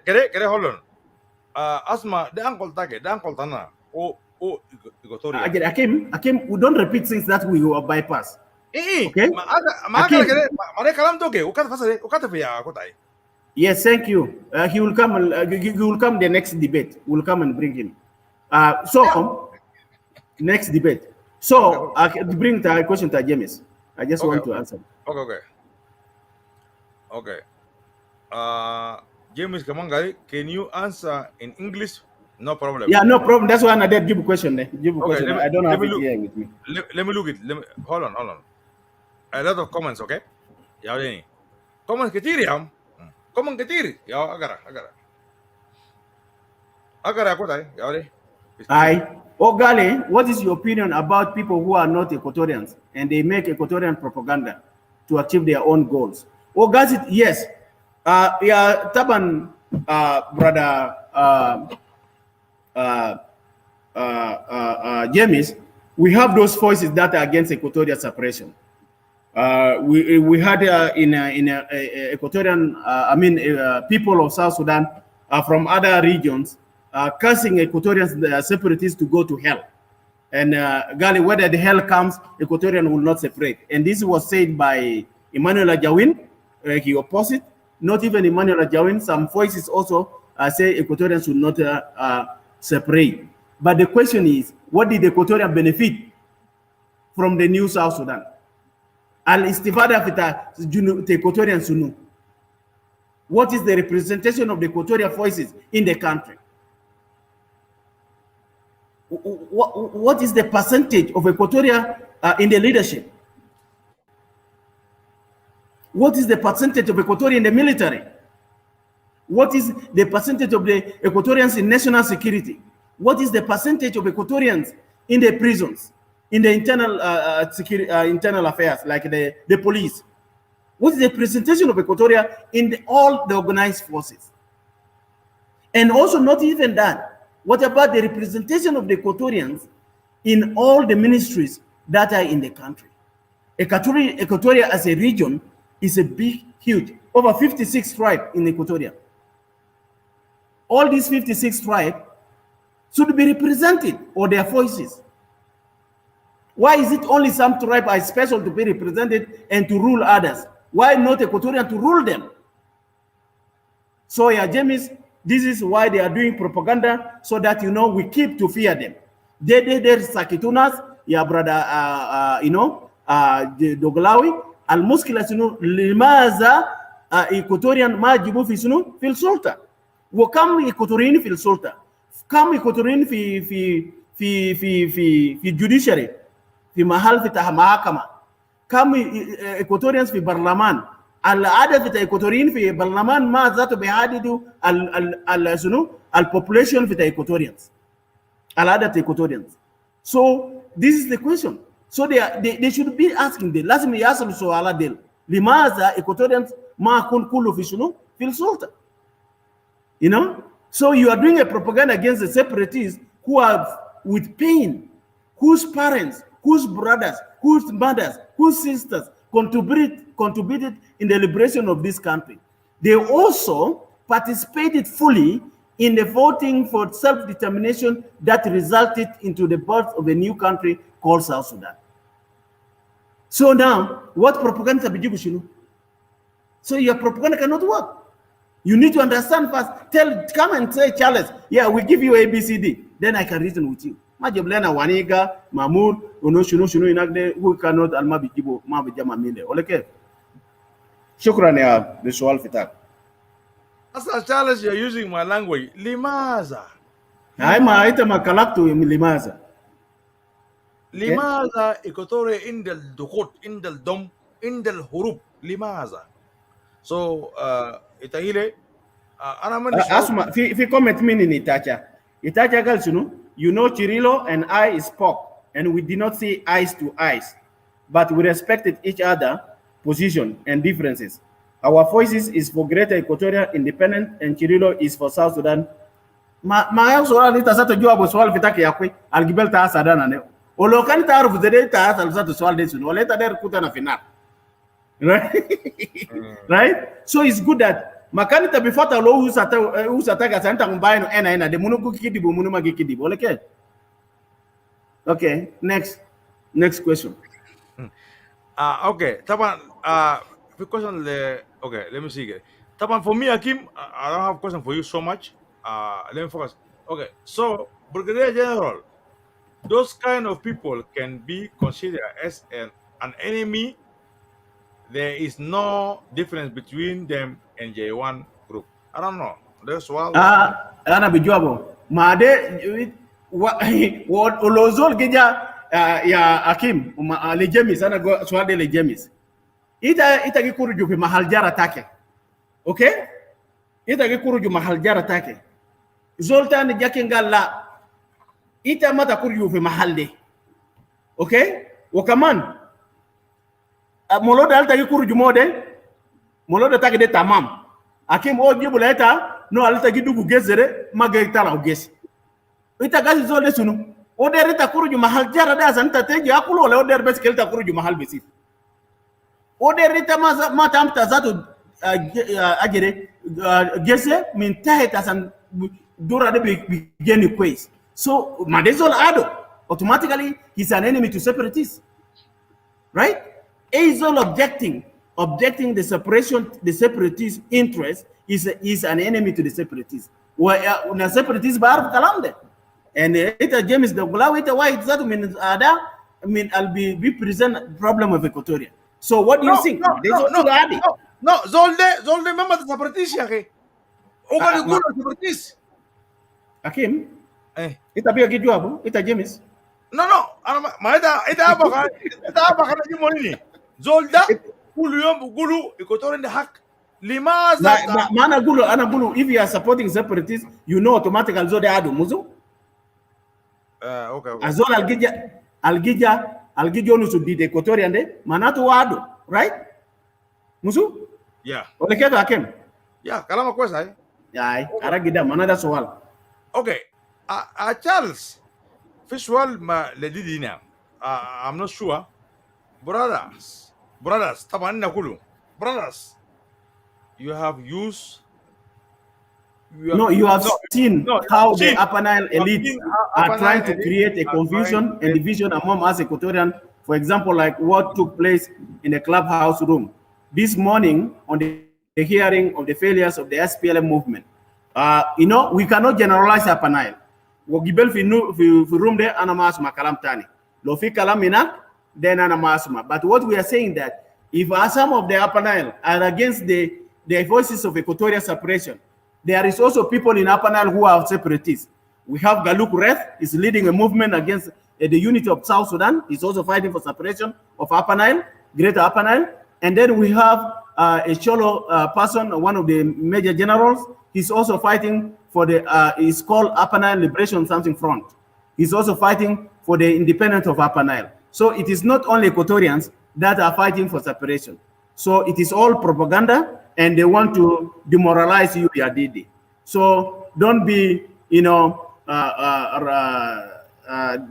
كده هولن اسمع ده انقل تاكي ده انقل تنا او ايكوتوريا اجي Hakim we don't repeat things that we will bypass ايه okay ما كده ما ده كلام توكي وكتب فصل وكتب يا كوتاي. yes thank you he will come he will come the next debate we'll come and bring him so next debate so bring the question to James I just want to answer okay James Kamangali, can you answer in English? No problem. Yeah, no problem. That's why I did give a question. Give a question. I don't have it here with me. Let me look it. Hold on. A lot of comments, okay? Yeah, comments كتير يا عم. Comments كتير. يا أقرأ كده يا ولي. Ogali, what is your opinion about people who are not Equatorians and they make Equatorian propaganda to achieve their own goals? Ogali, yes. Yeah, Taban, brother James, we have those voices that are against Equatoria separation. We had in Equatorian, people of South Sudan from other regions cursing Equatorian separatists to go to hell. And Gali, whether the hell comes, Equatorian will not separate. And this was said by Emmanuel Ajawin. He opposed it. Not even Emmanuel Ajawin. Some voices also say Equatorians should not separate. But the question is, what did Equatoria benefit from the new South Sudan? Al-istifada fita Equatorian sunu. What is the representation of the Equatoria voices in the country? What is the percentage of Equatoria in the leadership? What is the percentage of Equatoria in the military? What is the percentage of the Equatorians in national security? What is the percentage of Equatorians in the prisons, in the internal security, internal affairs, like the police? What is the presentation of Equatoria in all the organized forces? And also, not even that, what about the representation of the Equatorians in all the ministries that are in the country? Equatoria as a region is a big, huge, over 56 tribes in Equatoria. All these 56 tribes should be represented, or their voices. Why is it only some tribes are special to be represented and to rule others? Why not Equatorian to rule them? So yeah, James, this is why they are doing propaganda, so that, you know, we keep to fear them. There's Sakitunas, yeah, brother, Doglawi, al-muskila sunu limaza Equatorian ma jibu fi sunu fil sulta. وكم إيكوتوريين في السلطة، كم إيكوتوريين في judiciary، في محل في محاكمة، كم إيكوتوريانز في برلمان. العدد في إيكوتوريين في برلمان ما ذاته بيعددوا شنو البوبوليشن في إيكوتوريانز، العدد إيكوتوريانز. So this is the question. So they should be asking them. لازم يسألوا سؤال ده. لماذا إيكوتوريانز ما يكون كله في شنو في السلطة؟ You know, so you are doing a propaganda against the separatists who are with pain, whose parents, whose brothers, whose mothers, whose sisters contributed in the liberation of this country. They also participated fully in the voting for self-determination that resulted into the birth of a new country called South Sudan. So now, what propaganda? So your propaganda cannot work. You need to understand first. Come and say, Charles, yeah, we give you ABCD. Then I can reason with you. Majeblena Waniga, Mahmoud, Shunu Inagde, who cannot Almabi Jibo, Mabijama Mile. Okay. Shukran ya Visual Fitak. As a Charles, you're using my language. Limaza. I'm a Kalaktu Limaza. Limaza, Equatoria Indel Dukut, Indel Dom, Indel Hurub, Limaza. So, Itahile, Asma, if you comment me in Itacha, Itacha girls, you know, Chirilo and I spoke and we did not see eyes to eyes, but we respected each other position and differences. Our voices is for greater Equatoria independence, and Chirilo is for South Sudan. Ma soal nita satu jawab soal fitaki yakwe algibel ta sadana ne. Olo kan ta aruf zede ta asal satu soal desu. Wale ta der kuta na final. Right? Right? So it's good that makani ta before ta lo usata ga santa mbaye no ena de munu kukidi bo munu magikidi. Okay. Okay, next question. Okay, Taban, question okay, let me see again. Taban, for me, Hakim, I don't have a question for you so much. Let me focus. Okay, so Brigadier General, those kind of people can be considered as an enemy. There is no difference between them and J1 group. I don't know. That's why. Ana bijuabo. Made what olozol geja ya Hakim lejemis ana go swade lejemis. Ita gikuruju fi mahal jara take. Okay? Ita gikuruju mahal jara take. Zoltan jakengala ita mata kurju fi mahal de. Okay? Wakaman moloda alta gikuruju mode moloda take de tamam. Hakim o jibula eta no alta gidugu gezere mageta la ugesi. Ita gazi zole sunu. Oder ita kuruju mahal jara da santa teji akulo wala oder bes kelta kuruju mahal besi. Oder ita mata amta zato agere gese min taheta san dura de begin quiz. So Madezol Ado automatically he's an enemy to separatists. Right? He's all objecting the separatist interest is an enemy to the separatists. Well, separatists Bahr kalamde. And it James the Gulawita why it's that means I'll be present problem of Equatoria. So what do you think? No, Zolde member the separatists yake. Oga the good separatists. Hakim? Ita biya kijuabu, ita James. No. Ma ita abaka na jimoni. Zolda gulu yom gulu Equatorian the hack. Limaza ana gulu if you are supporting separatists, you know automatically Zolde adu muzu. Okay. Azol algija onu sudi de Equatorian de manatu wadu, right? Musu? Yeah. Olekeva Hakim? Yeah, kalama kwesa Yeah, aragida manada soal. Okay. Charles, first of all, Digna, I'm not sure. Brothers, brothers, you have used. You have seen how the Upper Nile elites are trying to create a confusion and division among us Equatorian. For example, like what took place in the clubhouse room this morning on the hearing of the failures of the SPLM movement. We cannot generalize Upper Nile. Wogibel fi room there anamasuma kalam tani. Lo fi kalam ina then anamasuma. But what we are saying that if some of the Upper Nile are against the voices of Equatoria separation, there is also people in Upper Nile who are separatists. We have Galuk is leading a movement against the unity of South Sudan. He's also fighting for separation of Upper Nile, Greater Upper Nile. And then we have a Cholo person, one of the major generals. He's also fighting for it's called Upper Nile Liberation Something Front. He's also fighting for the independence of Upper Nile. So it is not only Equatorians that are fighting for separation. So it is all propaganda, and they want to demoralize you, Yadidi. So don't be,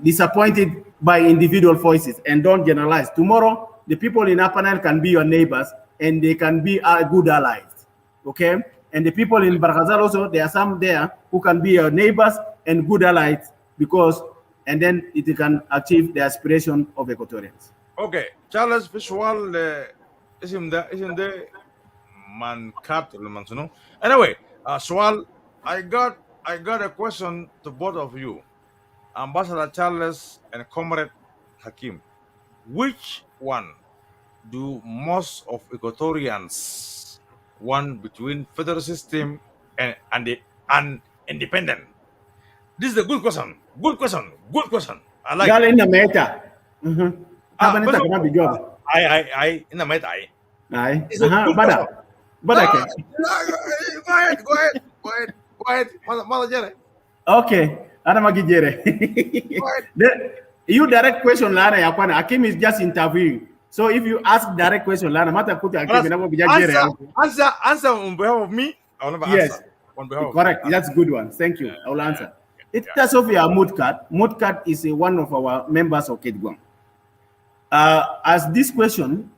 disappointed by individual voices, and don't generalize. Tomorrow, the people in Upper Nile can be your neighbors, and they can be good allies. Okay? And the people in Ghazal also, there are some there who can be your neighbors and good allies and then it can achieve the aspiration of Equatorians. Okay, Charles, visual isn't there man cat or anyway, Swal, I got a question to both of you, Ambassador Charles and Comrade Hakim. Which one do most of Equatorians want between federal system and independent? This is a good question. Good question. I like it. In the meta. I in the meta. Go ahead. Okay. Ana magijere. You direct question, Lana Yapana. Hakim is just interviewing. So if you ask direct question, Lana, matter put Hakim, answer on behalf of me. I will never yes. answer. On behalf Correct. of That's a good one. Thank you. I will answer. It's Sophia Mutkat. Mutkat is one of our members of Kitgwang. As this question,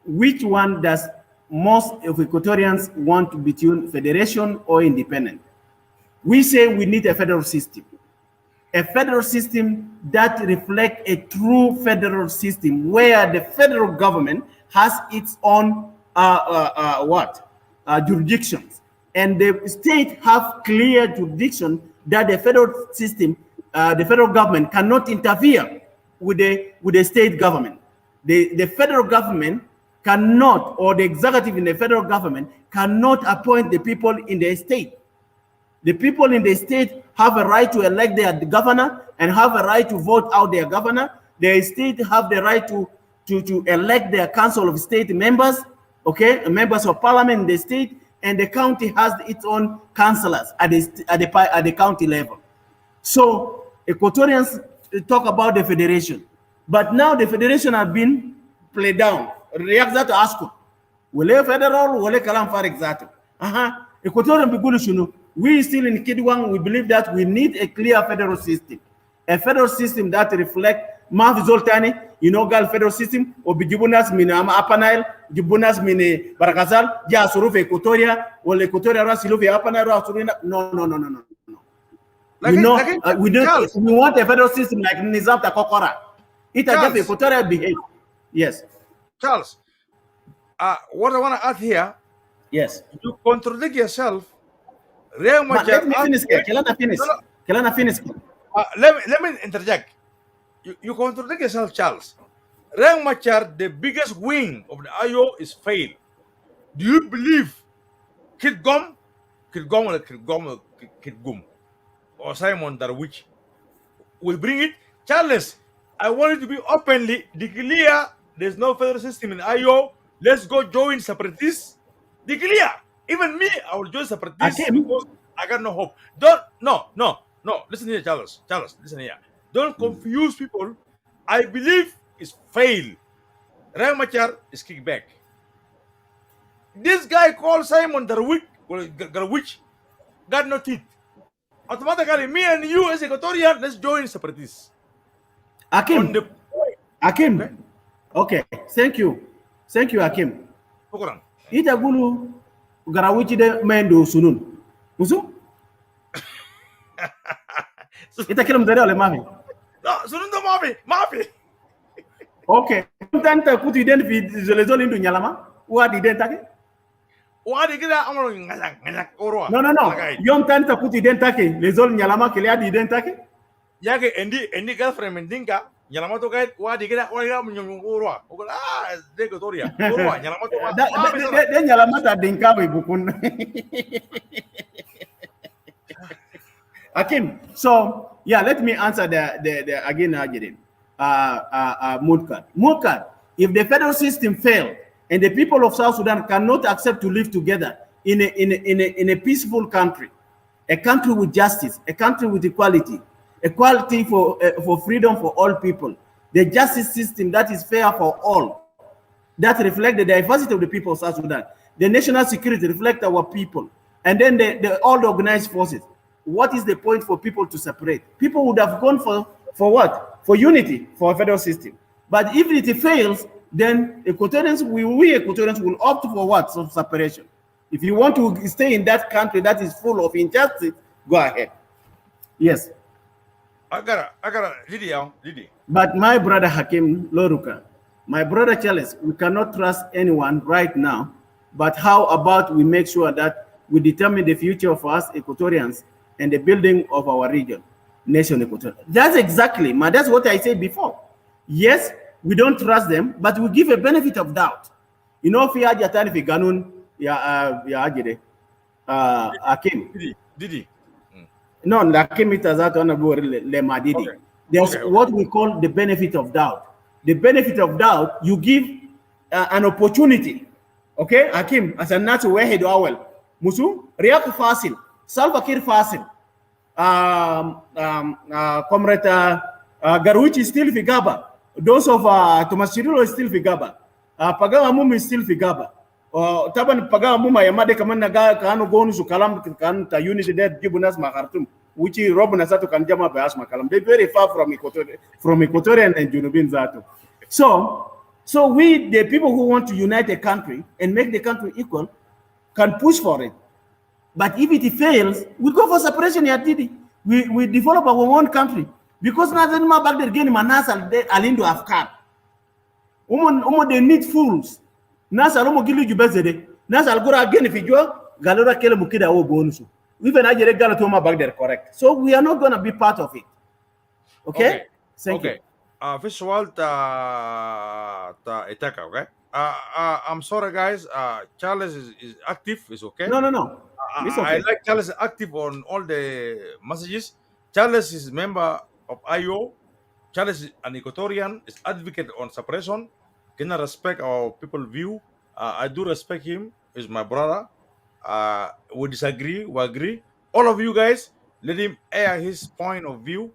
which one does most of Equatorians want between federation or independent? We say we need a federal system. A federal system that reflects a true federal system where the federal government has its own jurisdictions, and the state have clear jurisdiction that the federal system, the federal government cannot interfere with the state government. The federal government cannot, or the executive in the federal government cannot appoint the people in the state. The people in the state have a right to elect their governor and have a right to vote out their governor. The state have the right to elect their council of state members, okay, members of parliament in the state, and the county has its own councillors at the county level. So Equatorians talk about the federation, but now the federation has been played down. React that to ask, will federal, will kalam for exactly? Equatorian people, we still in Kitgwang, we believe that we need a clear federal system. A federal system that reflects Mafi Zoltani, gal federal system, or Bijibunas Mina Upper Nile, Jibunas Mini Ghazal, Suruf Equatoria, or Equatoria Rasilufi Upper Nile. No. We want a federal system like Nizam Kokora. It has Equatoria behave. Yes. Charles, what I want to add here, yes, you contradict yourself. Let me finish. Kelana finish. Let me interject. You contradict yourself, Charles. Reng Machar, the biggest wing of the IO, is failed. Do you believe Kitgum, or Simon Darwich will bring it? Charles, I want it to be openly declare there's no federal system in IO. Let's go join separatists. Declare. Even me, I will join separatists because I got no hope. No. Listen here, Charles. Listen here. Don't confuse people. I believe it's failed. Reng Machar is kicked back. This guy called Simon Darwich got no teeth. Automatically, me and you as Equatorian, let's join separatists. Hakim. Okay. Thank you, Hakim. Ita gulu garawichi de mendo sunun. Musu? Ita kila mzare ole mafi. No, sunun do mafi. Okay. Tanta kuti identify zolezoli ndu nyalama. Wadi identity. Wadi kila amaro ngajak orwa. No. Yom tanta kuti identity lezoli nyalama kile adi identity. Yake endi girlfriend mendinga nyalama to kait wadi kila mnyom orwa. Ogola de Equatoria. Orwa nyalama to. De nyalama ta dinka bukun. Hakim, so let me answer the again Mutkat. If the federal system failed and the people of South Sudan cannot accept to live together in a peaceful country, a country with justice, a country with equality for freedom for all people, the justice system that is fair for all, that reflects the diversity of the people of South Sudan, the national security reflects our people, and then all the organized forces. What is the point for people to separate? People would have gone for what? For unity, for a federal system. But if it fails, then we Equatorians will opt for what? So separation. If you want to stay in that country that is full of injustice, go ahead. Yes. I gotta, Didi. But my brother Hakim Loruka, my brother Charles, we cannot trust anyone right now. But how about we make sure that we determine the future of us Equatorians and the building of our region, nation Equatoria. That's exactly, that's what I said before. Yes, we don't trust them, but we give a benefit of doubt. You know, if you had ganun Hakim. Didi. No, Hakim itazatona go le madidi. There's what we call the benefit of doubt. The benefit of doubt, you give an opportunity. Okay, Hakim, as a natural way head awel. Musu, Riyak Fasil. Salva Kiir Fasil, Comrade Garwich is still Figaba. Those of Thomas Chirilo is still Figaba. Pagawa Mum is still Figaba. Taban Pagawa Muma Yamade Kamanaga Kano Gonus Kalam Kan ta unity that Gibunas Mahartum, which is Robin Asato Kanjama Bayas Makalam. They're very far from Equatorian and Junubin Zato. So we, the people who want to unite a country and make the country equal, can push for it. But if it fails, we go for separation. We develop our own country. Because nothing more back there again, Manasa Alindo Afkar. They need fools. Nasa Romo Gilu Jubezede. Nasa Algora again if you Galora Kele Mukida O Bonusu. Even I get Galatoma back there, correct. So we are not going to be part of it. Okay? Thank you. First of all, Itaka, okay? I'm sorry, guys. Charles is active. It's okay. No. It's okay. I like Charles active on all the messages. Charles is member of IO. Charles is an Equatorian. Is advocate on separation. Can I respect our people view? I do respect him. He's my brother. We disagree. We agree. All of you guys, let him air his point of view.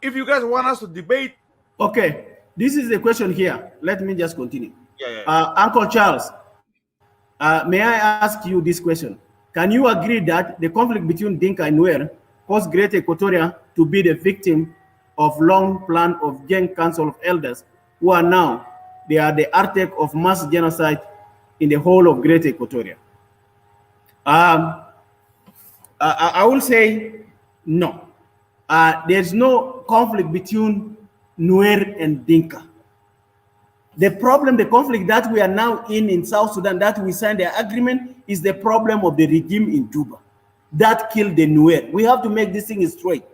If you guys want us to debate. Okay, this is the question here. Let me just continue. Yeah. Uncle Charles, may I ask you this question? Can you agree that the conflict between Dinka and Nuer caused Greater Equatoria to be the victim of long plan of Gang Council of Elders, who are now, they are the architect of mass genocide in the whole of Greater Equatoria? I will say no. There's no conflict between Nuer and Dinka. The conflict that we are now in South Sudan, that we signed the agreement, is the problem of the regime in Juba that killed the Nuer. We have to make this thing straight.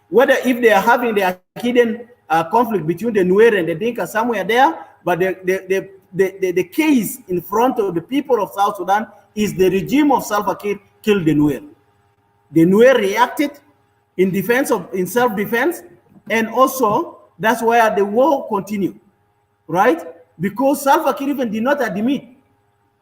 Whether if they are having their hidden conflict between the Nuer and the Dinka somewhere there, but the case in front of the people of South Sudan is the regime of Salva Kiir killed the Nuer. The Nuer reacted in self-defense, and also that's why the war continued, right? Because Salva Kiir even did not admit.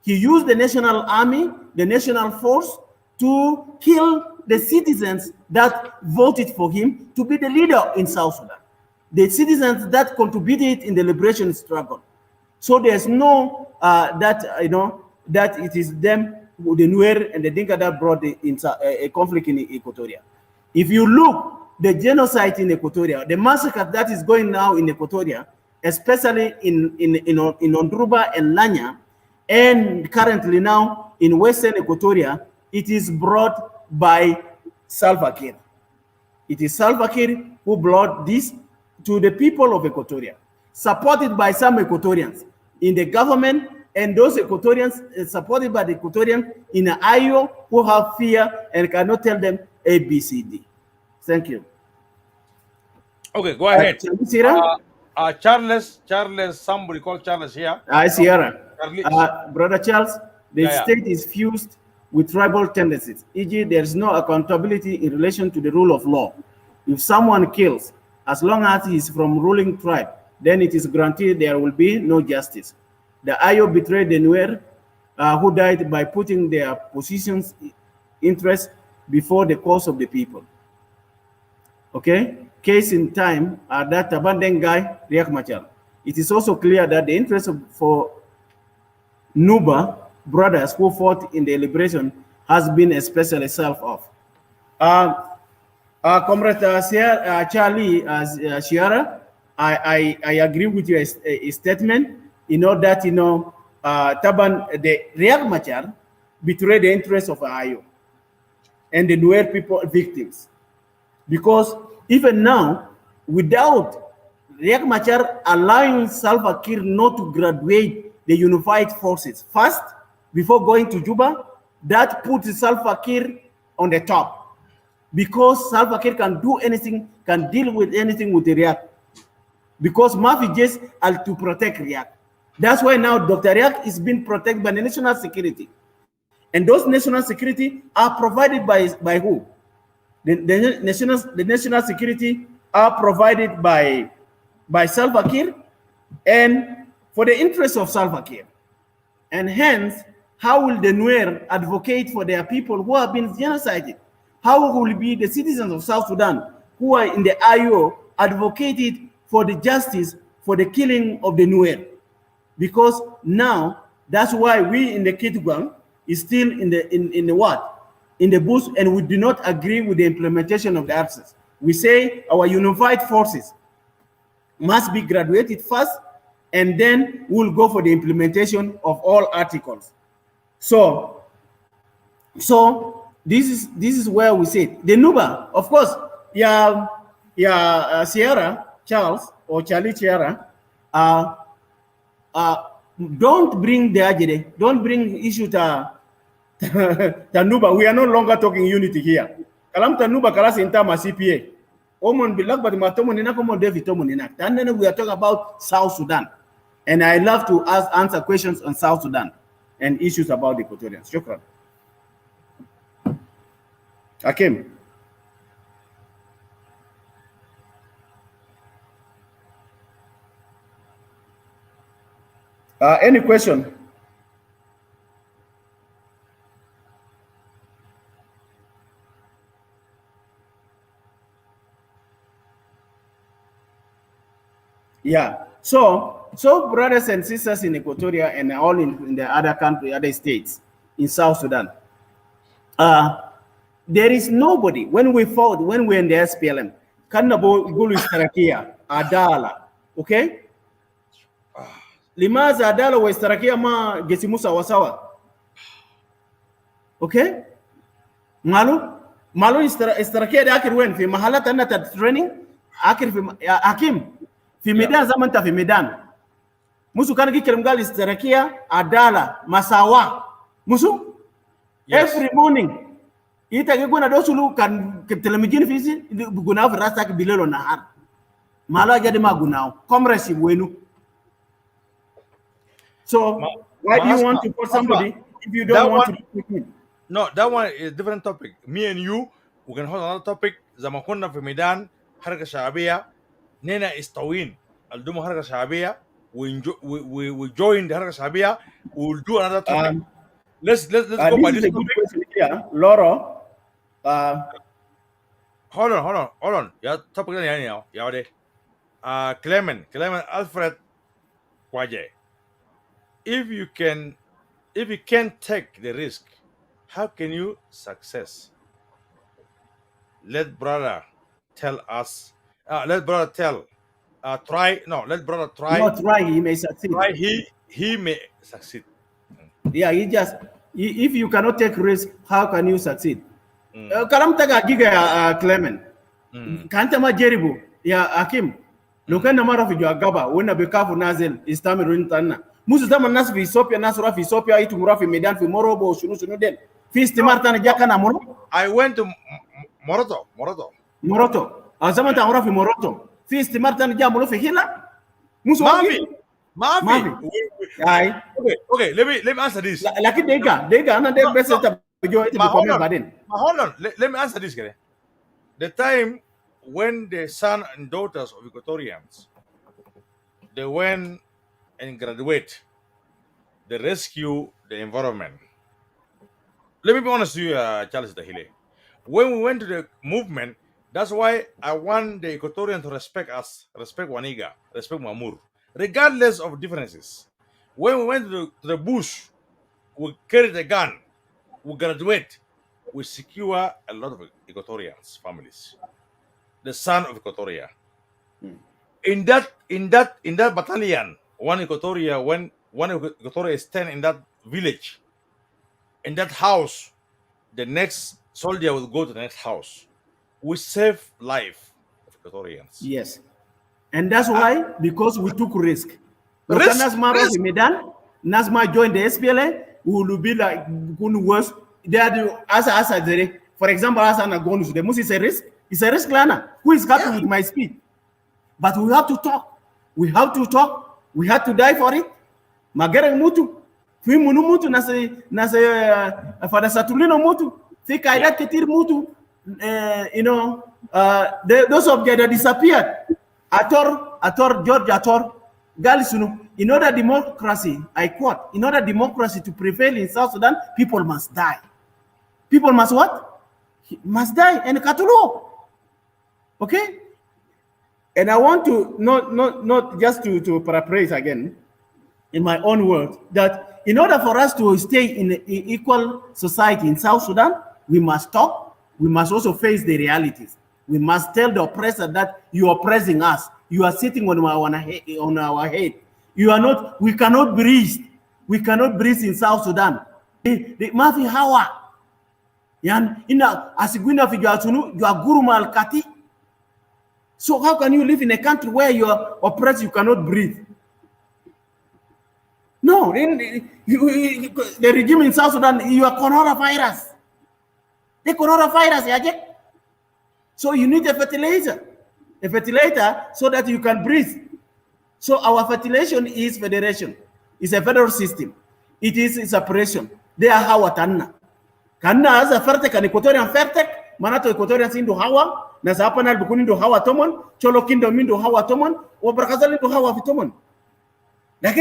He used the national army, the national force, to kill the citizens that voted for him to be the leader in South Sudan. The citizens that contributed in the liberation struggle. So there's no that it is them, the Nuer and the Dinka, that brought a conflict in Equatoria. If you look the genocide in Equatoria, the massacre that is going now in Equatoria, especially in Ondruba and Lanya, and currently now in Western Equatoria, it is brought by Salva Kiir. It is Salva Kiir who brought this to the people of Equatoria, supported by some Equatorians in the government, and those Equatorians supported by the Equatorians in the IO who have fear and cannot tell them A, B, C, D. Thank you. Okay, go ahead. Charles, somebody called Charles here. Sierra. Brother Charles, the state is fused with tribal tendencies, e.g., there's no accountability in relation to the rule of law. If someone kills, as long as he is from ruling tribe, then it is guaranteed there will be no justice. The IO betrayed the Nuer, who died by putting their positions' interests before the cause of the people. Okay? Case in time, that abandoned guy, Riek Machar. It is also clear that the interest for Nuba brothers who fought in the liberation has been especially self-off. Comrade Charlie Shiara, I agree with your statement. That Taban, the Riek Machar betrayed the interests of IO and the Nuer people victims, because even now, without Riek Machar allowing Salva Kiir not to graduate the unified forces first before going to Juba, that puts Salva Kiir on the top, because Salva Kiir can do anything, can deal with anything with the Riek, because Mafi just to protect Riek. That's why now Dr. Riek is being protected by the national security, and those national security are provided by who? The national security are provided by Salva Kiir and for the interest of Salva Kiir. And hence, how will the Nuer advocate for their people who have been genocided? How will be the citizens of South Sudan who are in the IO advocated for the justice for the killing of the Nuer. Because now, that's why we in the Kitgwang is still in the what? In the bush, and we do not agree with the implementation of the absence. We say our unified forces must be graduated first, and then we'll go for the implementation of all articles. So this is where we say the Nuba, of course, Sierra Charles or Charlie Sierra, don't bring the agenda, don't bring issue to Nuba. We are no longer talking unity here. Kalam Nuba kalas intama CPA. Omon bilak but matomon komo David Tomonina. And then we are talking about South Sudan. And I love to answer questions on South Sudan and issues about the Equatorians. Shukran. Hakim. Any question? Yeah. So brothers and sisters in Equatoria and all in the other country, other states in South Sudan, there is nobody. When we fought, when we were in the SPLM, Kannabo Gulu Istarakia, Adala, okay? Limaza Adala wa Istarakia ma Gesimusa Wasawa. Okay? Malu Istarakia de Akir wen, fi mahalat anata training, Akir fi Hakim. Fi Medan zaman ta fi Medan. Musu kan kirimgal Istarakia, Adala, Masawa. Musu? Yes. Every morning. Ita guna dosulu kan telemijin fisi guna rasa ke bilelo nahar. Malo jadi ma gunao. Comrade wenu. So why do you want to put somebody if you don't want to pick him? No, that one is a different topic. Me and you, we can hold another topic. Zamakuna fi Medan, Haraka Shaabia, Nena is Tawin. Al-Duma Haraka Shaabia. We join the Haraka Shaabia. We'll do another topic. Let's go by this topic. Here, Laura. Hold on. Yeah, topic now. Yeah, Clement Alfred Kwaje. If you can take the risk, how can you success? Let brother tell us. Let brother tell. Try. No, let brother try. Not try. He may succeed. Try. He may succeed. Yeah, if you cannot take risk, how can you succeed? Kalam taga giga Clement. Kanta ma jeribu ya Hakim. Lokan na mara fi Agaba wena bekafu nazel istami runtana. Musu zaman nas fi Ethiopia nasura fi Ethiopia itu mura fi Medan fi Morobo sunu den. Fi istimar tana jaka na mono. I went to Moroto. Zaman ta mura fi Moroto. Fi istimar tana jaka mono fi hila. Musu Mavi. Okay. Let me answer this. Laki dega ana de best ta Hold on. Let me answer this, guy. The time when the son and daughters of Equatorians, they went and graduate, they rescue the environment. Let me be honest with you, Charles Itahile. When we went to the movement, that's why I want the Equatorian to respect us, respect Waniga, respect Mamur, regardless of differences. When we went to the bush, we carried a gun, we graduate, we secure a lot of Equatorians families. The son of Equatoria. In that battalion, one Equatoria is 10 in that village, in that house, the next soldier will go to the next house. We save life of Equatorians. Yes. And that's why, because we took risk. Risk. Medan, Nasma joined the SPLA, we will be like worse. They are the for example, as an agonus, the most is a risk. It's a risk, Lana. Who is happy with my speed? But we have to talk. We have to die for it. Magere mutu. Fi munu mutu nase fada satulino mutu. Fi kaidat ketir mutu. Those of them that disappeared. George Ator, Galisunu. In order democracy, I quote, in order democracy to prevail in South Sudan, people must die. People must what? Must die. And Katulu. Okay? And I want to not just to paraphrase again, in my own words, that in order for us to stay in an equal society in South Sudan, we must talk. We must also face the realities. We must tell the oppressor that you are oppressing us. You are sitting on our head. You are not. We cannot breathe. We cannot breathe in South Sudan. The Mafi Hawa. Yan ina asigwina fijatunu you are guru malkati. So how can you live in a country where you are oppressed? You cannot breathe. No, the regime in South Sudan, you are coronavirus. The coronavirus, yeah. So you need a fertilizer so that you can breathe. So our fertilization is federation. It's a federal system. It is a separation. They are how Tanna. Kanna as a fertek and Equatorian fertek, Manato Equatorians into Hawa, Nasapana Bukun into Hawa Tomon, Cholo Kingdom into Hawa Tomon, or Ghazal into Hawa Tomon. It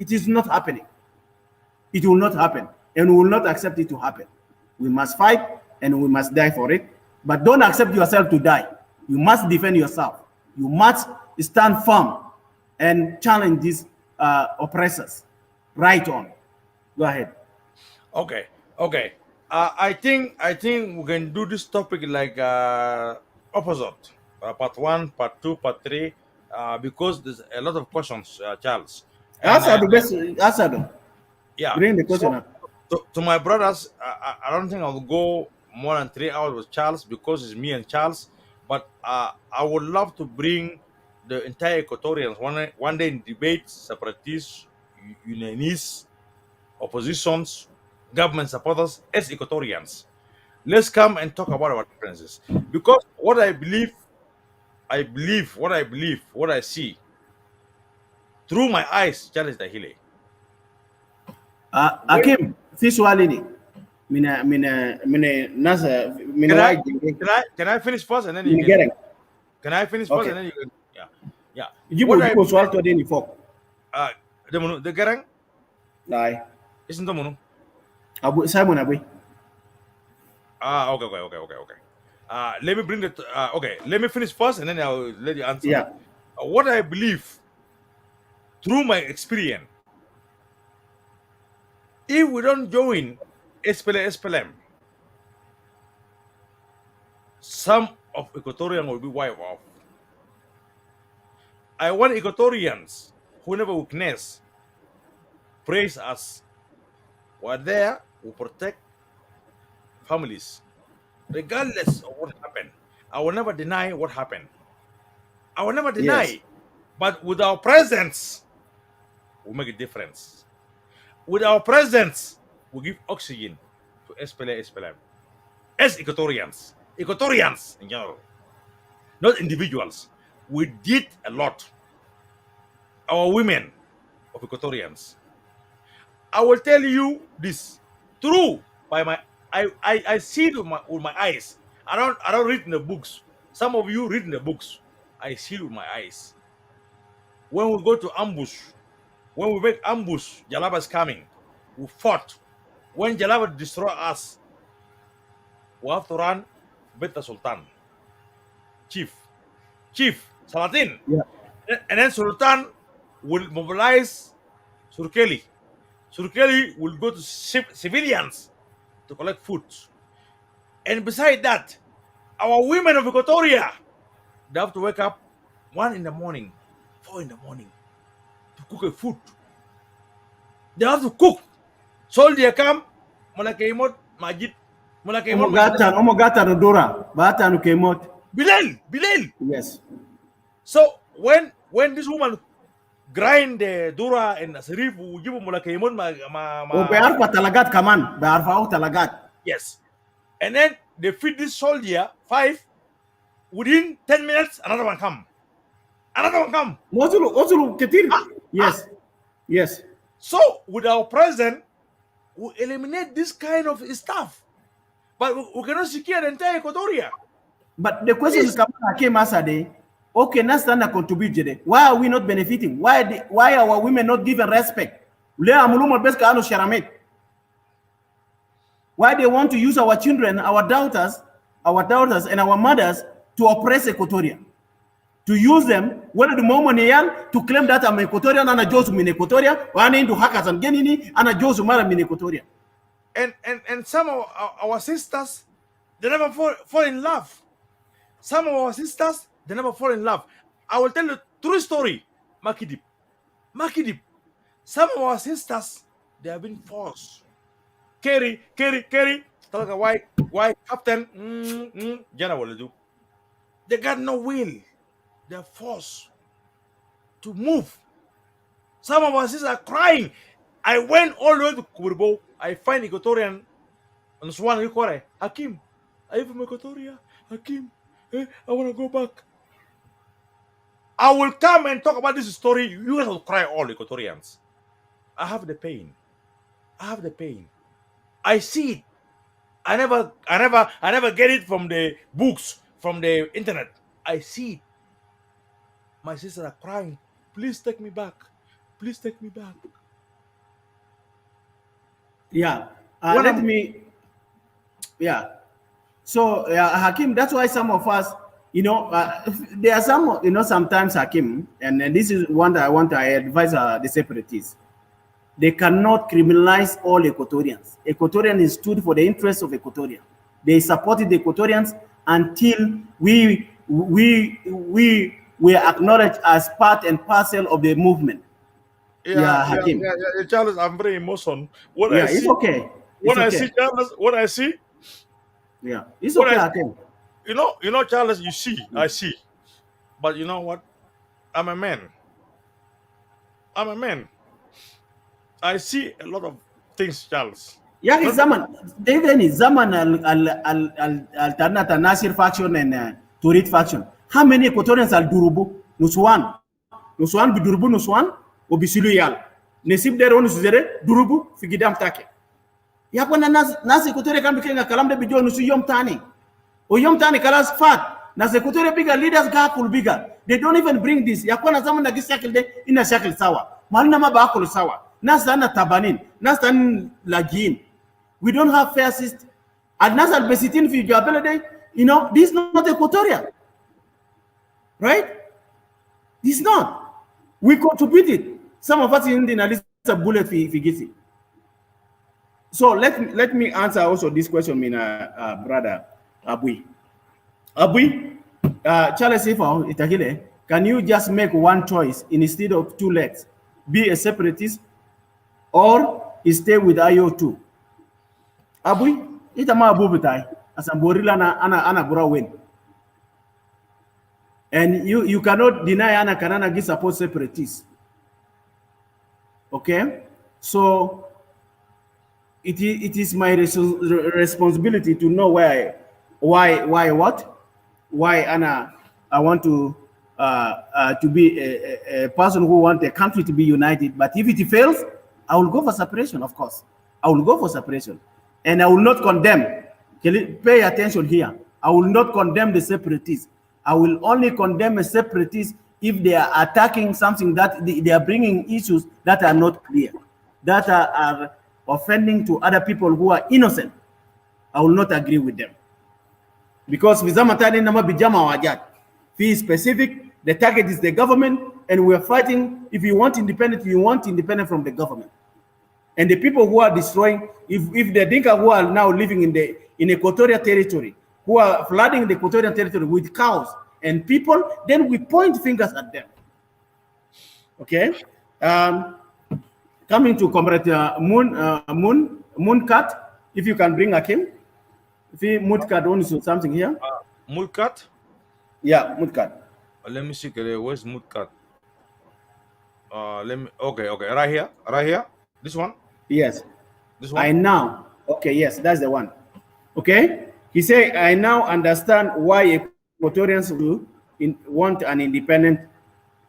is not happening. It will not happen, and we will not accept it to happen. We must fight, and we must die for it. But don't accept yourself to die. You must defend yourself. You must stand firm and challenge these oppressors. Right on. Go ahead. Okay. I think we can do this topic like opposite. Part 1, part 2, part 3. Because there's a lot of questions, Charles. Asado. Yeah. Bring the question up. To my brothers, I don't think I'll go more than 3 hours with Charles because it's me and Charles. But I would love to bring the entire Equatorians one day in debates, separatists, unionists, oppositions, government supporters, as Equatorians. Let's come and talk about our differences. Because what I believe, what I see through my eyes, Charles Itahile. Hakim, visually, Can I finish first and then you can I finish first and then you can yeah. The Garang? Isn't the Mono? Simon Abu. Okay. Let me bring the okay. Let me finish first, and then I'll let you answer. Yeah. What I believe through my experience, if we don't join SPLM, some of Equatorians will be wiped off. I want Equatorians who never weakness praise us. We're there, we protect families. Regardless of what happened, I will never deny what happened. I will never deny. Yes. But with our presence, we make a difference. With our presence, we give oxygen to SPLM. As Equatorians in general, not individuals. We did a lot. Our women of Equatorians. I will tell you this true by my I see it with my eyes. I don't read in the books. Some of you read in the books. I see it with my eyes. When we go to ambush, when we make ambush, Jalaba is coming. We fought. When Jalaba destroy us, we have to run Beta Sultan. Chief, Salatin. Yeah. And then Sultan will mobilize Surkeli. Surkeli will go to civilians to collect food. And beside that, our women of Equatoria, they have to wake up 1 in the morning, 4 in the morning to cook a food. They have to cook. Soldier come, Mulakaimot, Majid, Omogata Nodora, Bata Nukemot. Bilal. Yes. So when this woman grind the dura and Asrif, we give Mulakaimot Bear Talagat Kaman, Bear Talagat. Yes. And then they feed this soldier 5. Within 10 minutes, another one come. Mozulu Ketir. Yes. So with our presence, we eliminate this kind of stuff. But we cannot secure the entire Equatoria. But the question is, Hakim Asade, okay, Nastana contribute. Why are we not benefiting? Why are our women not given respect? Why they want to use our children, our daughters and our mothers to oppress Equatoria, to use them, whether the moment to claim that I'm Equatorian and a Josu in Equatoria, or I'm into hackers and Genini and a Josu Mara in Equatoria. And some of our sisters, they never fall in love. Some of our sisters, they never fall in love. I will tell you a true story. Makidip. Some of our sisters, they have been forced. Carry. Talk about why Captain General do. They got no will. They're forced to move. Some of our sisters are crying. I went all the way to Kurbo. I find Equatorian on Swan Rikore. Hakim, are you from Equatoria? Hakim, I want to go back. I will come and talk about this story. You guys will cry, all Equatorians. I have the pain. I see it. I never get it from the books, from the internet. I see it. My sisters are crying. Please take me back. Yeah. So, Hakim, that's why some of us, there are some, sometimes, Hakim, and this is one that I want to advise the separatists. They cannot criminalize all Equatorians. Equatorians stood for the interests of Equatoria. They supported the Equatorians until we were acknowledged as part and parcel of the movement. Hakim. Charles, I'm very emotional. It's okay. What I see. Yeah, it's okay, Hakim. You know, Charles. I see, but you know what? I'm a man. I see a lot of things, Charles. Yeah, it's Zaman Alternate Nasir faction and Turit faction. How many Equatorians are Durubu? Nuswan Bidurubu Nuswan, Obisuluyal. Nesib de Ron Suzere, Durubu, Figidam Take. Yapana Nas Equatoria can become a Kalamde Bijo Nusu Yom Tani. Or Yom Tani Kalas Fat. Nas Equatoria bigger, leaders Gakul bigger. They don't even bring this. Yapana Zaman Nagisakil in a Shakil Sawa. Malinama Bakul Sawa. Nasana Tabanin, Nasan Lagin. We don't have fair system. And Nasal Besitin Fijabelade, this is not Equatoria. Right? This is not. We contribute it. Some of us in the analysis of bullet figisi. So let me answer also this question, brother Abui. Charles Ifau, Itahile, can you just make one choice instead of two legs? Be a separatist or stay with IO2. Abui, itama abubutai asamborila ana bura win. And you cannot deny Anna Kanana give support separatists. Okay? So it is my responsibility to know why Anna I want to be a person who wants the country to be united. But if it fails, I will go for separation, of course. I will go for separation. And I will not condemn. Pay attention here. I will not condemn the separatists. I will only condemn a separatist if they are attacking something that they are bringing issues that are not clear, that are offending to other people who are innocent. I will not agree with them. Because Vizamatani Nama Bijama Wajat. Be specific, the target is the government, and we are fighting. If you want independence, you want independence from the government. And the people who are destroying, if the Dinka who are now living in Equatorial territory, who are flooding the Equatorial territory with cows and people, then we point fingers at them. Okay? Coming to Comrade Mooncat, if you can bring Hakim. If Mooncat owns something here. Mooncat? Yeah, Mooncat. Let me see. Where's Mooncat? Okay. Right here. This one? Yes. This one? I now. Okay, yes, that's the one. Okay? He said, I now understand why Equatorians want an independent.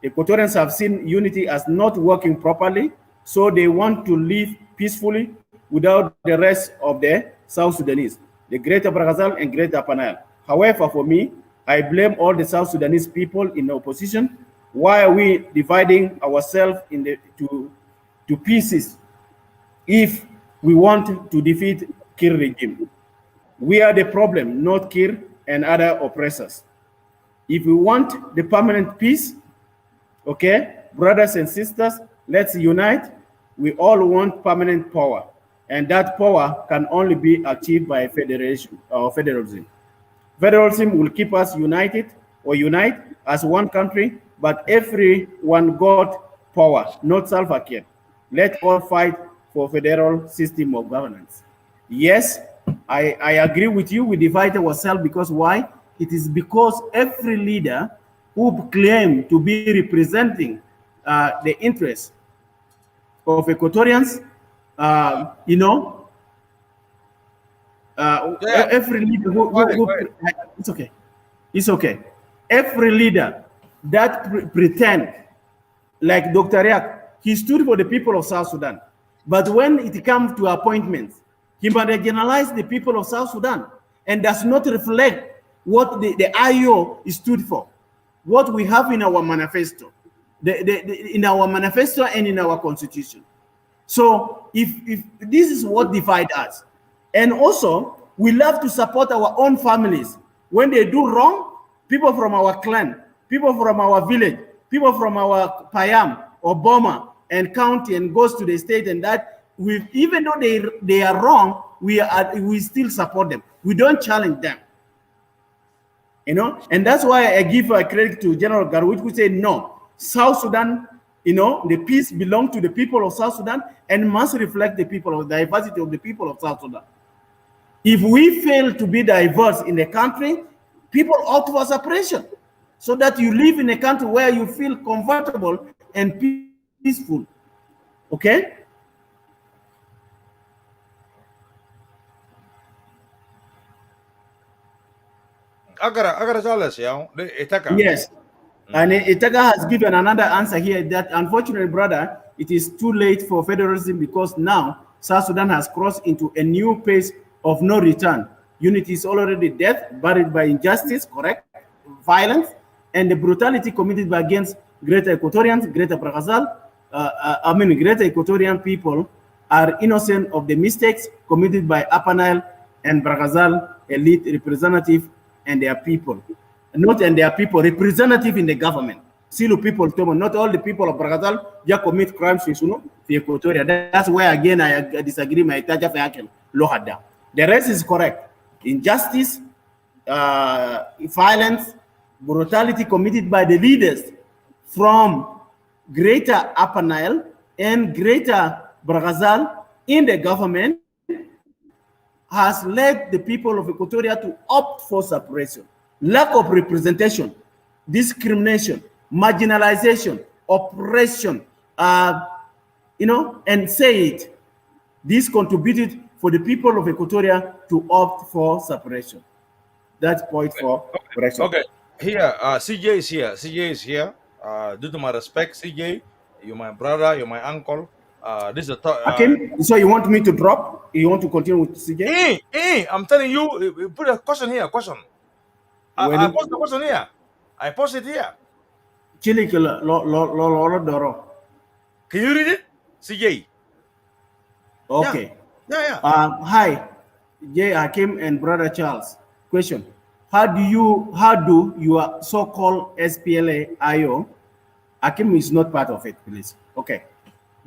Equatorians have seen unity as not working properly, so they want to live peacefully without the rest of the South Sudanese, the Greater Ghazal and Greater Nile. However, for me, I blame all the South Sudanese people in the opposition. Why are we dividing ourselves to pieces if we want to defeat Kir regime? We are the problem, not Kir and other oppressors. If we want the permanent peace, okay, brothers and sisters, let's unite. We all want permanent power, and that power can only be achieved by federation or federalism. Federalism will keep us united or unite as one country, but everyone got power, not self-care. Let all fight for federal system of governance. Yes, I agree with you. We divide ourselves because why? It is because every leader who claim to be representing the interests of Equatorians, you know, every leader it's okay. It's okay. Every leader that pretend, like Dr. Riak, he stood for the people of South Sudan. But when it comes to appointments, he marginalized the people of South Sudan and does not reflect what the IO stood for, what we have in our manifesto, in our manifesto and in our constitution. So if this is what divides us, and also we love to support our own families when they do wrong, people from our clan, people from our village, people from our Payam or Boma and county and goes to the state, and that we, even though they are wrong, we still support them. We don't challenge them. You know, and that's why I give credit to General Garwit, who said no, South Sudan, you know, the peace belongs to the people of South Sudan and must reflect the people of the diversity of the people of South Sudan. If we fail to be diverse in the country, people ought for separation, so that you live in a country where you feel comfortable and peaceful. Okay? Yes. And Itaka has given another answer here that unfortunately, brother, it is too late for federalism because now South Sudan has crossed into a new phase of no return. Unity is already dead, buried by injustice, correct, violence, and the brutality committed against Greater Equatorians, Greater Ghazal. Greater Equatorian people are innocent of the mistakes committed by Upper Nile and Ghazal elite representative and their people. Not and their people, representative in the government. Silu people, not all the people of Ghazal just commit crimes in Equatoria. That's where again I disagree. My Hakim Lohada. The rest is correct. Injustice, violence, brutality committed by the leaders from Greater Upper Nile and Greater Ghazal in the government has led the people of Equatoria to opt for separation. Lack of representation, discrimination, marginalization, oppression, you know, and say it. This contributed for the people of Equatoria to opt for separation. That's point for separation. Okay, here, CJ is here. CJ is here. Due to my respect, CJ, you're my brother, you're my uncle. This is a Hakim, so you want me to drop? You want to continue with CJ? I'm telling you, put a question here. Question. I post the question here. I post it here. Can you read it, CJ? Okay. Yeah. Hi, J. Hakim and brother Charles. Question: How do your so-called SPLA IO? Hakim is not part of it, please. Okay.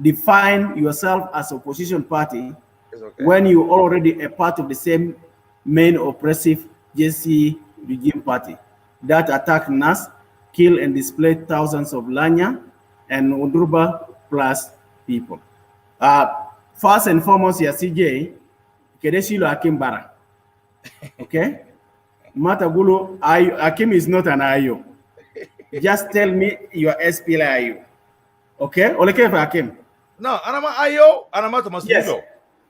Define yourself as opposition party when you already a part of the same main oppressive JC regime party that attacked Nas, kill and displaced thousands of Lanya and Undruba plus people. First and foremost, your CJ, Kedeshilo Hakim Bara. Okay? Matagulu, Hakim is not an IO. Just tell me your SPLA IO. Okay? Oleke for Hakim. No, Anama IO, Anama Tomas. Yes.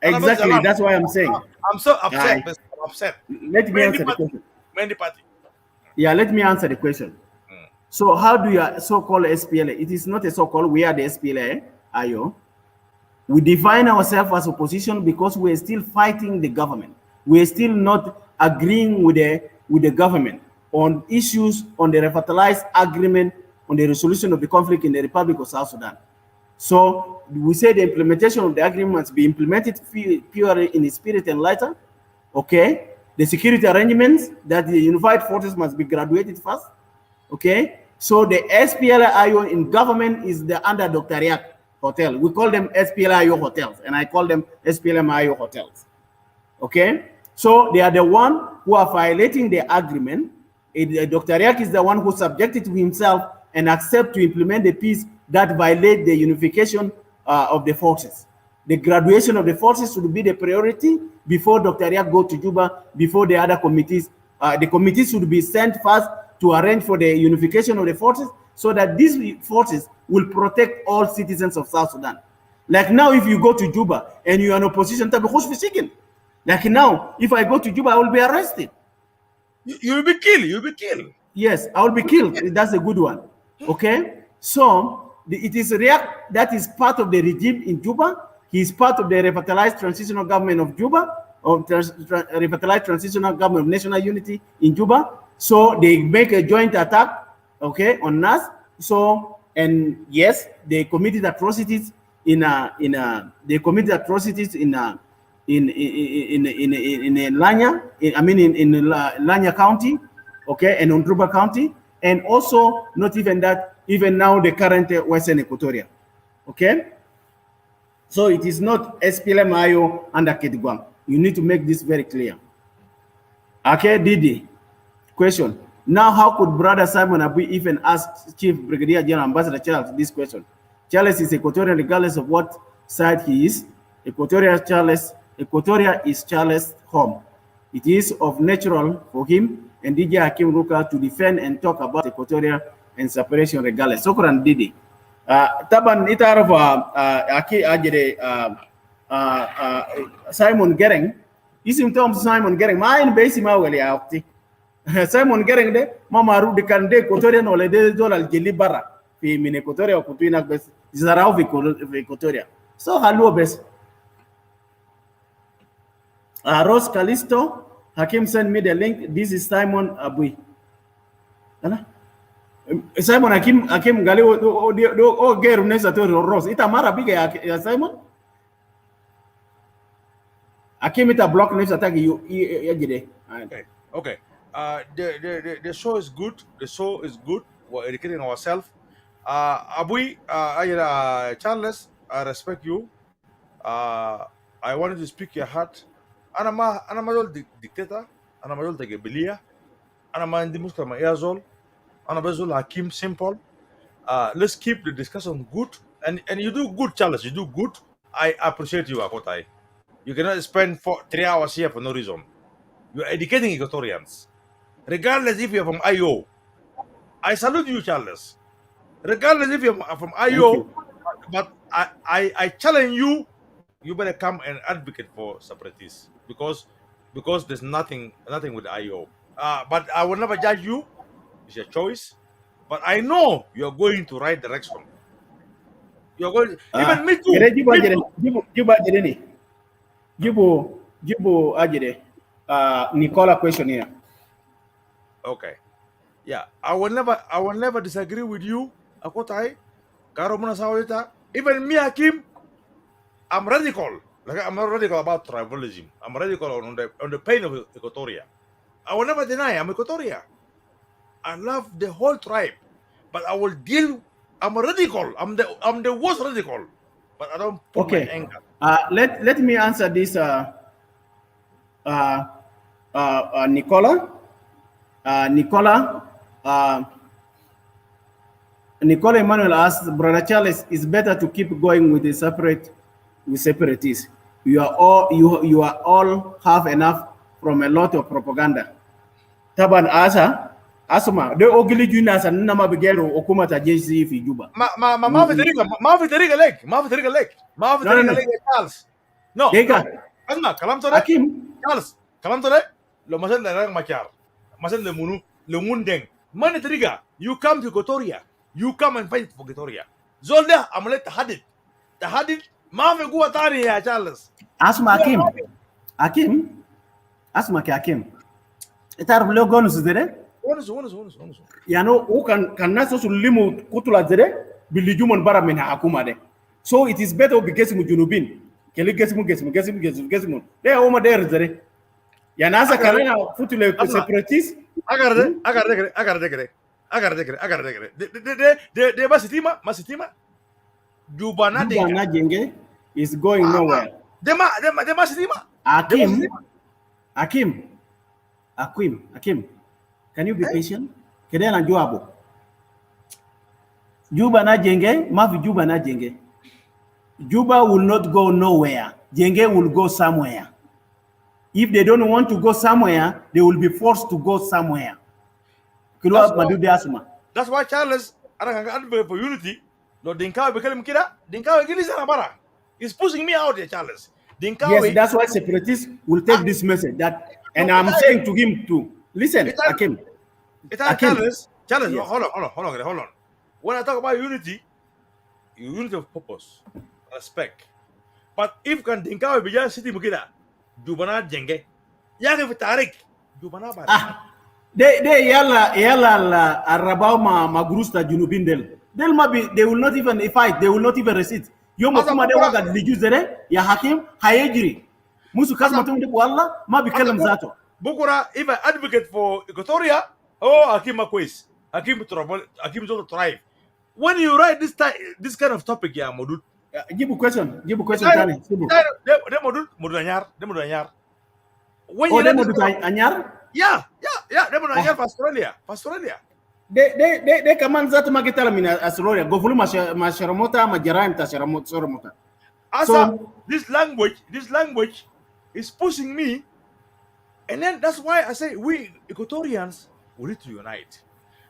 Exactly, that's why I'm saying. I'm so upset. I'm upset. Let me answer the question. Many party. Yeah, let me answer the question. So how do your so-called SPLA? It is not a so-called, we are the SPLA IO. We define ourselves as opposition because we're still fighting the government. We're still not agreeing with the government on issues on the revitalized agreement on the resolution of the conflict in the Republic of South Sudan. So we say the implementation of the agreement must be implemented purely in the spirit and letter. Okay. The security arrangements that the unified forces must be graduated first. Okay, so the SPLA IO in government is under Dr. Riak hotel. We call them SPLA IO hotels, and I call them SPLM IO hotels. Okay, so they are the one who are violating the agreement. Dr. Riak is the one who subjected to himself and accept to implement the peace that violate the unification of the forces. The graduation of the forces should be the priority before Dr. Riak go to Juba, before the other committees. The committees should be sent first to arrange for the unification of the forces so that these forces will protect all citizens of South Sudan. Like now, if you go to Juba and you are in opposition, like now, if I go to Juba, I will be arrested. You will be killed. You will be killed. Yes, I will be killed. That's a good one. Okay, so it is Riak that is part of the regime in Juba. He is part of the revitalized transitional government of Juba, or revitalized transitional government of national unity in Juba. So they make a joint attack, okay, on us. So, and yes, they committed atrocities in Lanya, in Lanya County, okay, and Ondruba County, and also not even that, even now the current Western Equatoria, okay. So it is not SPLM IO under Kitgwang. You need to make this very clear. Okay, Didi, question. Now, how could Brother Simon Abui even ask Chief Brigadier General Ambassador Charles this question? Charles is Equatorian regardless of what side he is. Equatoria is Charles' home. It is of natural for him and DJ Hakim Ruka to defend and talk about Equatoria and separation regardless. Sokran Didi. Taban itaraf aki ajere Simon Gering. Isim tom Simon Gering. Main base ma wali akti. Simon Gering de mamaru de kande Equatoria no le de dolal jeli bara fi min Equatoria kutuina bes zarau fi Equatoria. So halu bes. Rose Callisto, Hakim sent me the link. This is Simon Abui. Simon Hakim gali o geru nesa to Rose. Ita mara biga ya Simon. Hakim ita block nesa tagi you yajide. Okay. The show is good. The show is good. We're educating ourselves. Abui, Charles, I respect you. I wanted to speak your heart. Ana majol dictator, ana majol tegebelia, ana ma indi muska ma Ghazal, ana bezol Hakim simple. Let's keep the discussion good, and you do good, Charles. You do good. I appreciate you, Akotai. You cannot spend 3 hours here for no reason. You are educating Equatorians, regardless if you are from IO. I salute you, Charles. Regardless if you are from IO, but I challenge you. You better come and advocate for separatists because there's nothing with IO. But I will never judge you. It's your choice. But I know you're going to right direction. You're going. Even me too. Jibu ajere. Nicola question here. Okay. Yeah. I will never disagree with you. Akotai. Karomuna Sawita. Even me, Hakim. I'm radical. Like I'm not radical about tribalism. I'm radical on the pain of Equatoria. I will never deny I'm Equatoria. I love the whole tribe, but I will deal. I'm a radical. I'm the worst radical, but I don't put my anger. Let me answer this. Nicola. Nicola Emmanuel asked, Brother Charles, it's better to keep going with the separatists. You are all have enough from a lot of propaganda. Taban asma de ogili juna san nama begero okuma ta jeshi fi Juba. Ma vitariga leg Charles. No. Asma kalam tore. Hakim Charles kalam tore lo masal la rang machar. Masal le munu le mundeng. Man triga you come to Equatoria. You come and fight for Equatoria. Zolda amulet tahadid ما في قوة ثانية يا تشارلز. اسمع حكيم اسمع حكيم تعرف لو جونس زده ونس يعني هو كان ناس يسلموا قتلة زده باللجوم برا من حكومة ده. So it is better بجسم جنوبين كلي جسم ده هو ما داير زده يعني ناس كلنا فتلة separatists أقدر Agar de masitima. Juba na Juba denga. Najenge is going nowhere. De masitima. Hakim, can you be patient? Kedena Joabo. Juba Najenge, Mavi Juba Najenge. Juba will not go nowhere. Jenge will go somewhere. If they don't want to go somewhere, they will be forced to go somewhere. That's why Charles advocate for unity. No Dinkawe became kida. Dinkawe gini sana bara. He's pushing me out there, Charles. Dinkawe. Yes, that's why separatists will take this message. And I'm saying to him too. Listen, Hakim. Charles, yes. hold on. When I talk about unity of purpose, respect. But if can Dinkawe be just city mukida, Jubana jenge. Yake fitarik. Jubana bara. They yalla arabao magrusta junubindel. They will not even fight. They will not even resist. Yoma kuma de waga lijuzere ya Hakim hayejiri. Musu kasma tumde walla ma bikalam zato. Bukura if I advocate for Equatoria, oh Hakim Makwes. Hakim to thrive. When you write this kind of topic, yeah, Modut. Give a question. Tani. They Modut. When you Anyar? Yeah, they Modut for Australia. They command that makitala mina Australia. Go fulu masharamota majaran tasharamota. So this language is pushing me, and then that's why I say we Equatorians we need to unite.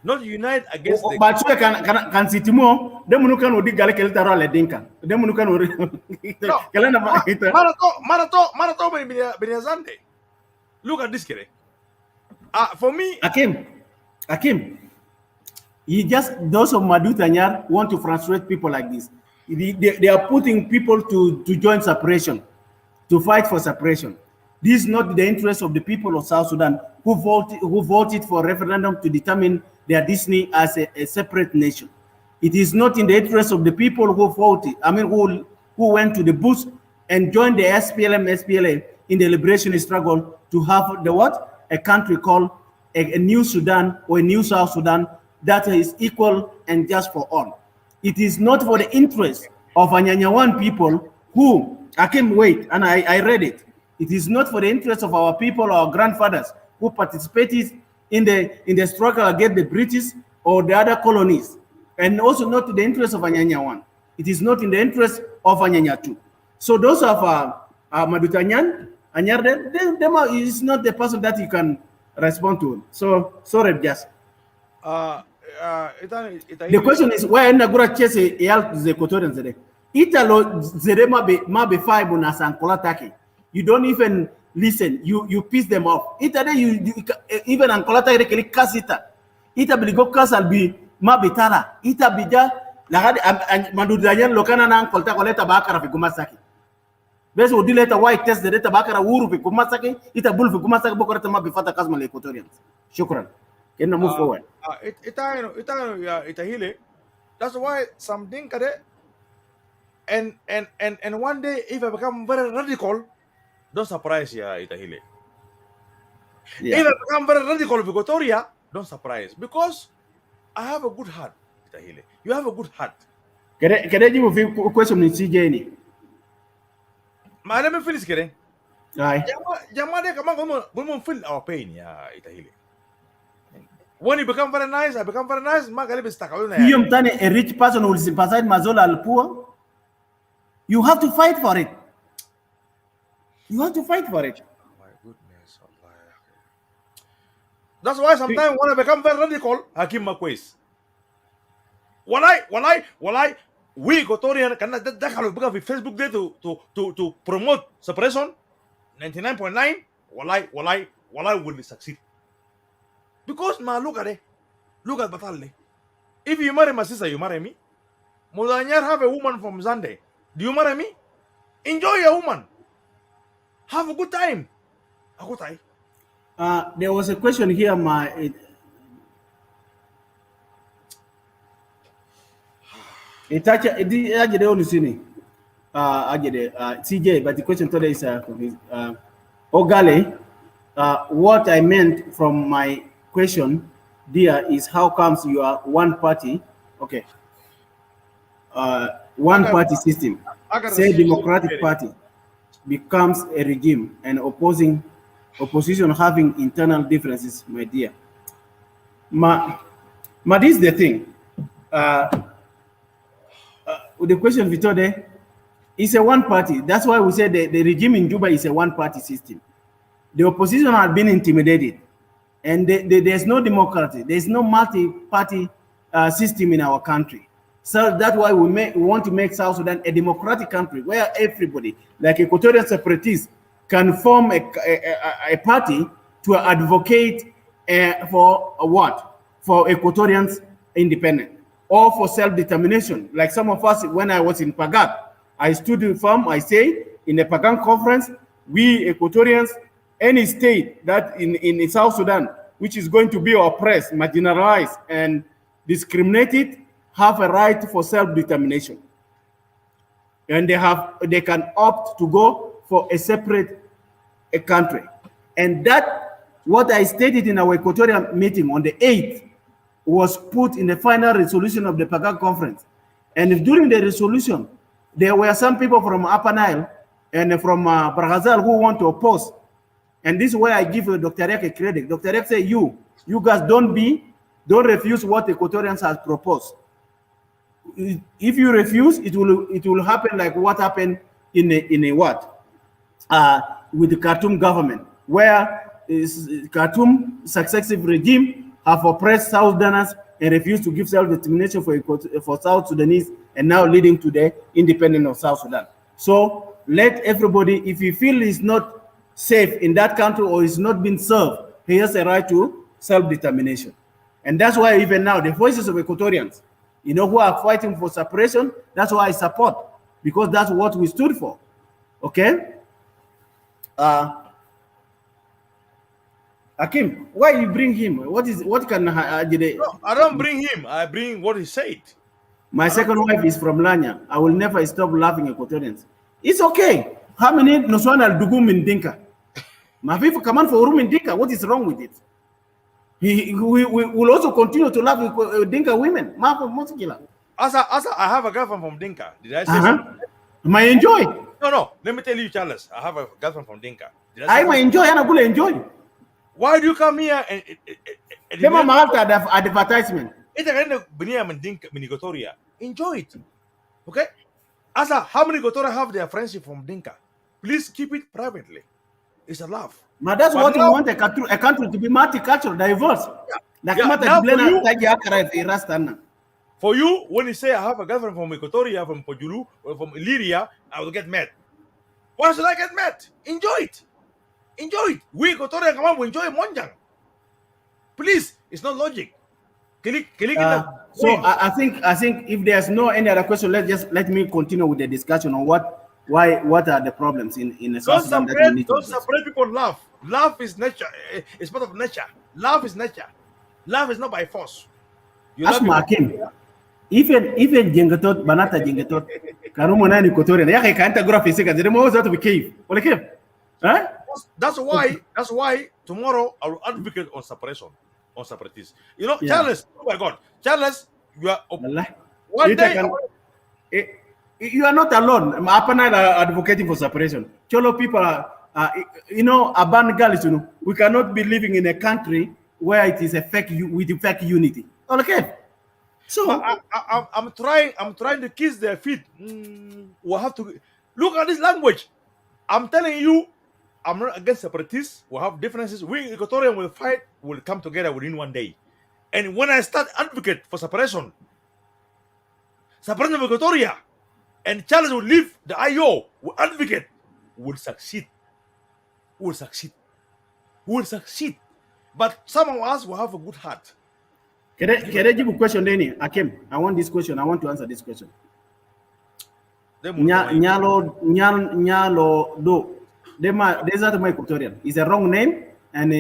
Not unite against the. But you can see Timo. Demunukan odi gale kelita rale dinka. Demunukan odi. Kelena Marato Benyazande. Look at this kid. For me, Hakim. Those of Madut Anyar want to frustrate people like this. They are putting people to join separation, to fight for separation. This is not the interest of the people of South Sudan who voted for referendum to determine their destiny as a separate nation. It is not in the interest of the people who voted, who went to the bush and joined the SPLM, SPLA in the liberation struggle to have a country called a new Sudan or a new South Sudan that is equal and just for all. It is not for the interest of Anyanyawan people who, Hakim, wait, and I read it. It is not for the interest of our people, our grandfathers who participated in the struggle against the British or the other colonies, and also not to the interest of Anyanyawan. It is not in the interest of Anyanyatu. So those of Madutanyan, Anyarde, is not the person that you can respond to. So sorry, just. The question is why Nagura chase the Equatorians today. Italo zere mabe five na sankola taki. You don't even listen. You piss them off. Itade you even ankola taki keli kasita. Ita biligo kasal bi mabe tara. Ita bija lagadi madudanyan lokana na ankolta koleta bakara fi kumasaki. Beso dileta why test the data bakara wuru fi kumasaki. Ita bul fi kumasaki bokorata mabe fata kasma le Equatorians. Shukran. Can I move forward? Itahile. That's why something and one day if I become very radical, don't surprise Itahile. Yeah. If I become very radical with Equatoria, don't surprise because I have a good heart, Itahile. You have a good heart. Can I give you a question in CJ? Let me finish getting. Aye. Yamade come feel our pain, Itahile. When you become very nice, I become very nice. A rich person who will sympathize Mazola al poor. You have to fight for it. You have to fight for it. Oh my goodness. That's why sometimes when I become very radical, Hakim Makwes. When I we Equatorian cannot that because Facebook there to promote separation 99.9 Walai will succeed. Because look at Batale. If you marry my sister, you marry me. Modanyar have a woman from Zande. Do you marry me? Enjoy your woman. Have a good time. There was a question here, CJ, but the question today is Ogale. What I meant from my question there is how comes you are one party, okay, one party system, say Democratic Party becomes a regime and opposition having internal differences, my dear. This is the thing. The question Vitode is a one party. That's why we say the regime in Juba is a one party system. The opposition has been intimidated, and there's no democracy. There's no multi-party system in our country. So that's why we want to make South Sudan a democratic country where everybody, like Equatorial Separatists, can form a party to advocate for what? For Equatorians independence or for self-determination. Like some of us, when I was in Pagan, I stood firm, I say, in the Pagan conference, we Equatorians, any state that in South Sudan, which is going to be oppressed, marginalized, and discriminated, have a right for self-determination. And they can opt to go for a separate country. And that, what I stated in our Equatorial meeting on the 8th, was put in the final resolution of the Pagan conference. And during the resolution, there were some people from Upper Nile and from Ghazal who want to oppose. And this is where I give Dr. Riek credit. Dr. Riek say, you guys don't refuse what the Equatorians have proposed. If you refuse, it will happen like what happened in a what? With the Khartoum government, where Khartoum successive regime have oppressed South Sudanese and refused to give self-determination for South Sudanese, and now leading to the independence of South Sudan. So let everybody, if you feel is not safe in that country or is not being served, he has a right to self-determination. And that's why even now the voices of Equatorians, who are fighting for separation, that's why I support, because that's what we stood for. Okay? Hakim, why you bring him? What can No, I don't bring him. I bring what he said. My second wife is from Lanya. I will never stop laughing at Equatorians. It's okay. How many Noswana Dugum in Dinka? My people come on for room in Dinka. What is wrong with it? We will also continue to love Dinka women. Asa, I have a girlfriend from Dinka. Did I say something? I enjoy. No. Let me tell you, Charles. I have a girlfriend from Dinka. I enjoy and I will enjoy. Why do you come here and advertisement? Enjoy it. Okay? Asa, how many Equatorians have their friendship from Dinka? Please keep it privately. It's a laugh. But that's what we want, a country to be multicultural, diverse. For you, when you say I have a girlfriend from Equatoria, from Pojulu, or from Illyria, I will get mad. Why should I get mad? Enjoy it. Enjoy it. We Equatorian come on, we enjoy Monjang. Please, it's not logic. So I think if there's no any other question, let me continue with the discussion on what are the problems in the South Sudan that we need to Don't separate people. Love is nature. It's part of nature. Love is nature. Love is not by force. Asma Hakim, even jengatot banata jengatot karumo nani Equatorian ya kanta graph isika zile mo zato bikave wala kif huh? That's why tomorrow I will advocate on separation, on separatists. Charles, oh my God, Charles, you are one day. You are not alone. Apana advocating for separation. Cholo people are, Aban Galis, we cannot be living in a country where it is with fake unity. Okay. So I'm trying to kiss their feet. We have to look at this language. I'm telling you, I'm not against separatists. We have differences. We Equatorian will fight, will come together within one day. And when I start advocate for separation of Equatoria, and Charles will leave the IO, will advocate, will succeed. Will succeed. But some of us will have a good heart. Can I give a question, Lenny? Hakim, I want this question. I want to answer this question. Nyalo do. There's not my Equatorian. It's a wrong name, and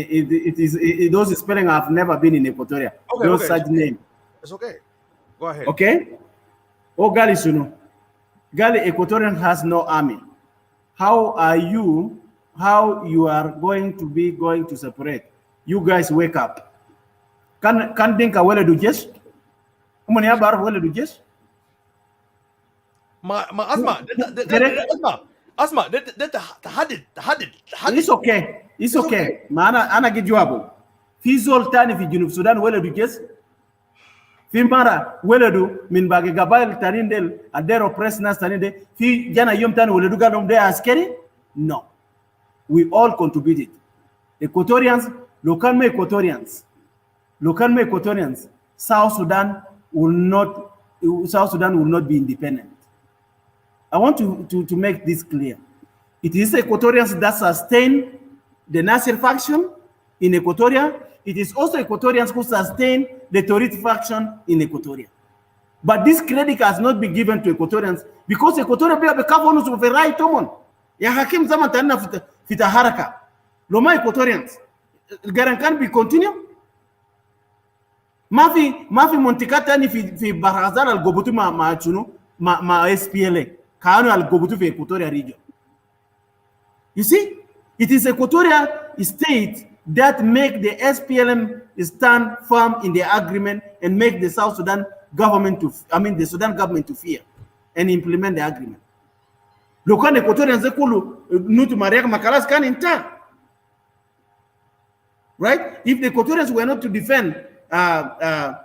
those spelling have never been in Equatoria. Okay, such name. It's okay. Go ahead. Okay. Oh, Gali Suno. Gali Equatorian has no army. How you are going to separate? You guys wake up. Kan Dinka wala du jesh? Umani ya Bahr wala du jesh? Asma, تحدد. It's okay. It's okay. ما أنا أجي جوابه. في زول تاني في جنوب السودان ولدوا جيش. في مرة ولدوا من باقي قبائل تانيين ديل أديروا بريس ناس تانيين ديل. في جانا يوم تاني ولدوا قالوا ده عسكري. No. We all contributed. Equatorians, local Equatorians, South Sudan will not be independent. I want to make this clear. It is Equatorians that sustain the Nasser faction in Equatoria. It is also Equatorians who sustain the Torit faction in Equatoria. But this credit has not been given to Equatorians because Equatoria be governors of a right common. Ya Hakim zaman tanna fita haraka. Loma Equatorians. Garan can be continue. Mafi montikata ni fi Ghazal al-Gobutu ma SPLA. Kaanu al-Gobutu fi Equatoria region. You see, it is Equatoria state that make the SPLM stand firm in the agreement and make the South Sudan government the Sudan government to fear and implement the agreement. Local Equatorians zekulu nutu mariak makalas kan intact. Right? If the Equatorians were not to defend Riak,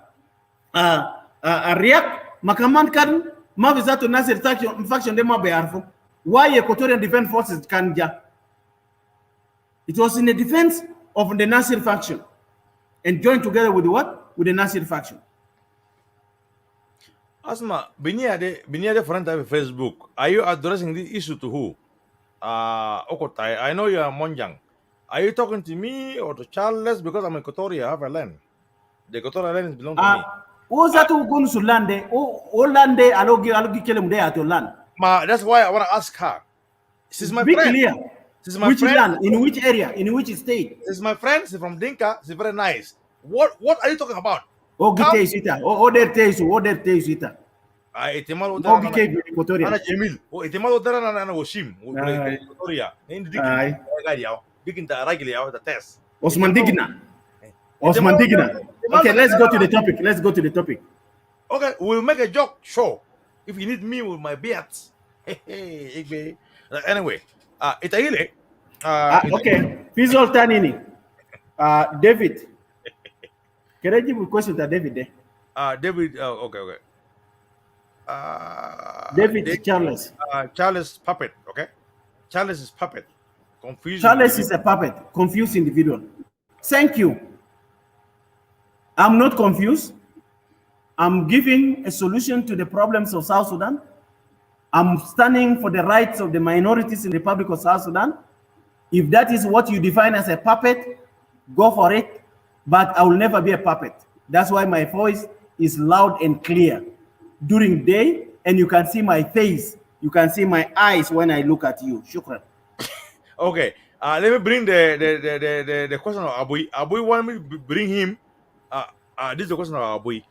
Makaman kan Mavizato Nasser faction de Mabearfo. Why Equatorian Defense Forces can ja? It was in the defense of the Nasser faction and joined together with what? With the Nasser faction. Asma, Biniade friend of Facebook. Are you addressing this issue to who? Okotai. I know you are Monjang. Are you talking to me or to Charles? Because I'm in Equatoria, I have a land. The Equatorial land belongs to me. Who's that who goes to land? Lande, alogi kelem at your land. That's why I want to ask her. This is my Be friend. clear. This is my which friend. land? In which area? In which state? This is my friend. She's from Dinka. She's very nice. What are you talking about? Gite ita. There taste ita. Itimal Gite Equatoria. Ana Jamil. Itimal udara na Washim. Equatoria. Hindi Digna. Digna ragili the test. Osman Digna. Okay, let's go to the topic. Okay, we'll make a joke show. If you need me with my beards. Anyway, Itahile. Okay, Fizol Tanini. David. Can I give a question to David? David, okay. David Charles. Charles puppet, okay? Charles is puppet. Confused. Charles is a puppet, confused individual. Thank you. I'm not confused. I'm giving a solution to the problems of South Sudan. I'm standing for the rights of the minorities in the Republic of South Sudan. If that is what you define as a puppet, go for it. But I will never be a puppet. That's why my voice is loud and clear during day, and you can see my face. You can see my eyes when I look at you. Shukran. Okay. Let me bring the question of Abui. Abui want me to bring him. This is the question of Abui.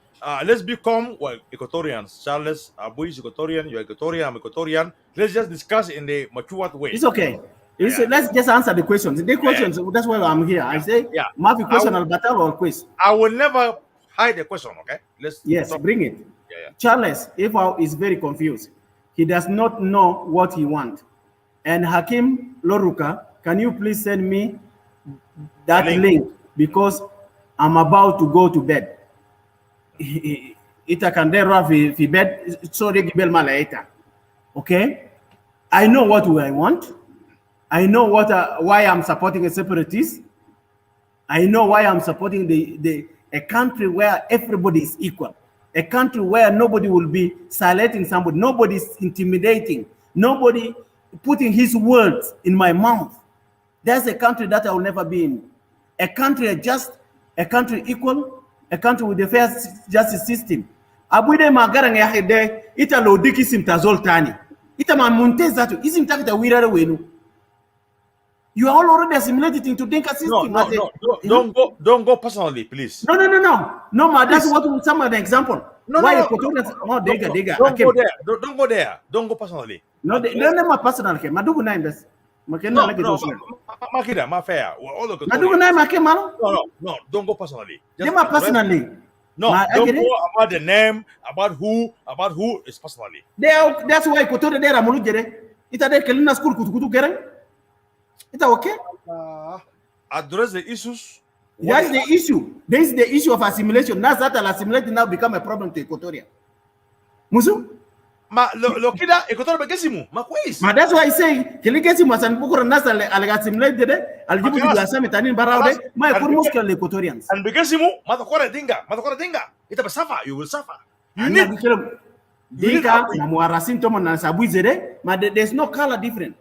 Let's become Equatorians. Charles, Abui is Equatorian. You're Equatorian. I'm Equatorian. Let's just discuss in the mature way. It's okay. Let's just answer the questions. The questions. That's why I'm here. I say, Mavi question al battle or quiz. I will never hide the question. Okay. Yes, talk. bring it. Yeah. Charles, Ifau is very confused. He does not know what he wants. And Hakim Loruka, can you please send me that link because I'm about to go to bed. Ita kandera fi bed so de gibel malaita. Okay? I know what I want. I know why I'm supporting a separatist. I know why I'm supporting a country where everybody is equal. A country where nobody will be silencing somebody, nobody is intimidating, nobody putting his words in my mouth. That's a country that I will never be in. A country just, a country equal, a country with a fair justice system. Abuide magarang yahide ita lodiki simtazol tani. Ita mamunteza tu isim takita wirare wenu. You are already assimilated into Dinka system. Don't go personally, please. No, ma. That's what some of the example. Don't go there. Don't go personally. No, ma personal. Madugu na invest. Makena like no, it. Makida, ma fair. All the No, don't go personally. Just Them personally. No, don't go about the name, about who is personally. That's why Equatoria there amulu jere. Ita de kelina school kutu gereng. Ita okay? Address the issues. That's the issue. There is the issue of assimilation. Now that assimilation now become a problem to Equatoria. Musu? Lo kida Equatoria begesimu. Ma quiz. Ma that's why I say keligesimu asan bukura nasa assimilate de aljibu di asami tanin baraude ma ekor muskil le Equatorians. And begesimu matakora dinga. Ita be suffer, you will suffer. You need Dinka na muarasin tomo na sabu zede, ma there's no color different.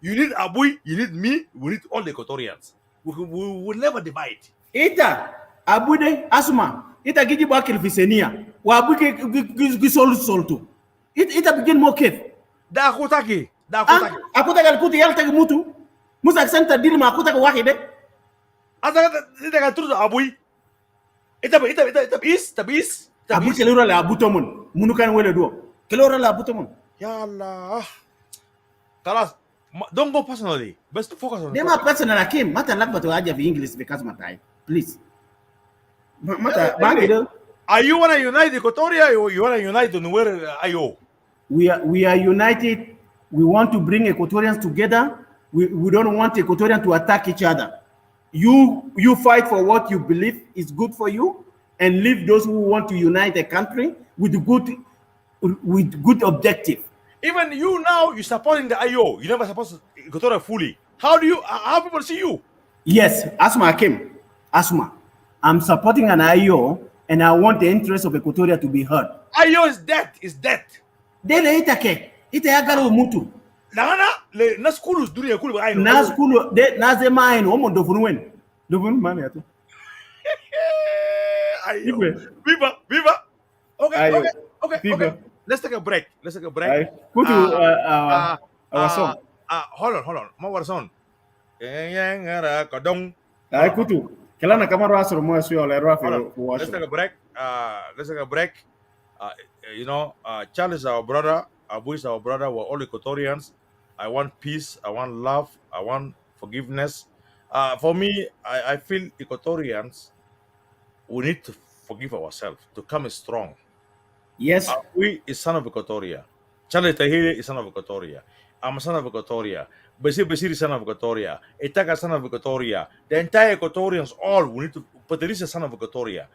You need Abui, you need me, we need all the Equatorians. We will never divide. Ita abude asuma ita giji bakil fisenia wa abu ke soltu ita begin mo kef da akutaki akutaka alikuti yalta mutu musa senta dili ma akutaka wahide ata ita ka turu abui ita bis abu kelura la abu tomon munukan wele do kelura la abu tomon ya Allah kalas don't go personally. Best focus on. Them are personal Hakim. Mata lakba to aja English because matai. Please. Mata bangido. Are you wanna unite Equatoria or you wanna unite the Nuer IO? We are united. We want to bring Equatorians together. We don't want Equatorians to attack each other. You fight for what you believe is good for you, and leave those who want to unite a country with good objective. Even you now, you're supporting the IO. You never support Equatoria fully. How people see you? Yes, Asma Hakim. Asma. I'm supporting an IO and I want the interest of Equatoria to be heard. IO is dead. Dele itake. Ite agalo mutu. Na skulu dunia kulu IO. Na skulu na zema ino omo dofunwen. Dofun mami ato. Viva. Okay. Let's take a break. Kutu our song. Hold on. Our song. Kutu. Kelana kamaro asro mo asyo le rafi. Let's take a break. Charles is our brother. Abu is our brother. We're all Equatorians. I want peace. I want love. I want forgiveness. For me, I feel Equatorians, we need to forgive ourselves to come strong. Yes. We is son of Equatoria. Charles Itahile is son of Equatoria. I'm a son of Equatoria. Basir is son of Equatoria. Itaka son of Equatoria. The entire Equatorians, all we need to. But there is a son of Equatoria.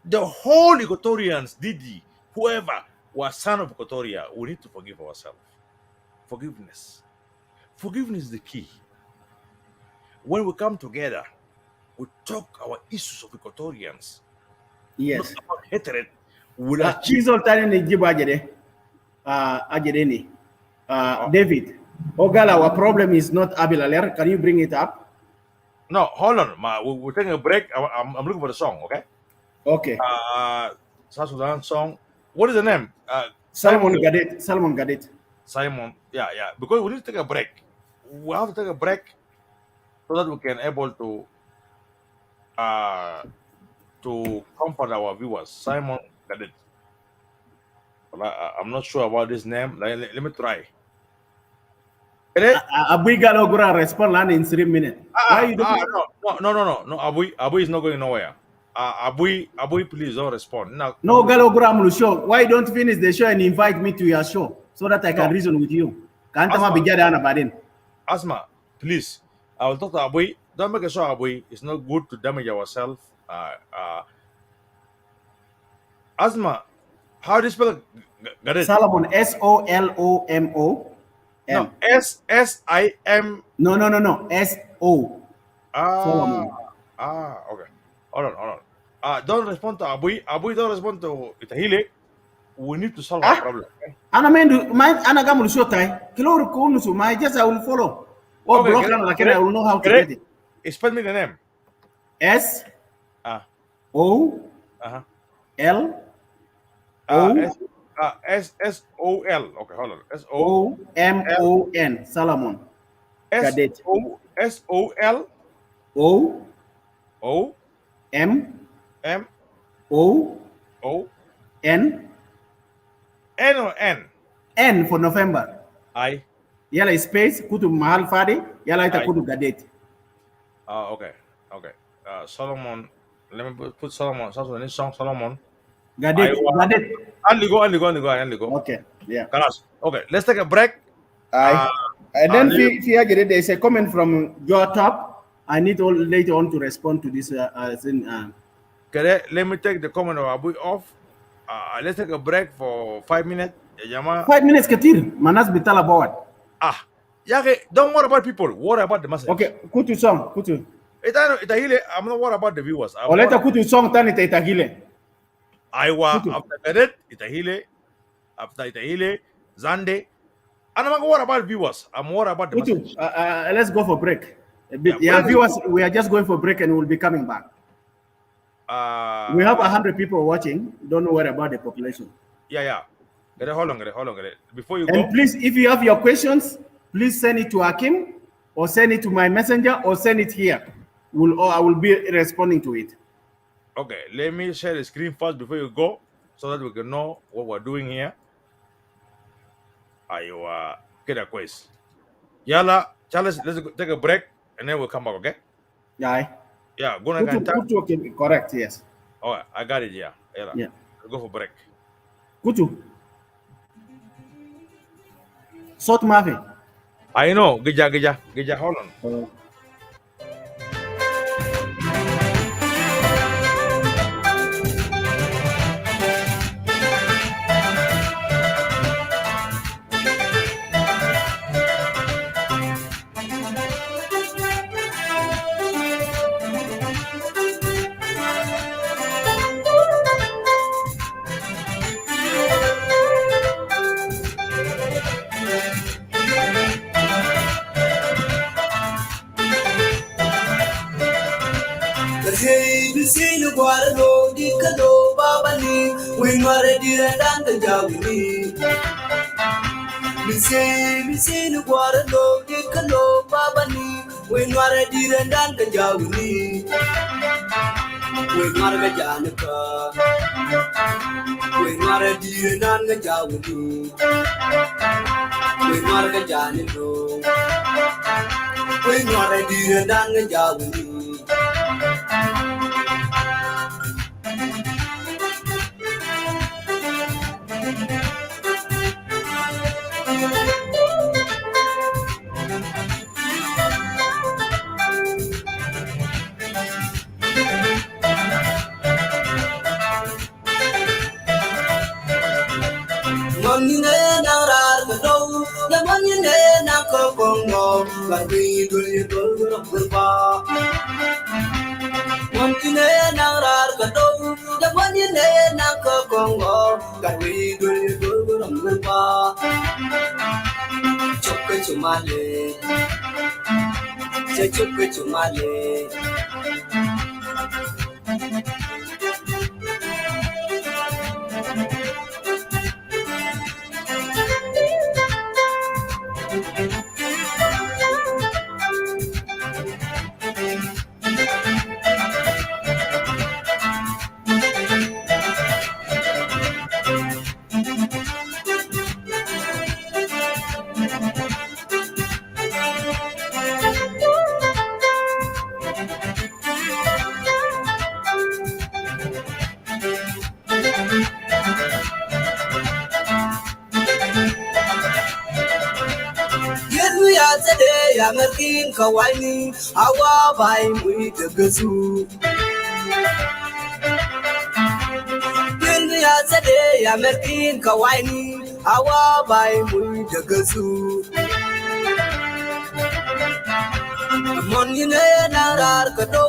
The whole Equatorians, Didi, whoever was son of Equatoria, we need to forgive ourselves. Forgiveness is the key. When we come together, we talk our issues of Equatorians. Yes. Not about hatred. David, Ogala, our problem is not Abil Aler. Can you bring it up? No, hold on. We're taking a break. I'm looking for the song, okay? Okay. South Sudan song. What is the name? Salmon Gadet. Simon. Yeah. Because we need to take a break. We have to take a break so that we can able to comfort our viewers. Simon Gadet. I'm not sure about this name. Let me try. Abu Galo gonna respond in 3 minutes. Why you don't? No. Abu is not going nowhere. Abu, please don't respond. No, Galo Gura show. Why don't you finish the show and invite me to your show so that I can reason with you? Asma, please. I will talk to Abu. Don't make a show, Abu. It's not good to damage ourselves. Asma, how do you spell Gadet? Solomon, SOLOMO. No, SIM. No. SO. Solomon. Okay. Hold on. Don't respond to Abu. Abu don't respond to Itahile. We need to solve our problem. I will follow. I will know how to get it. Spell me the name. S O L O SSOL. Okay, hold on. SOMON. Solomon. Cadet. SOL O M M O O N N or N? N for November. I Yala space kutu mahal fadi yala ita kutu gadet. Okay. Solomon. Let me put Solomon. South Sudanese song Solomon. Gadet. Only go. Okay. Yeah. Okay. Let's take a break. And then there is a comment from your top. I need later on to respond to this. Let me take the comment of Abu off. Let's take a break for 5 minutes. 5 minutes, Katir. Manas bitala bawat. Don't worry about people. Worry about the message. Okay, kutu song. Kutu. Itahile, I'm not worried about the viewers. Oleta kutu song tani Itahile. Aiwa, after Gadet, Itahile, after Itahile, Zande. I'm not worried about viewers. I'm worried about the message. Let's go for break. Viewers, we are just going for break and we'll be coming back. We have 100 people watching. Don't worry about the population. Yeah. Hold on. Before you go. And please, if you have your questions, please send it to Hakim or send it to my messenger or send it here. I will be responding to it. Okay, let me share the screen first before you go so that we can know what we're doing here. Get a quiz. Yala, Charles, let's take a break and then we'll come back, okay? Yeah. Correct, yes. Oh, I got it, yeah. Yeah. We'll go for break. Kutu. Sot Mavi. I know. Gija, hold on. Misinu gwara lo di kalo babani we nware dire ndan ka jawni we nware ga janaka we nware dire ndan ka jawni we nware ga janilo we nware dire ndan ka jawni Kawaii, awa by we the gazoo. Yesterday, I'm a king Kawaii, awa by we the gazoo. Money na Kado,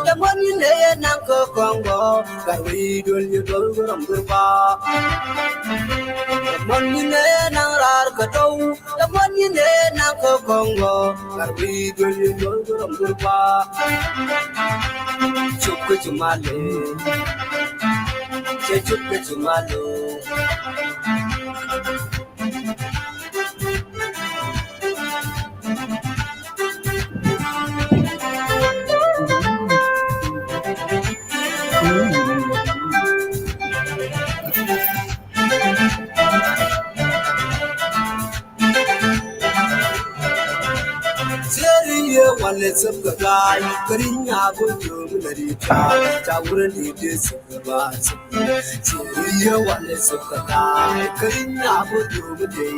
the money na Congo, that we do you go from the bar. Money na Kado, the money na Congo, that we do you go from the bar. Chuck to Mali, Chuck to Malo. ye wale sabga gai karinya bojo ngari cha cha wurin de sabga ye wale sabga gai karinya bojo ngari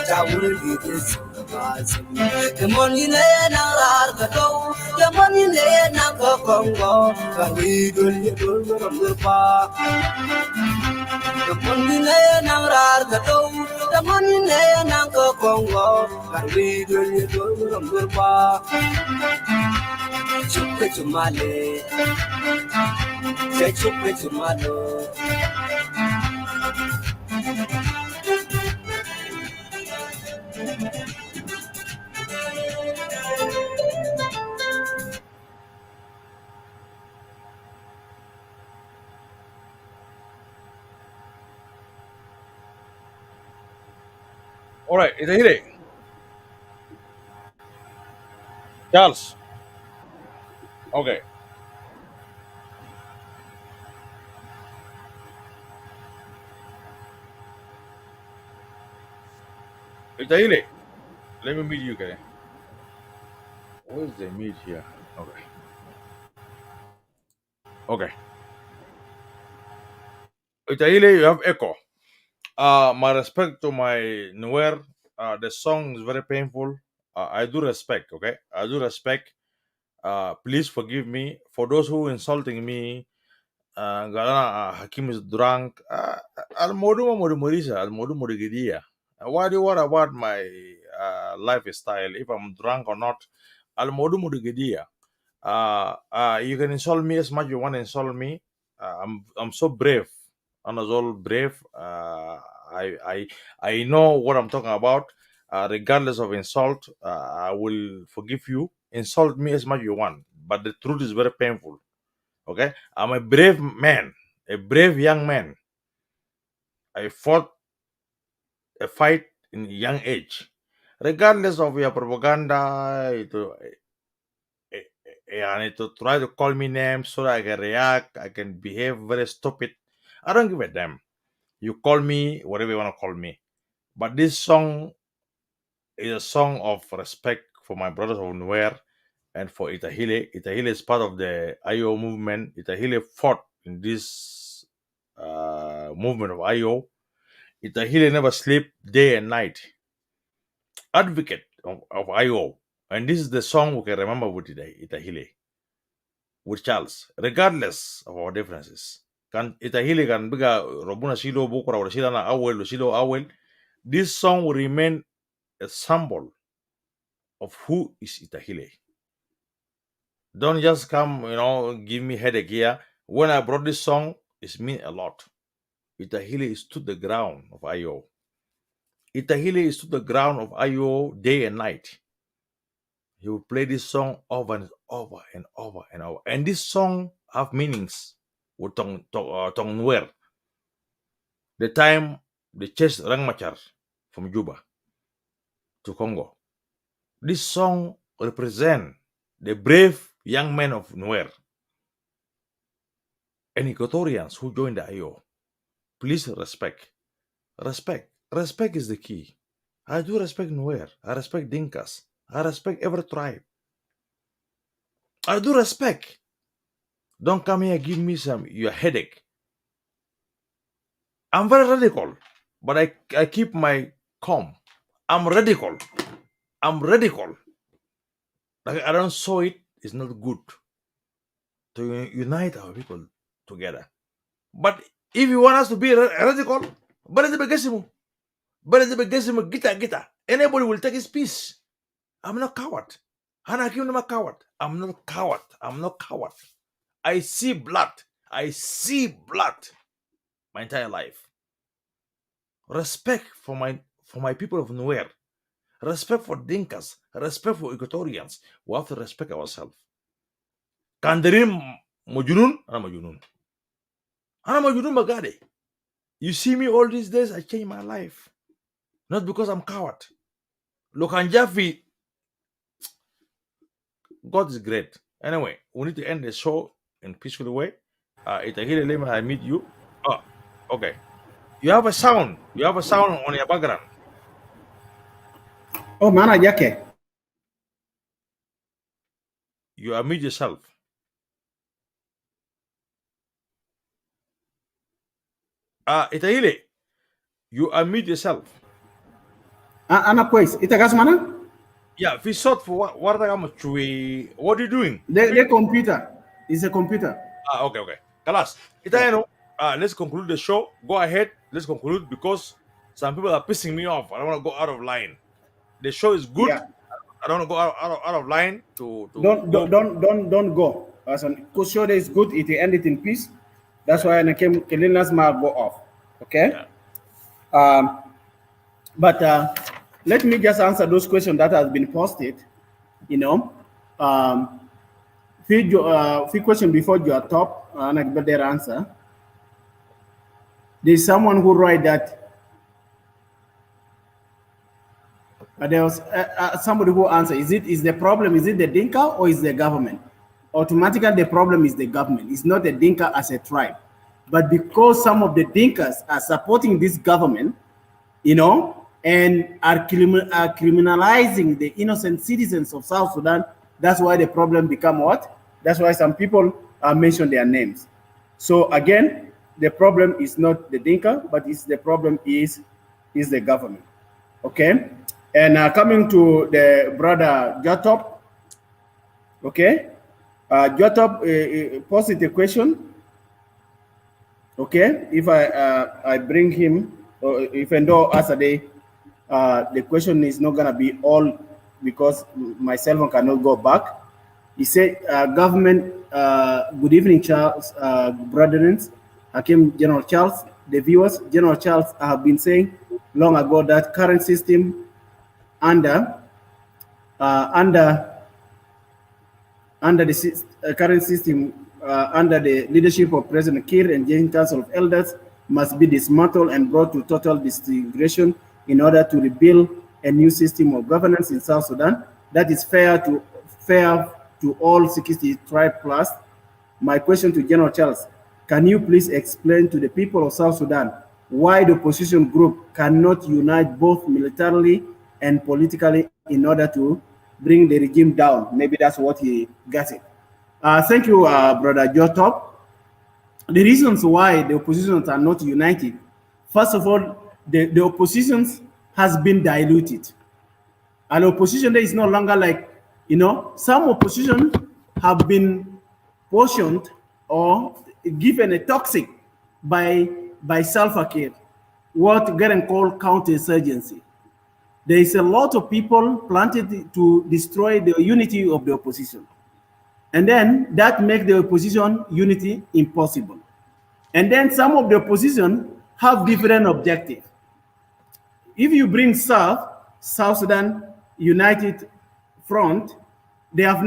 cha wurin de sabga demoni ne na rar ka do demoni ne na ka kongo ka wi dul ye dul pa demoni ne na rar ka do demoni ne na ka kongo ka wi dul ye dul pa chukwe chumale chukwe chumalo. All right, Itahile. Charles. Okay. Itahile. Let me meet you, okay? Where's the meet here? Okay. Okay. Itahile, you have echo. My respect to my Nuer. The song is very painful. I do respect, okay? I do respect. Please forgive me for those who insulting me. Galana Hakim is drunk. Al modu modu morisa. Al modu modu gidia. What do you worry about my lifestyle? If I'm drunk or not? Al modu modu gidia. You can insult me as much you want to insult me. I'm so brave. I'm as all brave. I know what I'm talking about. Regardless of insult, I will forgive you. Insult me as much you want, but the truth is very painful. Okay, I'm a brave man, a brave young man. I fought a fight in young age. Regardless of your propaganda, and to try to call me names so that I can react, I can behave very stupid. I don't give a damn. You call me whatever you want to call me. But this song is a song of respect for my brothers of Nuer and for Itahile. Itahile is part of the IO movement. Itahile fought in this movement of IO. Itahile never sleep day and night. Advocate of IO. And this is the song we can remember with Itahile, with Charles, regardless of our differences. Kan Itahile kan biga robuna shilo bukura or shila na awel shilo awel. This song will remain a symbol of who is Itahile. Don't just come, give me headache here. When I brought this song, it means a lot. Itahile stood the ground of IO. Itahile stood the ground of IO day and night. He will play this song over and over and over and over. And this song have meanings with Tong Nuer. The time they chased Rangmachar from Juba to Congo. This song represents the brave young men of Nuer and Equatorians who joined the IO. Please respect. Respect. Respect is the key. I do respect Nuer. I respect Dinkas. I respect every tribe. I do respect. Don't come here give me your headache. I'm very radical, but I keep my calm. I'm radical. I'm radical. Like I don't show it. It's not good to unite our people together. But if you want us to be radical, gita. Anybody will take his peace. I'm not coward. Hakim not coward. I'm not coward. I'm not coward. I see blood. I see blood my entire life. Respect for my people of Nuer. Respect for Dinkas. Respect for Equatorians. We have to respect ourselves. Kandarim Mujunun, I'm Mujunun. I'm Mujunun Magade. You see me all these days, I changed my life. Not because I'm coward. Look, Anjafi, God is great. Anyway, we need to end the show in peaceful way. Itahile Lema, I meet you. Oh, okay. You have a sound. You have a sound on your background. Oh, mana jake. you admit yourself. Itahile, you admit yourself. Ana quiz. Itagas mana? Yeah, if you sought for what are you doing? The computer. It's a computer. Okay. Kalas. Itahino, let's conclude the show. Go ahead. Let's conclude because some people are pissing me off. I don't want to go out of line. The show is good. Yeah. I don't want to go out of line to Don't go. As an show is good, it end it in peace. That's why I came Kelinas might go off. Okay. Yeah. But let me just answer those questions that has been posted. You know, few question before your top and I get their answer. There's someone who write that there was somebody who answered, is the problem, is it the Dinka or is the government? Automatically, the problem is the government. It's not the Dinka as a tribe. But because some of the Dinkas are supporting this government, you know, and are criminalizing the innocent citizens of South Sudan, that's why the problem become what? That's why some people mention their names. So again, the problem is not the Dinka, but the problem is the government. Okay? And coming to the brother Jotop, okay? Jotop posted a question. Okay, if I bring him, or if Endo Asade, the question is not gonna be all because myself cannot go back. He said, government, good evening, Charles, brethren, Hakim, General Charles, the viewers. General Charles, I have been saying long ago that current system under the current system under the leadership of President Kiir and Joint Council of Elders must be dismantled and brought to total disintegration in order to rebuild a new system of governance in South Sudan that is fair to all 60 tribes plus. My question to General Charles, can you please explain to the people of South Sudan why the opposition group cannot unite both militarily and politically in order to bring the regime down? Maybe that's what he got it. Thank you, Brother Jotop. The reasons why the oppositions are not united, first of all, the oppositions has been diluted. And opposition there is no longer like, you know, some opposition have been portioned or given a toxic by Salva Kiir, what getting called counterinsurgency. There is a lot of people planted to destroy the unity of the opposition. And then that makes the opposition unity impossible. And then some of the opposition have different objectives. If you bring South Sudan United Front, they have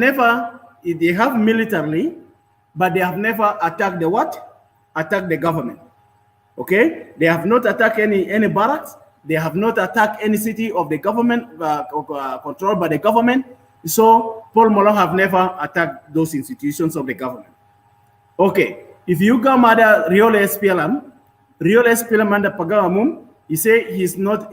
militarily, but they have never attacked the what? Attacked the government. Okay? They have not attacked any barracks. They have not attacked any city of the government, controlled by the government. So Paul Malong have never attacked those institutions of the government. Okay, if you come at a real SPLM under Pagamum, he say he's not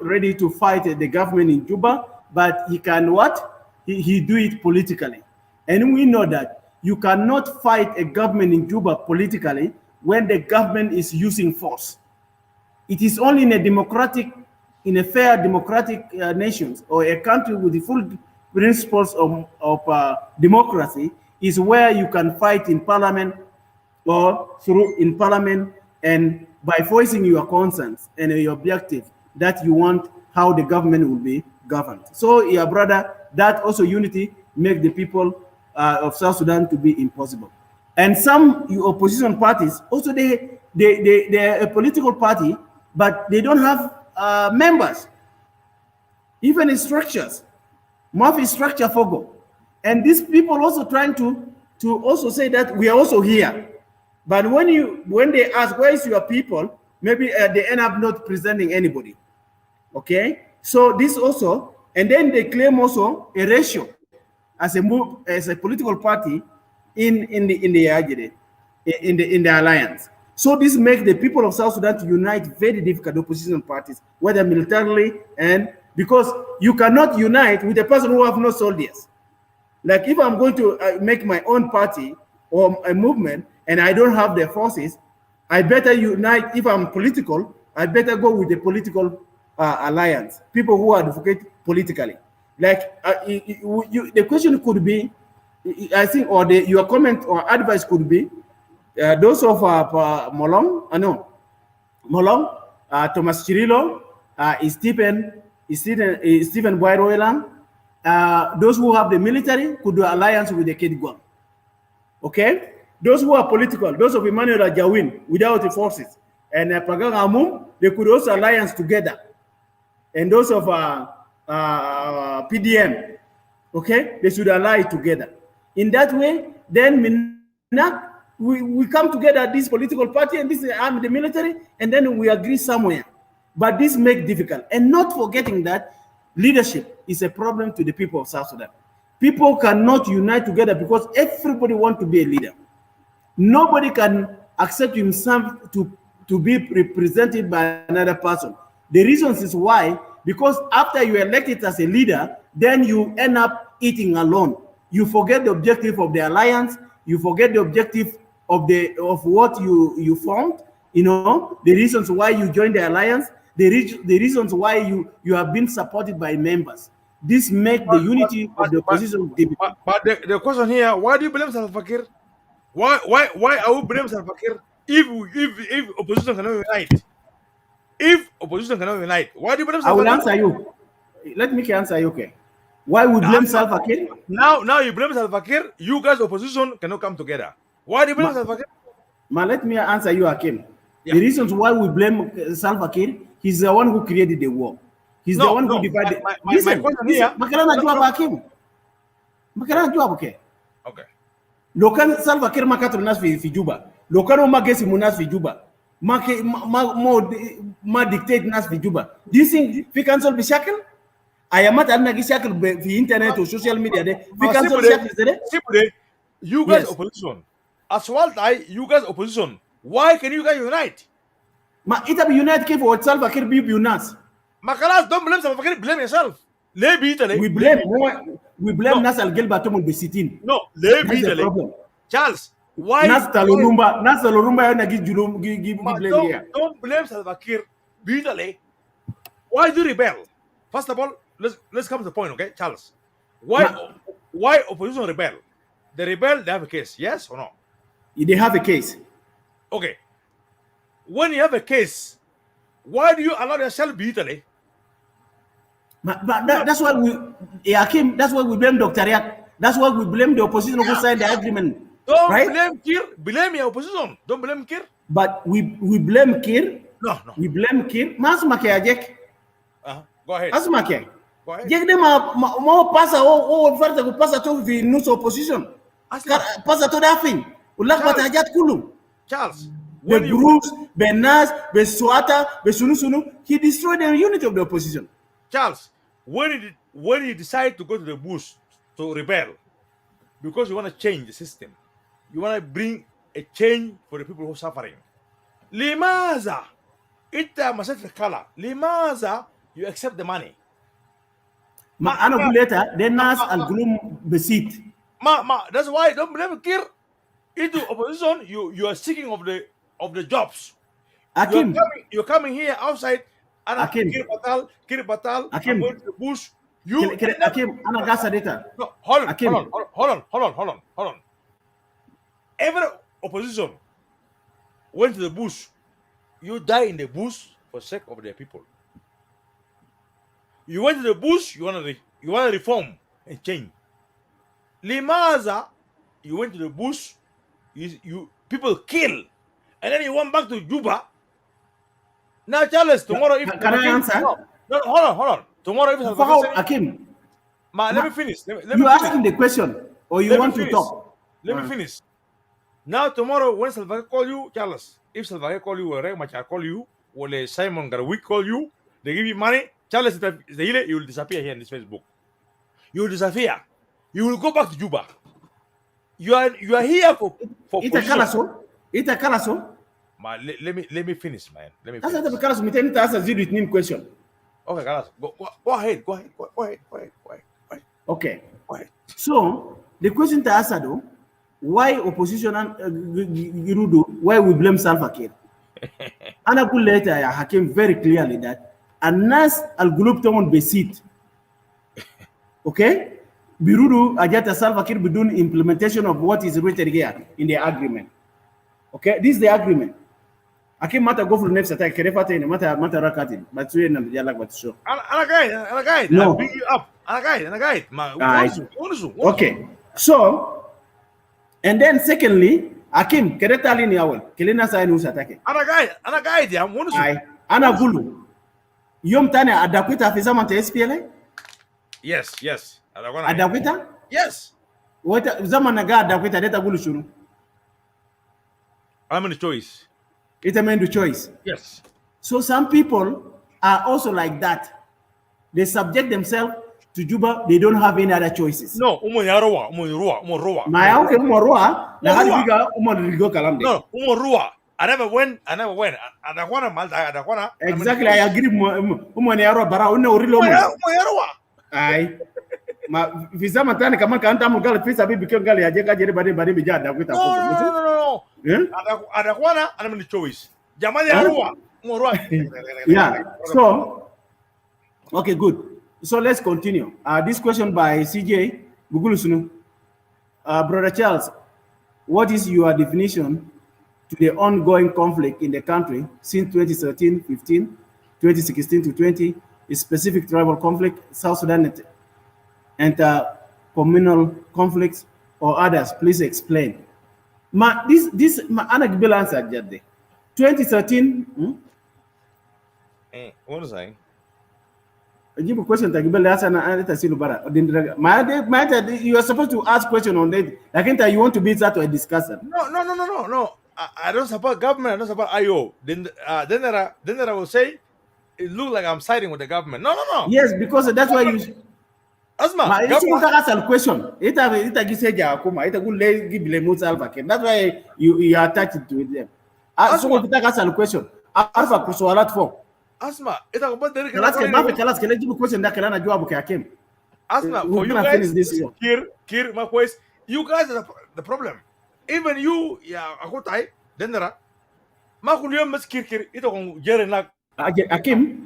ready to fight the government in Juba, but he can what? He do it politically. And we know that you cannot fight a government in Juba politically when the government is using force. It is only in a fair democratic nations or a country with the full principles of democracy is where you can fight in parliament or in parliament and by voicing your concerns and your objective that you want how the government will be governed. So, yeah, brother, that also unity make the people of South Sudan to be impossible. And some opposition parties also they're a political party, but they don't have members, even in structures. Mafia structure fogo. And these people also trying to also say that we are also here. But when they ask where is your people, maybe they end up not presenting anybody. Okay? So this also, and then they claim also a ratio as a political party in the alliance. So this makes the people of South Sudan to unite very difficult opposition parties, whether militarily and because you cannot unite with a person who have no soldiers. Like if I'm going to make my own party or a movement and I don't have the forces, I better unite. If I'm political, I better go with the political alliance, people who advocate politically. Like the question could be, I think, or your comment or advice could be, those of Molong, no, Molong, Thomas Chirilo, Stephen Boyroelang, those who have the military could do alliance with the Kitgwang. Okay? Those who are political, those of Emmanuel Ajawin without the forces, and Pagang Amum, they could also alliance together. And those of PDM, okay, they should ally together. In that way, then we come together, this political party and this army, the military, and then we agree somewhere. But this makes difficult. And not forgetting that leadership is a problem to the people of South Sudan. People cannot unite together because everybody wants to be a leader. Nobody can accept himself to be represented by another person. The reasons is why, because after you are elected as a leader, then you end up eating alone. You forget the objective of the alliance. You forget the objective of what you formed. You know, the reasons why you joined the alliance, the reasons why you have been supported by members. This makes the unity of the opposition difficult. But the question here, why do you blame Salva Kiir? Why are we blaming Salva Kiir if opposition cannot unite? If opposition cannot unite, why do you blame Salva Kiir? I will answer you. Let me answer you, okay? Why we blame Salva Kiir? Now you blame Salva Kiir. You guys opposition cannot come together. Why do you blame Salva Kiir? Let me answer you, Hakim. Yeah. The reasons why we blame Salva Kiir, he's the one who created the war. He's the one who divided. My question here. Makarana Juab Hakim. Makarana Juab, okay. Okay. Lokan Salva Kiir makatul nas fi Juba. Lokan magesi munas fi Juba. Ma dictate nas fi Juba. Do you think we cancel bishakil? Ayamat anna gishakil fi internet or social media de. We cancel bishakil de. You guys opposition. As well as you guys opposition. Why can you guys unite? Ma ita be unite ke for Salva Kiir be unas. Makalas, don't blame Salva Kiir, blame yourself. We blame Nas Al Gelbatomul Besitin. No, Charles, why? Nas Talorumba yana give blame here. Don't blame Salva Kiir bitterly. Why do you rebel? First of all, let's come to the point, okay, Charles? Why opposition rebel? They rebel, they have a case, yes or no? They have a case. Okay. When you have a case, why do you allow yourself bitterly? But that's why Hakim, that's why we blame Dr. Riak. That's why we blame the opposition who signed the agreement. Don't right? blame Kiir. Blame your opposition. Don't blame Kiir. But we blame Kiir. No. We blame Kiir. Masma ke ajek. Go ahead. Asma ke. Go ahead. Jek de ma pasa farta ku pasa to vi nus opposition. Pasa to dafin. Ulak batajat kulu. Charles. The groups, Benas, Besuata, Besunusunu, he destroyed the unity of the opposition. Charles, when you decide to go to the bush to rebel, because you want to change the system, you want to bring a change for the people who are suffering. Limaza, ita masafir kala. Limaza, you accept the money. Ana later, then Nas Al Glum Besit. That's why don't blame Kiir. Into opposition, you are seeking of the jobs. Hakim. You're coming here outside. Hakim. Kiri Batal. Hakim. Going to the bush. Hakim. Ana gasa data. No, hold on. Every opposition went to the bush. You die in the bush for sake of the people. You went to the bush. You want to reform and change. Limaza, you went to the bush. You people kill. And then you went back to Juba. Now, Charles, tomorrow if can I answer? No, hold on. Tomorrow if Hakim. Let me finish. You asking the question or you want to talk? Let me finish. Now tomorrow when Salva Kiir call you, Charles, if Salva Kiir call you or Riek Machar call you, or Simon Garwick call you, they give you money, Charles Itahile, you will disappear here in this Facebook. You will disappear. You will go back to Juba. You are here for Ita Kalaso. Let me finish, man. Let me That's finish. the Kalaso. Me tell you to answer zero with question. Okay, Kalaso. Go ahead. Okay. Go ahead. So the question to ask though, why opposition Girudu, why we blame Salva Kiir? And I put later Hakim very clearly that Anas al-Gulub Tomon Besit. Okay? Birudu Ajata Salva Kiir Bidun implementation of what is written here in the agreement. Okay? This is the agreement. Hakim mata go for the next attack. Kerefate in mata rakatin. But we na dialog what show. And a guide. No. I'll bring you up. And a guide. Okay. So, and then secondly, Hakim, keretali ni awal. Kelena sa inu satake. And a guide. I'm one Ana gulu. Yom tane adakwita afisa mante SPLA? Yes. Adakwita? Yes. Wata zaman naga adakwita deta gulu shuru. I'm in the choice. It's a man to choice. Yes. So some people are also like that. They subject themselves to Juba. They don't have any other choices. No, roa. My okay, roa. Na hadi biga rigo kalamde. No, roa. I never went. Adakwana Malta. Adakwana. Exactly, I agree. Roa bara una urilo. Roa. Aye. Ma visa matani kama kanta mugal pisa bibi kyo gali ajeka jere bade bija adakwita. No. Adakwana, I'm in the choice. Jamali Arua. Yeah. So, okay, good. So let's continue. This question by CJ Bugulusunu. Brother Charles, what is your definition to the ongoing conflict in the country since 2013-15, 2016-20, a specific tribal conflict, South Sudan communal conflicts, or others? Please explain. This ana gibela answer jadde 2013 what was I? Give a question to gibela answer na eta silu bara you are supposed to ask question on that. Like you want to be that or discuss it. No. I don't support government. I don't support IO. Then I will say it look like I'm siding with the government. No. Yes, because that's why you Osman, it's a question. It's that's why you are attached to them. So it's a question. Alpha kusualat for. Asma, it's about the question that Kalana Joabu Hakim. Asma, for you guys, Kir, my question, you guys are the problem. Even you, Akotai, Dendera, Makulium must Kir, it on Jerenak. Hakim,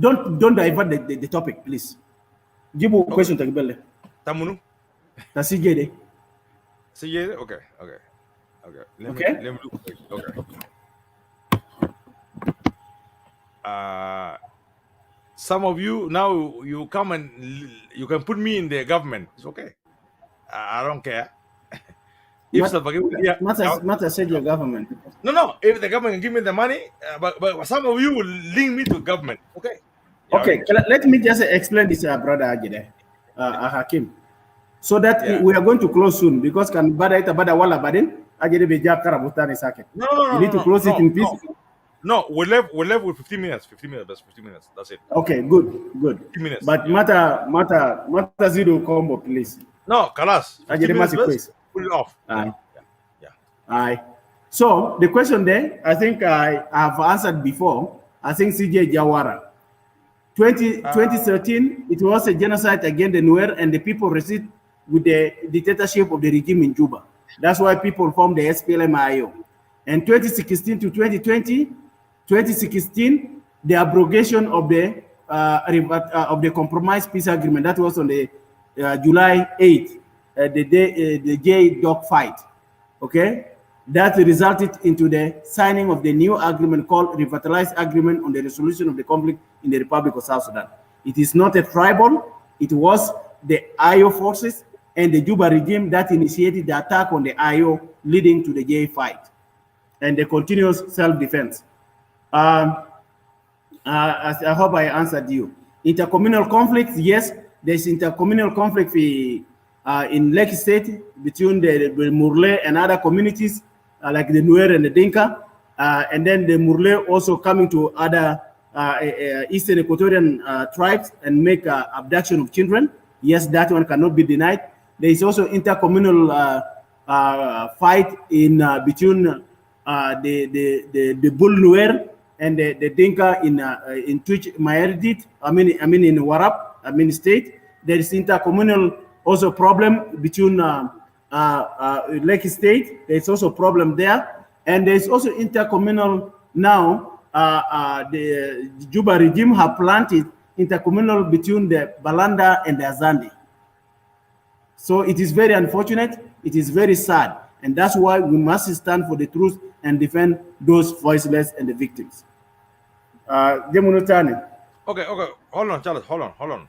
don't divert the topic, please. Give a question to Gibele. Tamunu? That's CJ. CJ? Okay. Let me look. Okay. Some of you now you come and you can put me in the government. It's okay. I don't care. Not said your government. No. If the government can give me the money, but some of you will link me to government. Okay. Okay, let me just explain this, brother Ajide, Hakim, so that we are going to close soon because can bada wala badin Ajide beja karabutani sake. No. You need to close it in peace. No, we're left with 15 minutes. 15 minutes. That's 15 minutes. That's it. Okay, good. 15 minutes. But mata zero combo, please. No, Kalas. Ajide must put it off. Aye. So the question there, I think I have answered before. I think CJ Jawara. 2013, it was a genocide against the Nuer and the people resist with the dictatorship of the regime in Juba. That's why people formed the SPLM IO. And 2016 to 2020, 2016, the abrogation of the compromise peace agreement that was on the July 8th, the J dog fight. Okay, that resulted into the signing of the new agreement called Revitalized Agreement on the Resolution of the Conflict in the Republic of South Sudan. It is not a tribal, it was the IO forces and the Juba regime that initiated the attack on the IO, leading to the J fight and the continuous self-defense. I hope I answered you. Intercommunal conflicts, yes, there's intercommunal conflict in Lake State between the Murle and other communities like the Nuer and the Dinka, and then the Murle also coming to other Eastern Equatorian tribes and make abduction of children. Yes, that one cannot be denied. There is also intercommunal fight in between the Bull Nuer and the Dinka in Twitch Mayardit. I mean in Warap, state. There is intercommunal also problem between Lake State. There's also a problem there. And there's also intercommunal now. The Juba regime have planted intercommunal between the Balanda and the Azandi. So it is very unfortunate. It is very sad. And that's why we must stand for the truth and defend those voiceless and the victims. Okay, hold on, Charles, hold on.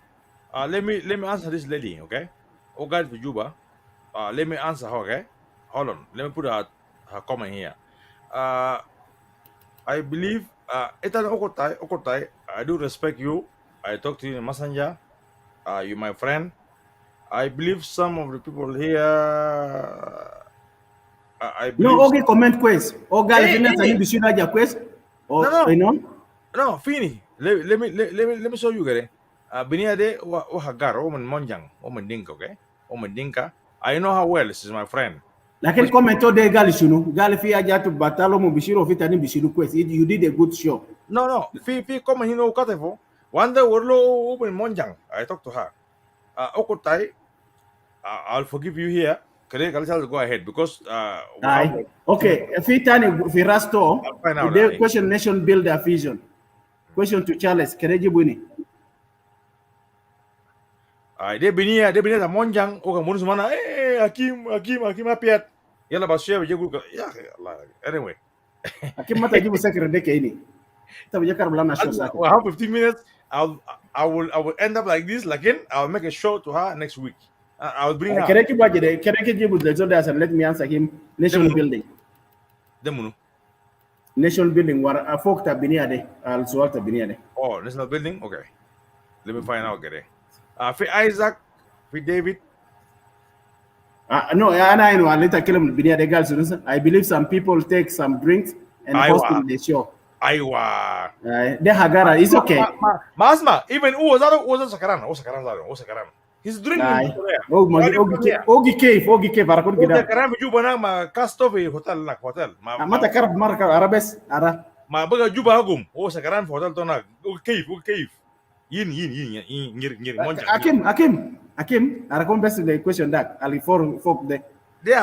Let me answer this lady, okay? Oh, guys, for Juba. Let me answer her, okay? Hold on. Let me put her comment here. I believe, Etan Okotai, I do respect you. I talk to you in Messenger. You're my friend. I believe some of the people here. I believe. No, okay, comment quest. Oh, guys, quest. No, fini. Let me show you, guys. Biniade Hagar, Oman Monjang, Oman Dinka, okay? Oman Dinka. I know how well. This is my friend. Lakini commento de gali fi ajatu batalo mo bishiro fitani bishiru quest. You did a good show. No. Fi comment hino katefo. One day Warlo Oman Monjang. I talked to her. Okotai, I'll forgive you here. I'll go ahead because okay. Fitani Firasto. The question nation build a vision. Question to Charles. Kerejibuni. Dia bini da monjang o kamu semana Hakim apiat yala basya je guru ya Allah anyway Hakim mata jibu secret deke ini tabi je karbala show sa I have 15 minutes. I will end up like this again. I'll make a show to her next week. I'll bring her. Kereki jibu the Zodas and let me answer him. National building. Demunu. National building war afokta biniade al sualta biniade. Oh, national building. Okay. Let me find out gere. For Isaac, for David. No, I know. Later, girls. I believe some people take some drinks and hosting the show. Aiwa. The Hagara is okay. Masma, even was Sakaran. He's drinking. Ogi cave. Barakun gida. Sakaran Juba na ma cast off hotel. Mata karab marka Arabes ara. Ma baga Juba agum. Sakaran hotel to na. Cave. Yin, Hakim, I come best the question that Ali for the.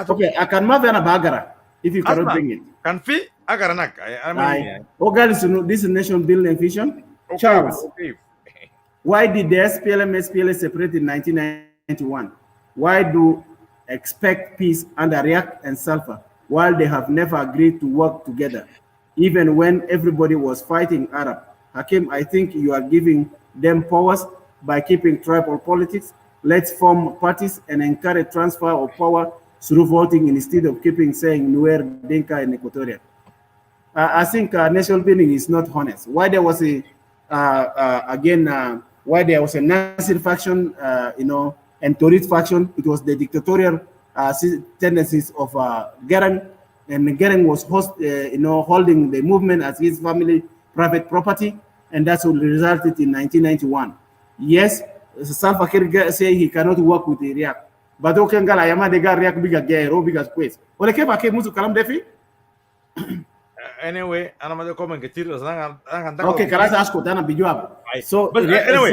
Okay, I can move a bagara if you cannot bring it. Can fit agaranak. Oh, guys, this is nation building vision. Okay, Charles, why did the SPLA separate in 1991? Why do expect peace under Riak and Sulfur while they have never agreed to work together, even when everybody was fighting Arab? Hakim, I think you are giving them powers by keeping tribal politics. Let's form parties and encourage transfer of power through voting instead of keeping saying Nuer, Dinka, and Equatoria. I think national building is not honest. Why there was a why there was a Nasir faction, and Torit faction? It was the dictatorial tendencies of Gereng, and Gereng was holding the movement as his family private property. And that's what resulted in 1991. Yes, Salva Kiir say he cannot work with the Riak. But okay, ngala yama de gar Riak biga gay or biga squares. Ole ke ba ke musu kalam defi? Anyway, ana ma de comment ke tiro Okay, kalas asko tana bijuab. So but anyway,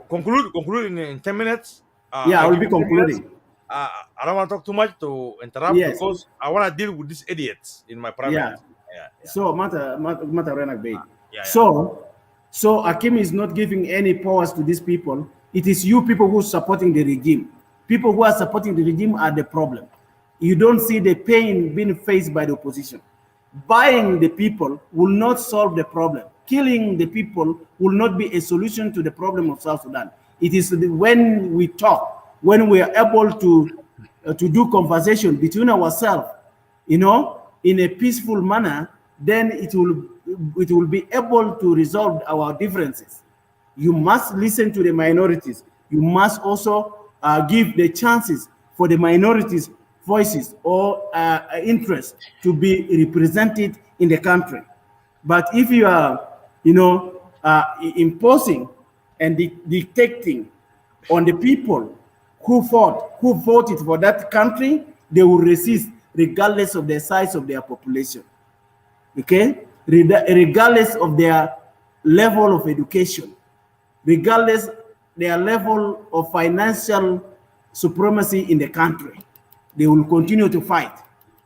conclude in 10 minutes. I will be concluding. I don't want to talk too much to interrupt because I want to deal with these idiots in my private. Yeah. So mata renak bay. So Hakim is not giving any powers to these people. It is you people who are supporting the regime. People who are supporting the regime are the problem. You don't see the pain being faced by the opposition. Buying the people will not solve the problem. Killing the people will not be a solution to the problem of South Sudan. It is when we talk, when we are able to do conversation between ourselves, in a peaceful manner, then it will be able to resolve our differences. You must listen to the minorities. You must also give the chances for the minorities' voices or interests to be represented in the country. But if you are, imposing and dictating on the people who voted for that country, they will resist regardless of the size of their population. Okay? Regardless of their level of education, regardless their level of financial supremacy in the country. They will continue to fight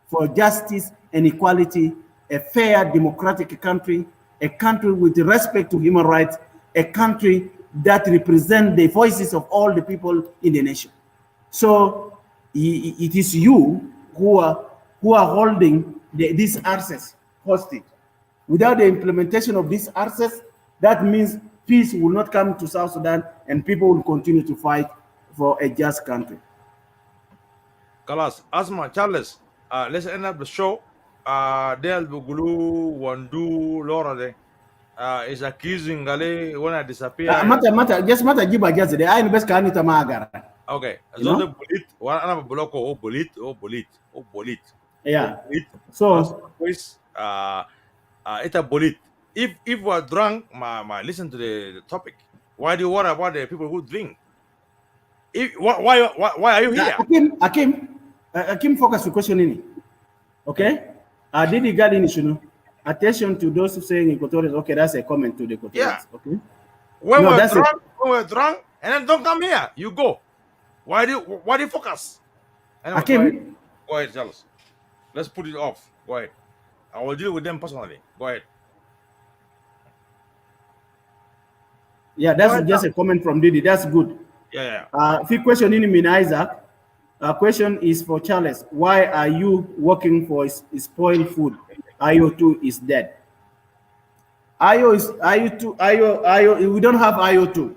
for justice and equality, a fair democratic country, a country with respect to human rights, a country that represents the voices of all the people in the nation. So it is you who are holding this access hostage. Without the implementation of this access, that means peace will not come to South Sudan and people will continue to fight for a just country. Kalas, Asma, Charles, let's end up the show. Del Bugulu, Wandu, Laura, is accusing Gale when I disappear. Just Jiba just the I best can magara. Okay, so the bullet, one another block or bullet. Yeah. So, it's a bullet. If we're drunk, listen to the topic. Why do you worry about the people who drink? Why are you here? Hakim, focus the question in. Okay? Did you get in issue? Attention to those who saying Equatorians. Okay, that's a comment to the Equatorians. Yeah. Okay. When we're drunk, and then don't come here. You go. Why do you focus? Anyway, Hakim, go ahead, Charles. Let's put it off. Go ahead. I will deal with them personally. Go ahead. Yeah, that's just a comment from Didi. That's good. Yeah. Few question in Min Isaac. Question is for Charles. Why are you working for spoiled food? IO2 is dead. IO2. We don't have IO2.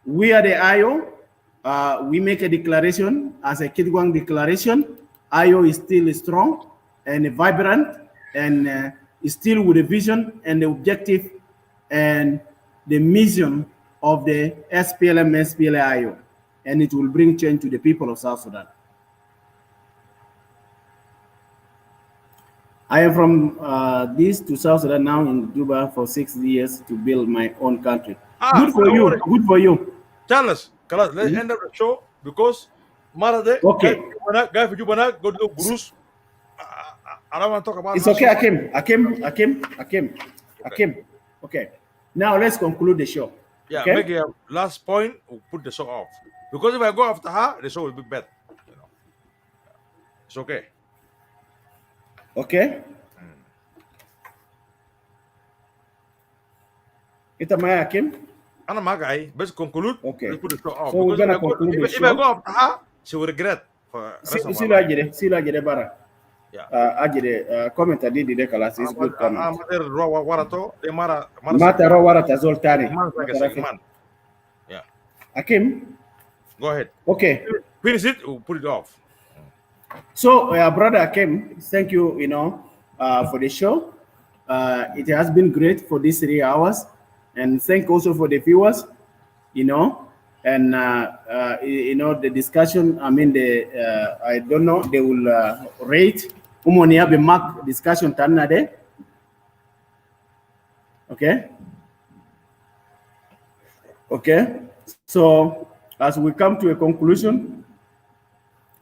We are the IO. We make a declaration as a Kitgwang declaration. IO is still strong and vibrant and is still with a vision and the objective and the mission of the SPLM, SPLA IO, and it will bring change to the people of South Sudan. I am from this to South Sudan now in Juba for 6 years to build my own country. Good for you. Good for you. Charles, let's end up the show because Marade. Okay. Guy for Juba, go to Gurus. I don't want to talk about. It's okay, Hakim. Okay. Now let's conclude the show. Yeah, okay? Make a last point. We'll put the show off because if I go after her, the show will be bad. You know, it's okay. Okay. Ita Maya Hakim. Ana Magai, best conclude. Okay. Let's put the show off. So we're gonna conclude the show. If I go after her, she will regret. Sila Ajire Bara. Yeah. Ajire comment I did the class is good comment. Mata Raw Warata Zoltani. Yeah. Hakim. Go ahead. Okay. Finish it, we'll put it off. So, brother Hakim, thank you, for the show. It has been great for these 3 hours, and thank also for the viewers, and the discussion. I mean, I don't know, they will rate Umonia be mark discussion tanade. Okay. So, as we come to a conclusion,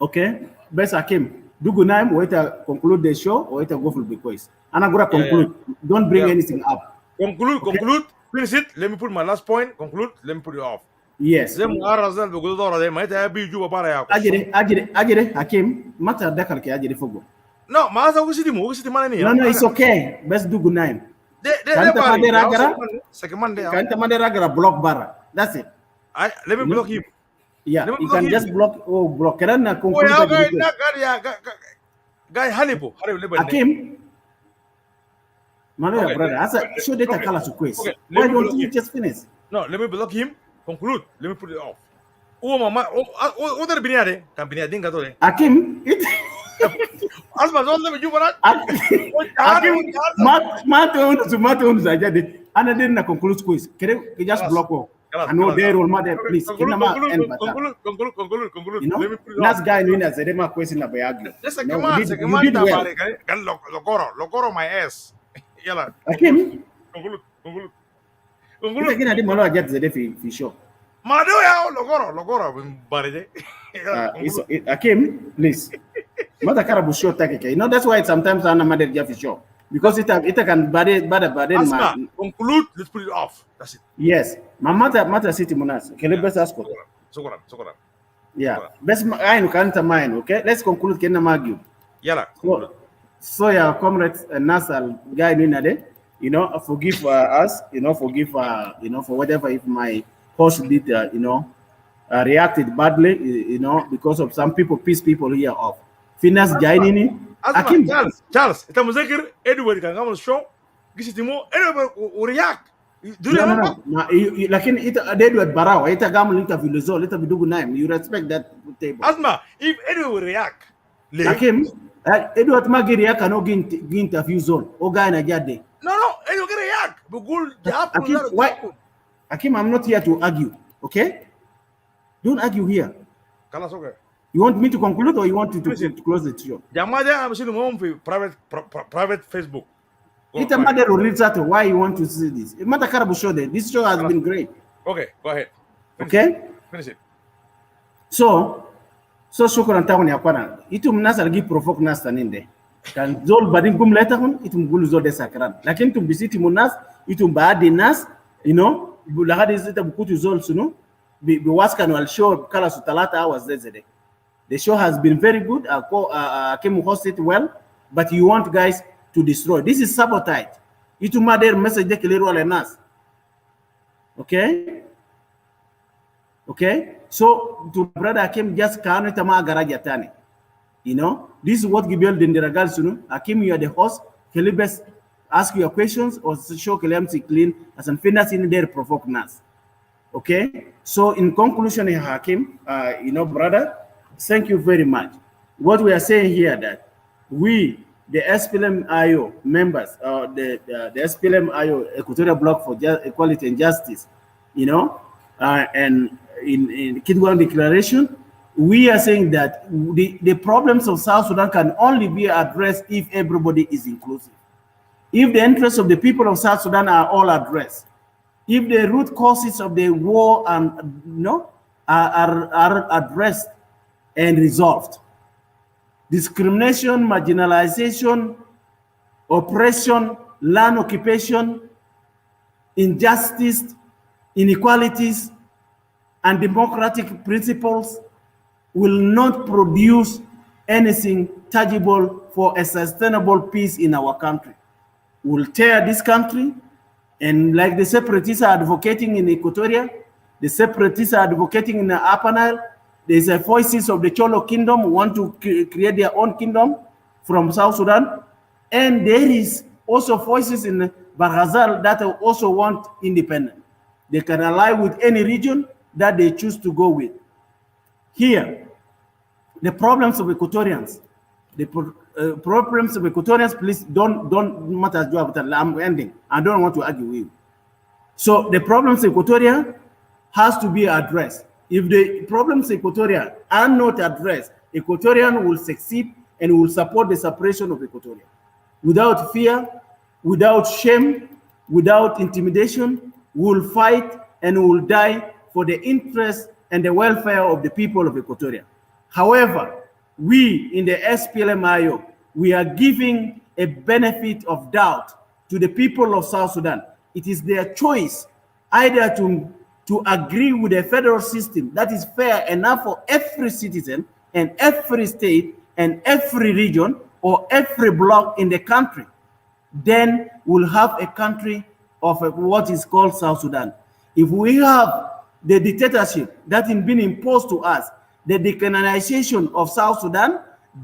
okay. Best Hakim, do good night. Wait to conclude the show or wait to go for the quiz. And I'm gonna conclude. Yeah. Don't bring anything up. Conclude. Finish it. Let me put my last point. Conclude. Let me put it off. Yes. Ajire, Hakim, matter dakar ke ajire fogo. No, maasa wisiti mani. No, it's okay. Best do good night. Kanta madera gara block bara. That's it. Let me block him. Yeah, you can just block. Karena conclude. Guy Hanipo. Hakim. Manoya brother, asa show data kala su quiz. Why don't you just finish? No, let me block him. Conclude. Let me put it off. Mama, other biniade, campina dinga tole. Hakim, Osman, don't let me do that. Hakim, mato unu sajade. Ana din na conclude quiz. Kere just block. I know there will matter. Please, conclude. Last guy doing that zedema question na bayagi. Just a command. Logoro my ass. Yala. Hakim, conclude. Ita gina di malo ajat zede fi show. Mado ya logoro baride. Hakim, please. Mata karabu show take. That's why sometimes ana mother fi show. Because it can bad. Conclude. Let's put it off. That's it. Yes. Mata city munas. Kele best asko. Sokoran. Yeah. Best I can't mine, okay? Let's conclude Kenya Magyu. Yala. So yeah, comrades and Nasal guy Ninade, forgive us, forgive for whatever if my host did reacted badly, because of some peace people here off. Finas Jainini. Asma, Charles, ita muzakir anybody can come on the show. Gisitimo, anybody will react. Do you remember? No. Lakin ita Edward Barao, ita gamu interview lezo, ita bidugu naim. You respect that table. Asma, if anyone will react, Hakim, Edward Magiri cano interview zone. Oga na jade. No, anyone can react. But why? Hakim, I'm not here to argue. Okay? Don't argue here. Okay. You want me to conclude or you want to close the show? Jamada, I'm seeing home for private Facebook. It's a matter of result. Why you want to see this? It matter karabu show there. This show has been great. Okay, go ahead. Finish it. So shukran tawni akwana. Itu mnasa lagi provoke nas taninde. Kan zol badin kum leta hun itu mgulu zol de sakran. Lakin tum bisiti munas itu baadi nas, bulahadi zita bukutu zol sunu. Be waskan wal show kala su 3 hours zezede. The show has been very good. Hakim hosted well, but you want guys to destroy. This is sabotage. Itu mader message de kelero alenas. Okay? So to brother Hakim just can't tama garaja tani. This is what Gibeon Denderagal sunu. Hakim, you are the host. Kelibes ask your questions or show Kelemsi clean as an finance in there provoke nas. Okay? So in conclusion, Hakim, brother, thank you very much. What we are saying here that we, the SPLM IO members, the SPLM IO Equatoria Block for Equality and Justice, and in Kitgwang Declaration, we are saying that the problems of South Sudan can only be addressed if everybody is inclusive. If the interests of the people of South Sudan are all addressed, if the root causes of the war are addressed and resolved, discrimination, marginalization, oppression, land occupation, injustice, inequalities, and democratic principles will not produce anything tangible for a sustainable peace in our country. We'll tear this country, and like the separatists are advocating in Equatoria, the separatists are advocating in the Upper Nile, there's a voices of the Cholo kingdom who want to create their own kingdom from South Sudan, and there is also voices in Ghazal that also want independence. They can ally with any region that they choose to go with. Here, the problems of Equatorians, please don't matter. I'm ending. I don't want to argue with you. So the problems of Equatoria has to be addressed. If the problems of Equatoria are not addressed, Equatorian will succeed and will support the separation of Equatoria. Without fear, without shame, without intimidation, we will fight and we will die for the interest and the welfare of the people of Equatoria. However, we in the SPLM IO, we are giving a benefit of doubt to the people of South Sudan. It is their choice either to agree with a federal system that is fair enough for every citizen and every state and every region or every block in the country. Then we'll have a country of what is called South Sudan. If we have the dictatorship that has been imposed to us, the decolonization of South Sudan,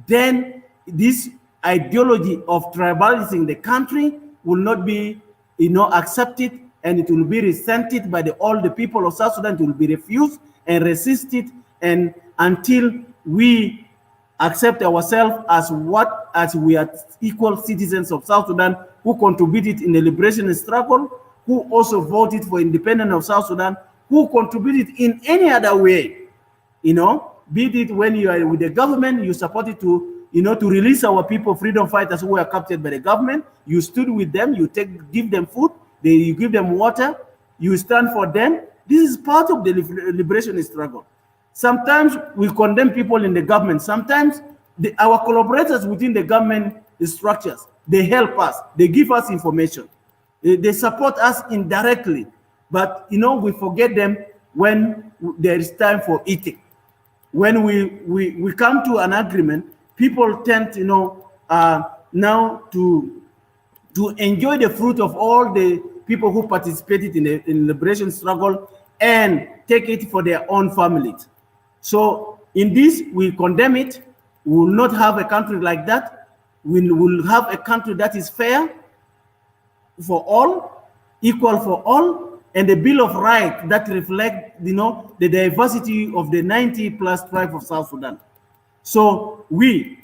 then this ideology of tribalizing the country will not be accepted, and it will be resented by all the people of South Sudan. It will be refused and resisted, and until we accept ourselves as we are equal citizens of South Sudan who contributed in the liberation struggle, who also voted for independence of South Sudan, who contributed in any other way, be it when you are with the government, you supported to release our people, freedom fighters who were captured by the government. You stood with them, give them food, you give them water, you stand for them. This is part of the liberation struggle. Sometimes we condemn people in the government. Sometimes our collaborators within the government structures, they help us, they give us information, they support us indirectly. But we forget them when there is time for eating. when we come to an agreement, people tend, now to enjoy the fruit of all the people who participated in the liberation struggle and take it for their own families. So in this, we condemn it. We will not have a country like that. We will have a country that is fair for all, equal for all, and a Bill of Rights that reflect, the diversity of the 90+ tribes of South Sudan. So we,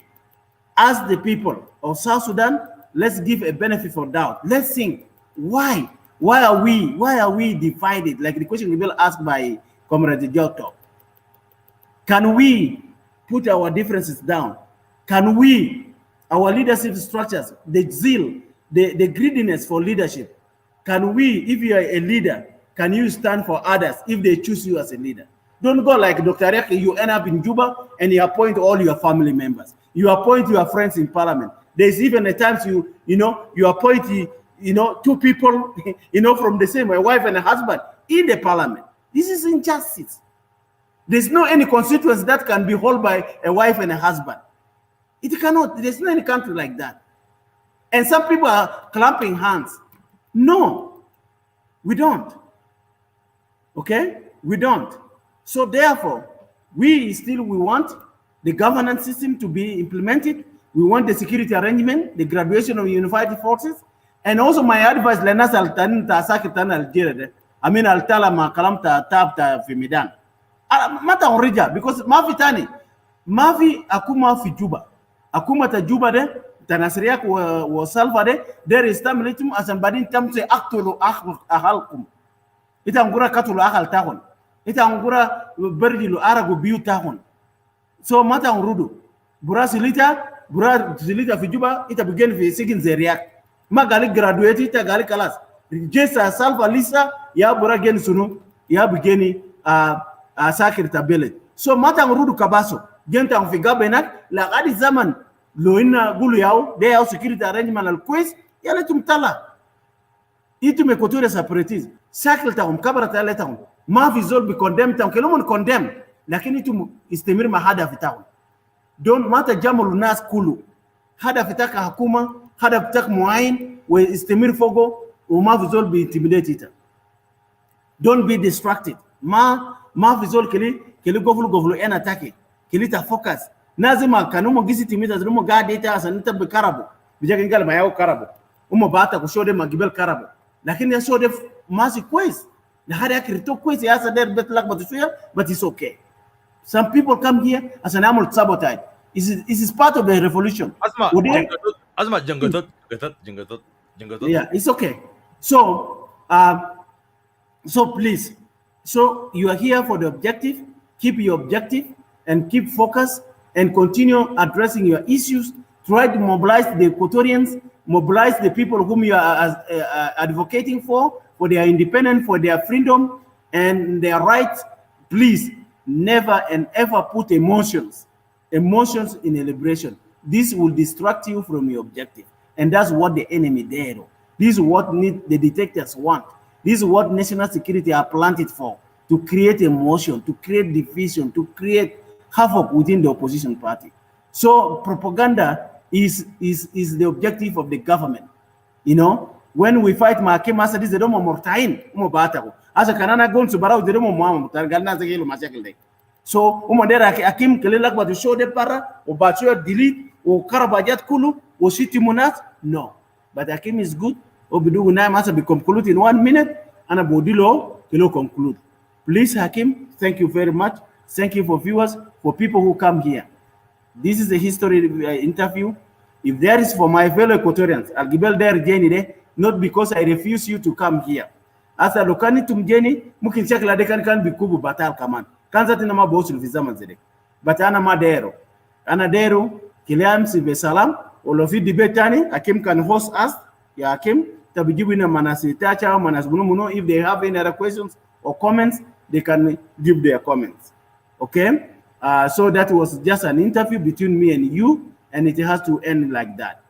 as the people of South Sudan, let's give a benefit for doubt. Let's think, why are we divided? Like the question will be asked by Comrade Giotto. Can we put our differences down? Can we, our leadership structures, the zeal, the greediness for leadership, can we, if you are a leader, can you stand for others if they choose you as a leader? Don't go like Dr. Reki, you end up in Juba and you appoint all your family members. You appoint your friends in parliament. There's even at times you appoint, two people, from the same, a wife and a husband in the parliament. This is injustice. There's no any constituency that can be held by a wife and a husband. It cannot. There's no any country like that. And some people are clapping hands. No, we don't. Okay? We don't. So therefore, we want the governance system to be implemented. We want the security arrangement, the graduation of unified forces. And also my advice, Lenas Altan Tasakitan Algeria. I mean, Altala Makalam Tab Fimidan. Mata orija, because Mafi Tani, Mafi Akuma fi Juba. Akuma ta Juba de, Tanasriak was Salva de, there is Tamilitum as an badin Tamse Actulu Ahalkum. Itangura Katulu Ahal Tahon. Itangura Berdilu Arago Biu Tahon. So Mata Rudu. Bura Silita fi Juba, it began fi seeking Zeriak. Magali graduated, Gali Kalas. Jesa Salva Lisa, ya Bura Gen Sunu, ya begini Sakir Tabele. So Matang Rudu Kabaso, Gentang Figabenak, La Adi Zaman, Loina Guluyao, they are security arrangement al quiz, Yaletum Tala. Itum Equatoria Separatists, Sakil Town, Kabarata Leton, Mavizol be condemned, Kelomon condemned, Lakinitum Istemir Mahada Fitown. Don't matter Jamul Nas Kulu, Hada Fitaka Hakuma, Hada Fitak Muain, where Istemir Fogo, Mavizol be intimidated. Don't be distracted. Mavizol Keli Govlu and attack it. Kelita focus. Nazima Kanumo Gisitimiters, Rumo Gad data as an Inter Carabo, Vijagangal Mayo Carabo, Umobata, who showed them a Gibel Carabo. Lakin they showed the massive quiz. The Hadak took quiz, he has a dead better luck, but it's okay. Some people come here as an animal sabotage. This is part of the revolution. Asma, Jangatot. Yeah, it's okay. So, please, so you are here for the objective. Keep your objective and keep focus and continue addressing your issues. Try to mobilize the Equatorians, mobilize the people whom you are advocating for their independence, for their freedom and their rights. Please never and ever put emotions in a liberation. This will distract you from your objective. And that's what the enemy did. This is what the detectors want. This is what national security are planted for, to create emotion, to create division, to create havoc within the opposition party. So propaganda is the objective of the government. When we fight Hakim, as they don't more time, as a Kanana going to Barrow, they don't more Targana. So Umodera Hakim Kelelak, but to show the para, or Batua delete, or Karabajat Kulu, or City Munat, no. But Hakim is good. Obidu must be concluded in 1 minute, and a Bodilo will conclude. Please, Hakim, thank you very much. Thank you for viewers, for people who come here. This is a history interview. If there is for my fellow Equatorians, I'll give there Jenny, not because I refuse you to come here. As a locani to Jenny, Mukin Chakla de can be Kubu Batal Kaman. Kansatinama Bosul Vizamanzede. But Anna Madero. Anadero, Kiliam Sibesalam, Olofi Dibetani, Hakim can host us. Yeah, Hakim, Tabijibina Manasi Tacha, Manas Muno. If they have any other questions or comments, they can give their comments. Okay? So that was just an interview between me and you, and it has to end like that.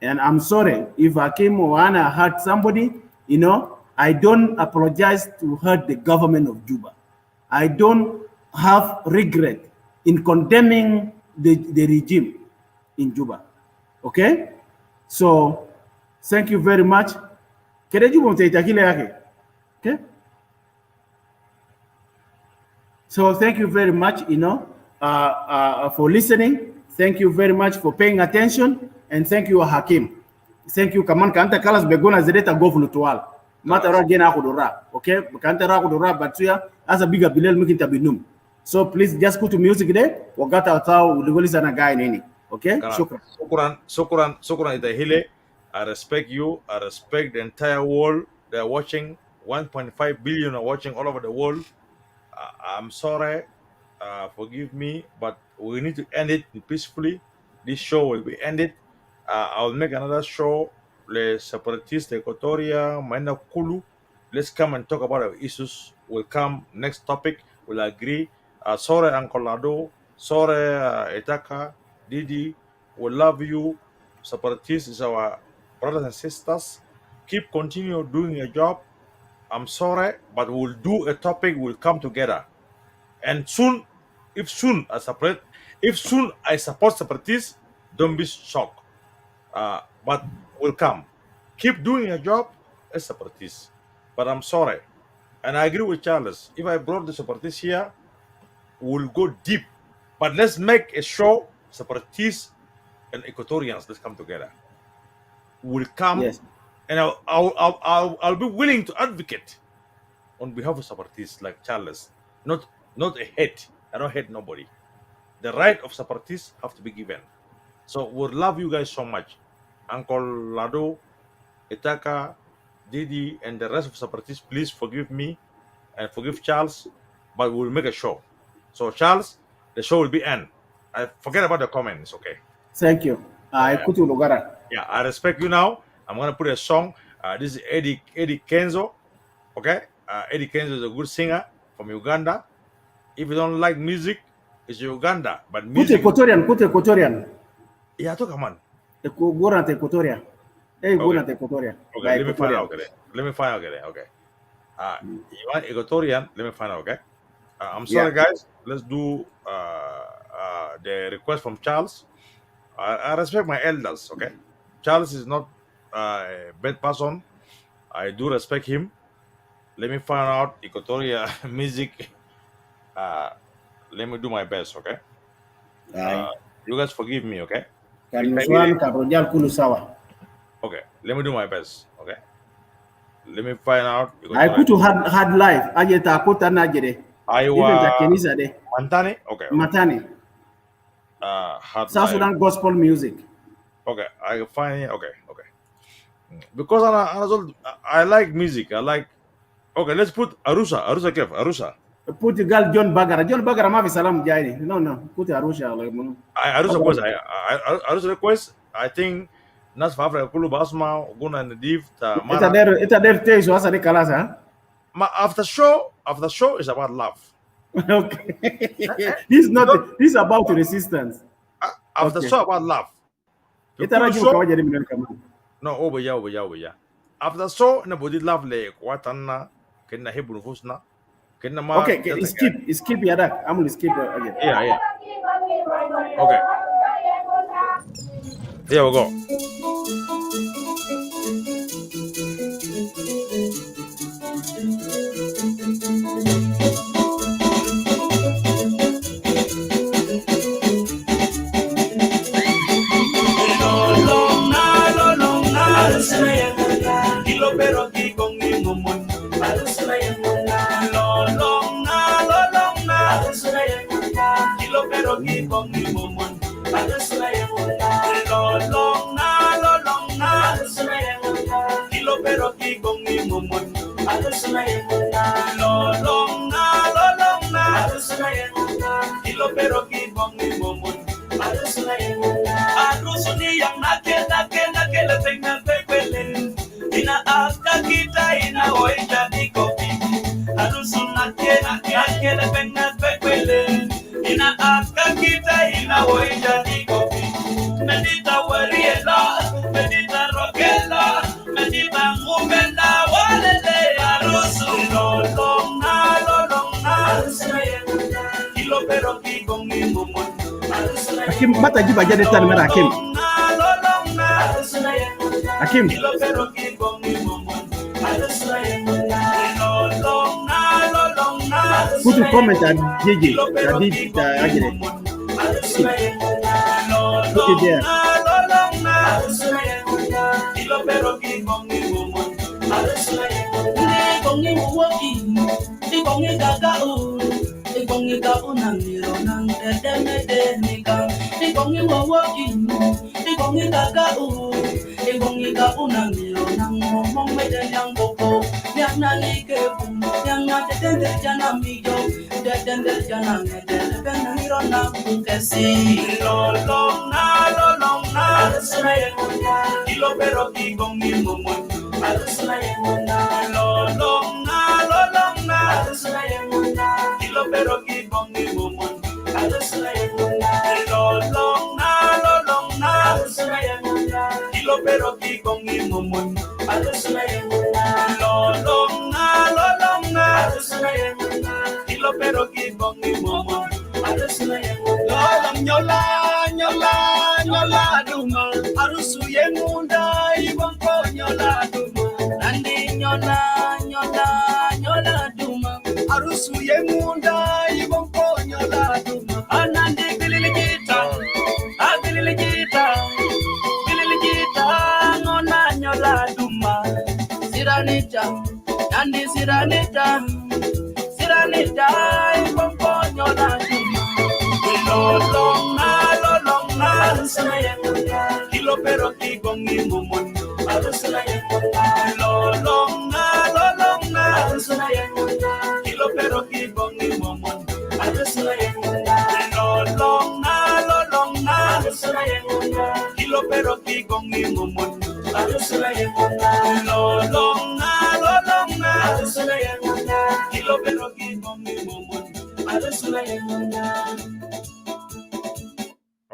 And I'm sorry if Hakim or Anna hurt somebody, I don't apologize to hurt the government of Juba. I don't have regret in condemning the regime in Juba. Okay? So, thank you very much. Okay? So, thank you very much, for listening. Thank you very much for paying attention. And thank you, Hakim. Thank you, Kaman Kanta Kalas Begona Zedeta Govlutual. Matara Gena Kudura. Okay? Kantara Kudura Batuya as a bigger Bilel Mukintabinum. So please just put music there. Wagata Tao Lugolisana guy nini. Okay? Shukran Itahile. I respect you. I respect the entire world. They're watching. 1.5 billion are watching all over the world. I'm sorry. Forgive me, but we need to end it peacefully. This show will be ended. I'll make another show. Les Separatists, Equatoria, Maina Kulu. Let's come and talk about our issues. We'll come next topic. We'll agree. Sorry, Uncle Lado. Sorry, Etaka, Didi. We love you. Separatists is our brothers and sisters. Keep continue doing your job. I'm sorry, but we'll do a topic. We'll come together, and soon, if soon I support separatists, don't be shocked. But we'll come. Keep doing your job as separatists. But I'm sorry, and I agree with Charles. If I brought the separatists here, we'll go deep. But let's make a show. Separatists and Equatorians, let's come together. We'll come. Yes. And I'll be willing to advocate on behalf of separatists like Charles. Not a hate. I don't hate nobody. The right of separatists have to be given. So we love you guys so much. Uncle Lado, Itaka, Didi, and the rest of separatists, please forgive me and forgive Charles, but we'll make a show. So Charles, the show will be end. I forget about the comments, okay? Thank you. I respect you now. I'm gonna put a song. This is Eddie Kenzo. Okay? Eddie Kenzo is a good singer from Uganda. If you don't like music, it's Uganda. But music. Put Equatorian. Yeah, talk man. Equatoria. Equatoria. Okay, let me find out. Okay. You want Equatorian? Let me find out. Okay. I'm sorry, guys. Let's do the request from Charles. I respect my elders. Okay. Charles is not a bad person. I do respect him. Let me find out Equatoria music. Let me do my best, okay? You guys forgive me, okay? Okay, let me do my best, okay? Let me find out. I put to hard life. Ajeta kota najere. Iowa. Mantani? Okay. Matani. Hard South life. Sudan gospel music. Okay, I find it. Okay. Because I like music. Okay, let's put Arusha. Put the girl John Bagara. John Bagara mavi salam jaini. No. Put Arusha. Arusha request. I think Nas Fafra Kulu Basma Guna and Div. It's a there taste was a kalasa. After show is about love. Okay. This is about resistance. After show about love. No, over ya. After so, nobody love like what Anna can Hebrew Husna. Okay, skip Yadak. I'm going to skip again. Yeah. Okay. Here we go. Kilo pero aquí con mi mundo. Kilo pero aquí con mi mundo. Kilo pero aquí con mi mundo. Kilo pero aquí con mi mundo. Arusuni yang nake le tenga pepele. Ina afta kita ina oija di kopi. Arusuna ke le tenga pepele. Ina afta kita ina oija di kopi. Medita wariela, medita roquela, medita mumenda walele. Arusu lo long na. Kilo pero ki con mi Hakim, mata jiba jadi tan mera Hakim. Hakim. Put a comment at Gigi. Put it there.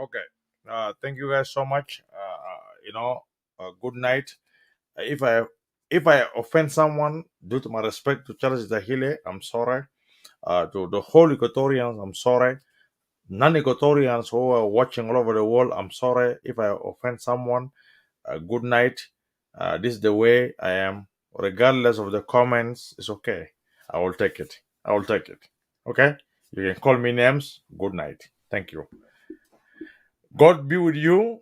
Okay. Thank you guys so much. Good night. If I offend someone due to my respect to Charles Itahile, I'm sorry. To the whole Equatorians, I'm sorry. Non-Equatorians who are watching all over the world, I'm sorry if I offend someone. Good night. This is the way I am. Regardless of the comments, it's okay. I will take it. Okay? You can call me names. Good night. Thank you. God be with you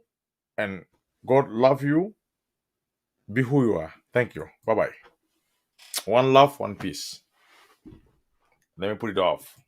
and God love you. Be who you are. Thank you. Bye-bye. One love, one peace. Let me put it off.